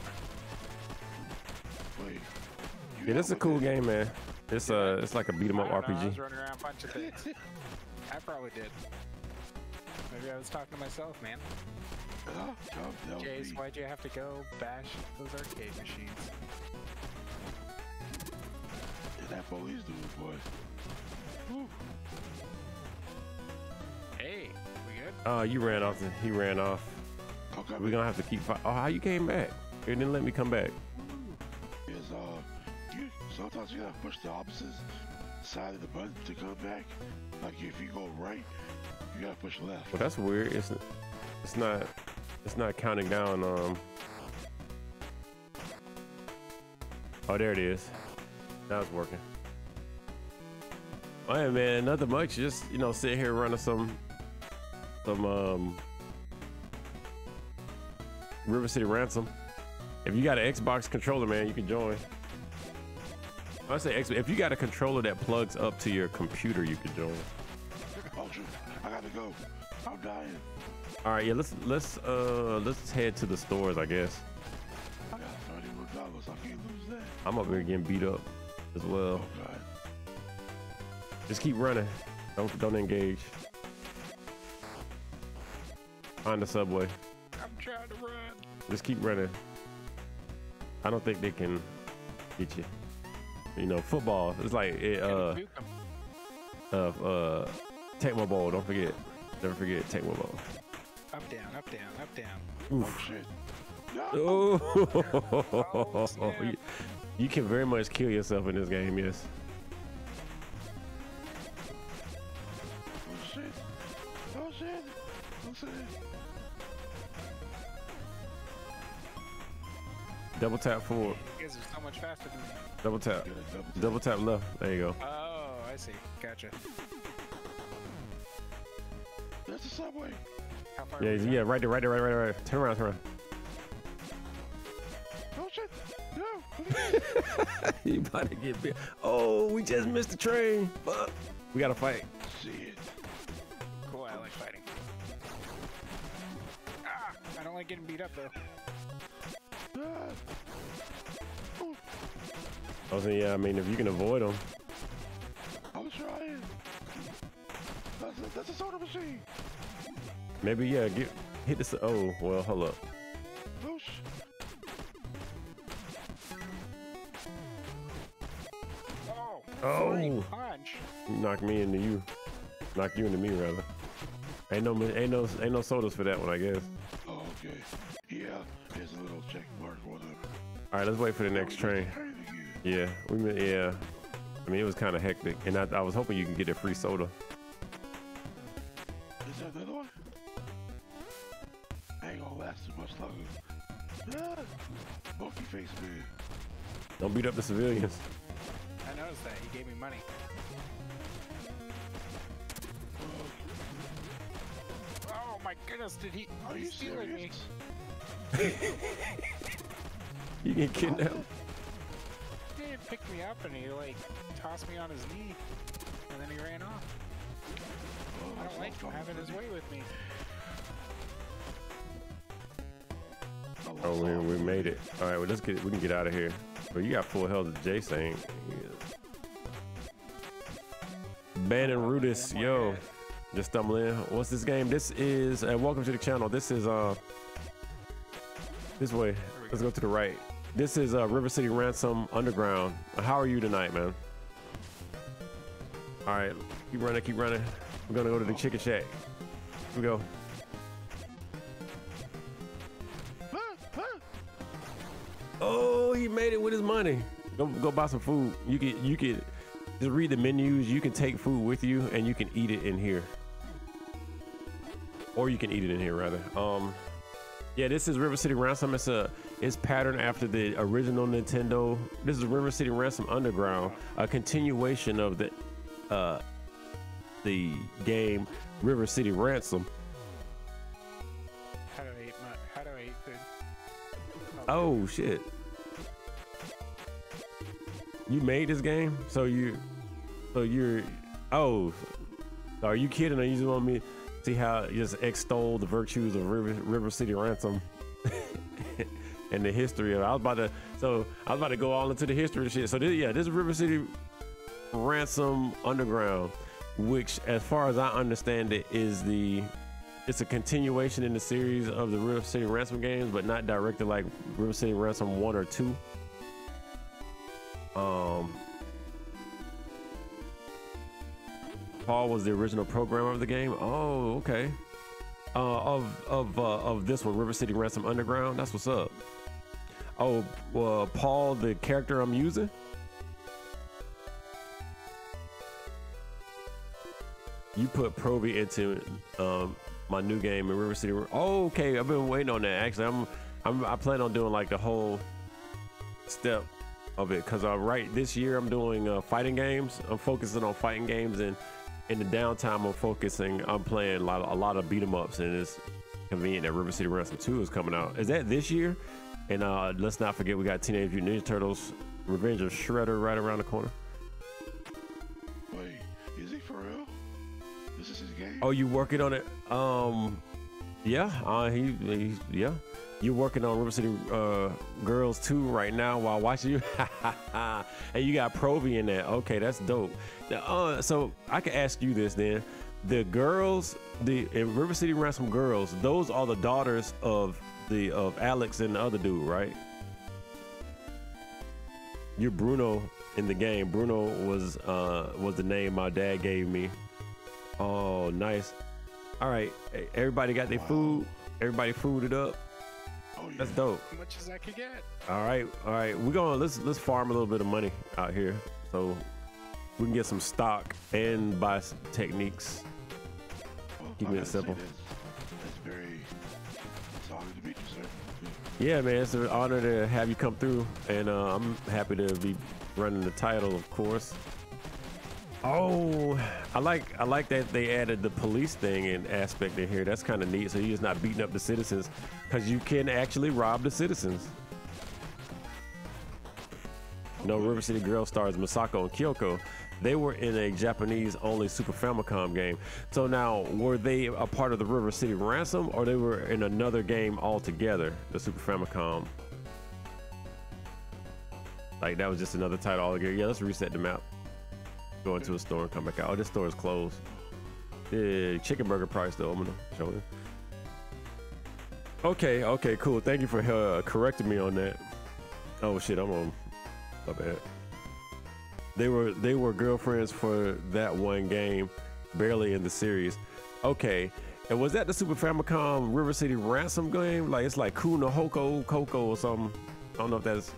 Wait. Yeah, this is a cool game, man. It's like a beat 'em up I don't know, I was RPG. running around punching things. I probably did. Maybe I was talking to myself, man. No, Jace, why'd you have to go bash those arcade machines? Yeah, that police dude, boy. Whew. Hey, we good? You ran off. He ran off. Okay, We're gonna have to keep fighting. Oh, how you came back? You didn't let me come back. is sometimes you gotta push the opposite side of the button to come back. Like if you go right, you gotta push left. Well, that's weird. It's not counting down. Oh, there it is. Now it's working. Oh yeah, man, nothing much. Just sit here running some River City Ransom. If you got an Xbox controller, man, you can join. I say Xbox. If you got a controller that plugs up to your computer, you can join. Oh shoot, I gotta go. I'm dying. All right, yeah, let's head to the stores, I guess. I got $31. I can't lose that. I'm up here getting beat up as well. Oh god. Just keep running. Don't engage. Find the subway. I'm trying to run. Just keep running. I don't think they can get you. Football. It's like Tecmo Bowl. Don't forget. Never forget Tecmo Bowl. Up, down, up, down, up, down. Oof. Oh shit. Oh, snap. you can very much kill yourself in this game, yes. Oh shit. Oh shit. Oh shit. Double tap forward. You guys are so much faster than me. Double tap. Double tap left. There you go. Oh, I see. Gotcha. That's the subway. How far Yeah, are we yeah, right there. Turn around. Oh shit. No. You about to get bit. Oh, we just missed the train. Fuck. We gotta fight. Shit. Cool, I like fighting. Ah, I don't like getting beat up though. I was saying, yeah, I mean, if you can avoid them. I'm trying. That's a soda machine. Maybe, yeah, hit this. Oh, well, hold up. Oh shit. Oh, punch. Knock me into you. Knock you into me, rather. Ain't no sodas for that one, I guess. Oh, okay. Yeah, All right, let's wait for the next train. Yeah, yeah. I mean, it was kind of hectic, and I was hoping you can get a free soda. Is that another one? I ain't gonna last too much longer. Monkey face man. Don't beat up the civilians. I noticed that. He gave me money. Oh my goodness, did he? Are you stealing me? You get kidnapped. He picked me up and he like tossed me on his knee, and then he ran off. I don't like him having his way with me. Oh, we made it. All right, well, let's get. We can get out of here. But you got full health, as Jay saying. Ban and Rudis, yo, just stumble in. What's this game? This is. Welcome to the channel. This is this way. Let's go to the right. This is River City Ransom Underground. How are you tonight, man? All right, keep running, keep running. We're gonna go to the Chicken Shack. Here we go. Oh, he made it with his money. Go buy some food. You can just read the menus. You can take food with you, and you can eat it in here, or you can eat it in here rather. Yeah, this is River City Ransom. It's patterned after the original Nintendo. This is River City Ransom Underground, a continuation of the game River City Ransom. How do I eat food? Oh shit. You made this game? So you're oh, are you kidding? Or you just want me to see how you just extol the virtues of River City Ransom and the history of it? I was about to go all into the history of shit. So this is River City Ransom Underground, which as far as I understand it it's a continuation in the series of the River City Ransom games, but not directed like River City Ransom 1 or 2. Paul was the original programmer of the game. Oh, okay. Of this one, River City Ransom Underground. That's what's up. Oh, Paul, the character I'm using. You put Provi into my new game in River City. Oh, okay. I've been waiting on that. Actually, I plan on doing like the whole step of it because this year I'm doing fighting games. I'm focusing on fighting games, and in the downtime I'm playing a lot of beat 'em ups, and it's convenient that River City Ransom 2 is coming out. Is that this year? And let's not forget we got Teenage Mutant Ninja Turtles Revenge of Shredder right around the corner. Wait, is he for real? This is his game? Oh, you working on it? Yeah, yeah. You working on River City Girls 2 right now while watching you? And you got Provi in there. Okay, that's dope. So I can ask you this then. The girls, in River City Ransom Girls, those are the daughters of Alex and the other dude, right? You're Bruno in the game. Bruno was the name my dad gave me. Oh, nice. All right, everybody got their food. Everybody fooded up. Oh, yeah. That's dope. As much as I could get. All right. We're gonna let's farm a little bit of money out here so we can get some stock and buy some techniques. Well, Keep it simple. That's very. It's an honor to meet you, sir. Yeah, man, it's an honor to have you come through, and I'm happy to be running the title, of course. Oh, I like that they added the police thing and aspect in here. That's kind of neat. So you're just not beating up the citizens, because you can actually rob the citizens. No, River City Girls stars Masako and Kyoko. They were in a Japanese-only Super Famicom game. So now, were they a part of the River City Ransom, or they were in another game altogether, the Super Famicom? Like that was just another title altogether. Yeah, let's reset the map. Go into a store and come back out. Oh, this store is closed. Yeah, chicken burger price though. I'm gonna show you. Okay, cool. Thank you for correcting me on that. Oh shit, I'm on. My bad. They were girlfriends for that one game, barely in the series. Okay, and was that the Super Famicom River City Ransom game? Like it's like Kuno Hoko Coco or something. I don't know if that's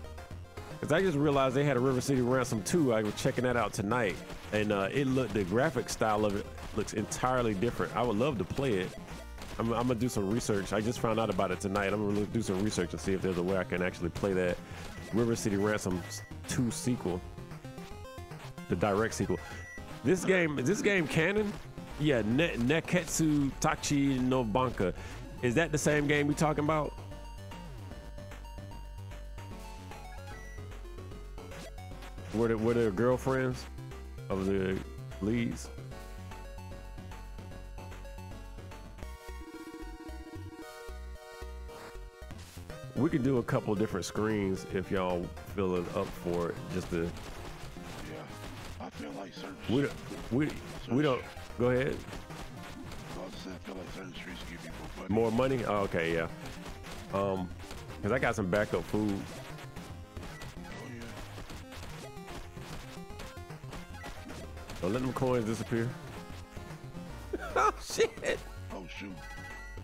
because I just realized they had a River City Ransom 2. I was checking that out tonight, and the graphic style of it looks entirely different. I would love to play it. I'm gonna do some research. I just found out about it tonight. I'm gonna do some research and see if there's a way I can actually play that River City Ransom 2 sequel, the direct sequel. Is this game canon? Yeah, Neketsu Tachi no Banka. Is that the same game we talking about? Were the girlfriends of the leads? We could do a couple different screens if y'all feeling up for it. Just to. Yeah, I feel like certain. We don't. Go ahead. I feel like certain streets give you more money. Oh, okay, yeah. Cause I got some backup food. Oh yeah. Don't let them coins disappear. Oh shit. Oh shoot.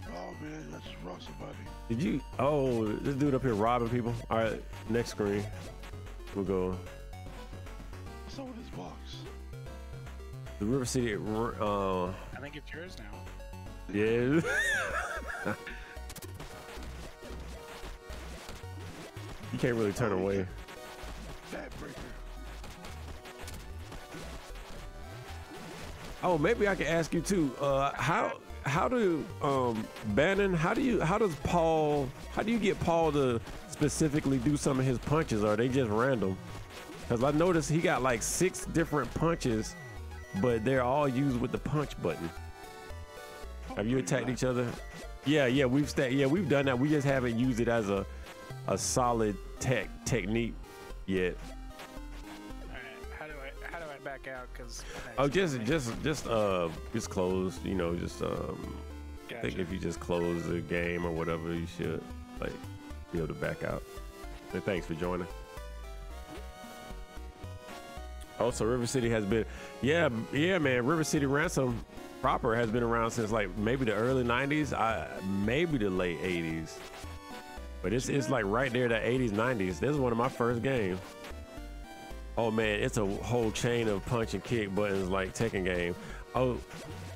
Oh man, that's raw somebody. Did you? Oh, this dude up here robbing people. All right, next screen. We'll go. What's up with this box? The River City. I think it's yours now. Yeah. You can't really turn away. Backbreaker. Oh, maybe I can ask you too. How do Bannon? How do you get Paul to specifically do some of his punches? Or are they just random? Because I noticed he got like 6 different punches, but they're all used with the punch button. Have you attacked each other? Yeah, we've done that. We just haven't used it as a solid technique yet. All right, how do I back out? Because just close. You know, just Gotcha. I think if you just close the game or whatever, you should like be able to back out. And thanks for joining. Also, River City has been, yeah, man. River City Ransom proper has been around since like maybe the early 90s, maybe the late 80s. But it's like right there, the 80s, 90s. This is one of my first games. Oh man, it's a whole chain of punch and kick buttons like Tekken game. Oh,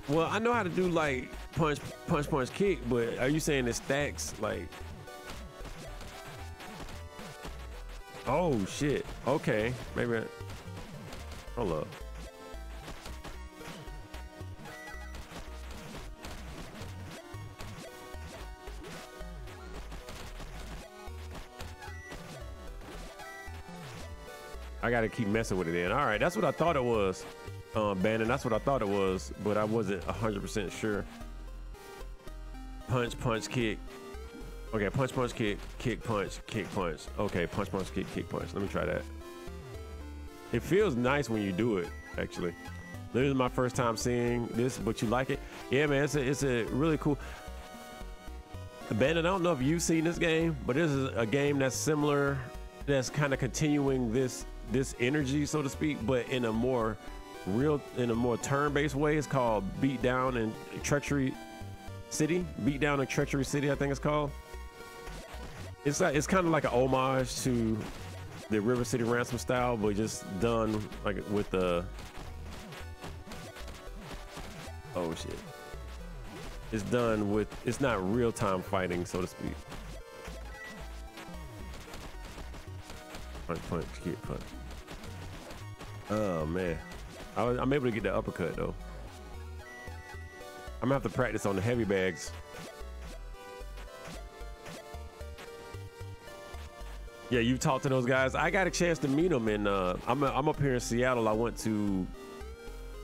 well, I know how to do like punch, kick, but are you saying it stacks like? Oh shit. Okay, maybe. Hold up. I gotta keep messing with it then. All right, that's what I thought it was, Bannon. That's what I thought it was, but I wasn't 100% sure. Punch, kick. Okay, punch, kick, punch. Okay, punch, kick, punch. Let me try that. It feels nice when you do it, actually. This is my first time seeing this, but you like it? Yeah, man, it's a really cool. Bannon, I don't know if you've seen this game, but this is a game that's similar, that's kind of continuing this energy, so to speak, but in a more turn-based way. It's called Beatdown and Treachery City. Beatdown and Treachery City, I think it's called. It's kind of like an homage to the River City Ransom style, but just done like with the. Oh shit! It's done with. It's not real-time fighting, so to speak. Punch, kick, punch. Oh man, I'm able to get the uppercut though. I'm gonna have to practice on the heavy bags. Yeah, you talked to those guys. I got a chance to meet them, and I'm up here in Seattle. I went to,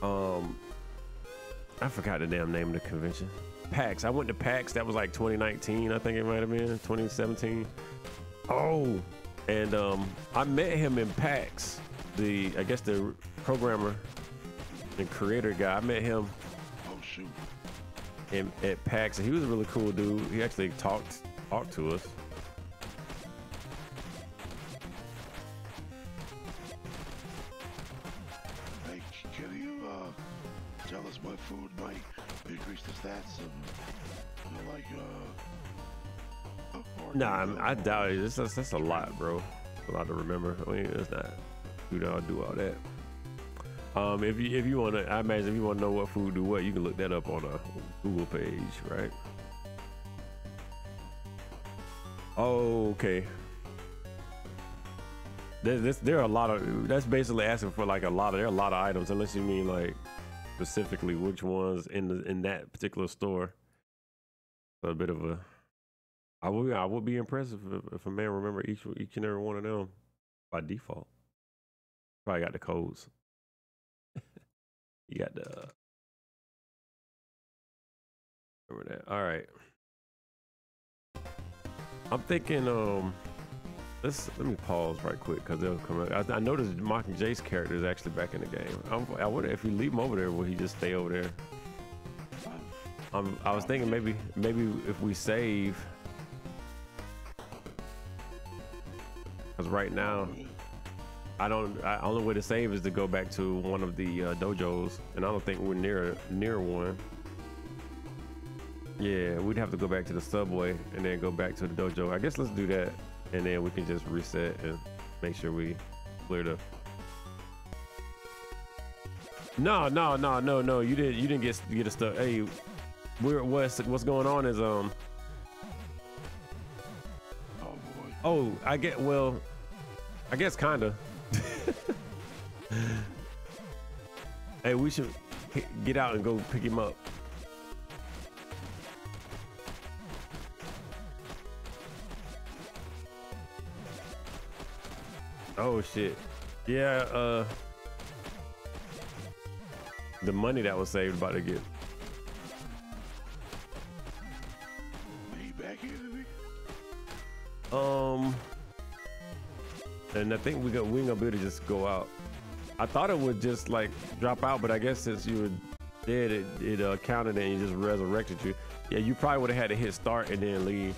I forgot the damn name of the convention. PAX. I went to PAX. That was like 2019, I think it might have been 2017. Oh. And I met him in PAX, I guess the programmer and creator guy. I met him at PAX, and he was a really cool dude. He actually talked to us. Hey, can you tell us what food might increase the stats of, like, or Nah, I doubt it. That's a lot, bro. A lot to remember. I mean, it's not. I'll do all that. If you want to, I imagine if you want to know what food do what, you can look that up on a Google page, right? Oh, okay. There are a lot of. That's basically asking for like a lot of. There are a lot of items, unless you mean like specifically which ones in that particular store. So a bit of a. I would be impressed if a man remember each and every one of them by default. Probably got the codes. You got the. Remember that. All right. I'm thinking. Let me pause right quick because they'll come out. I noticed Mockingjade's character is actually back in the game. I wonder if you leave him over there, will he just stay over there? I was thinking maybe if we save, because right now only way to save is to go back to one of the dojos, and I don't think we're near one. Yeah, we'd have to go back to the subway and then go back to the dojo. I guess let's do that, and then we can just reset and make sure we cleared up. No. You didn't get a stuff. Hey, what's going on is Oh boy. Oh, I guess kinda. Hey, we should get out and go pick him up. Oh shit. Yeah, the money that was saved about to get. He back here to me? And I think we ain't gonna be able to just go out. I thought it would just like drop out, but I guess since you were dead, it counted and it just resurrected you. Yeah, you probably would have had to hit start and then leave.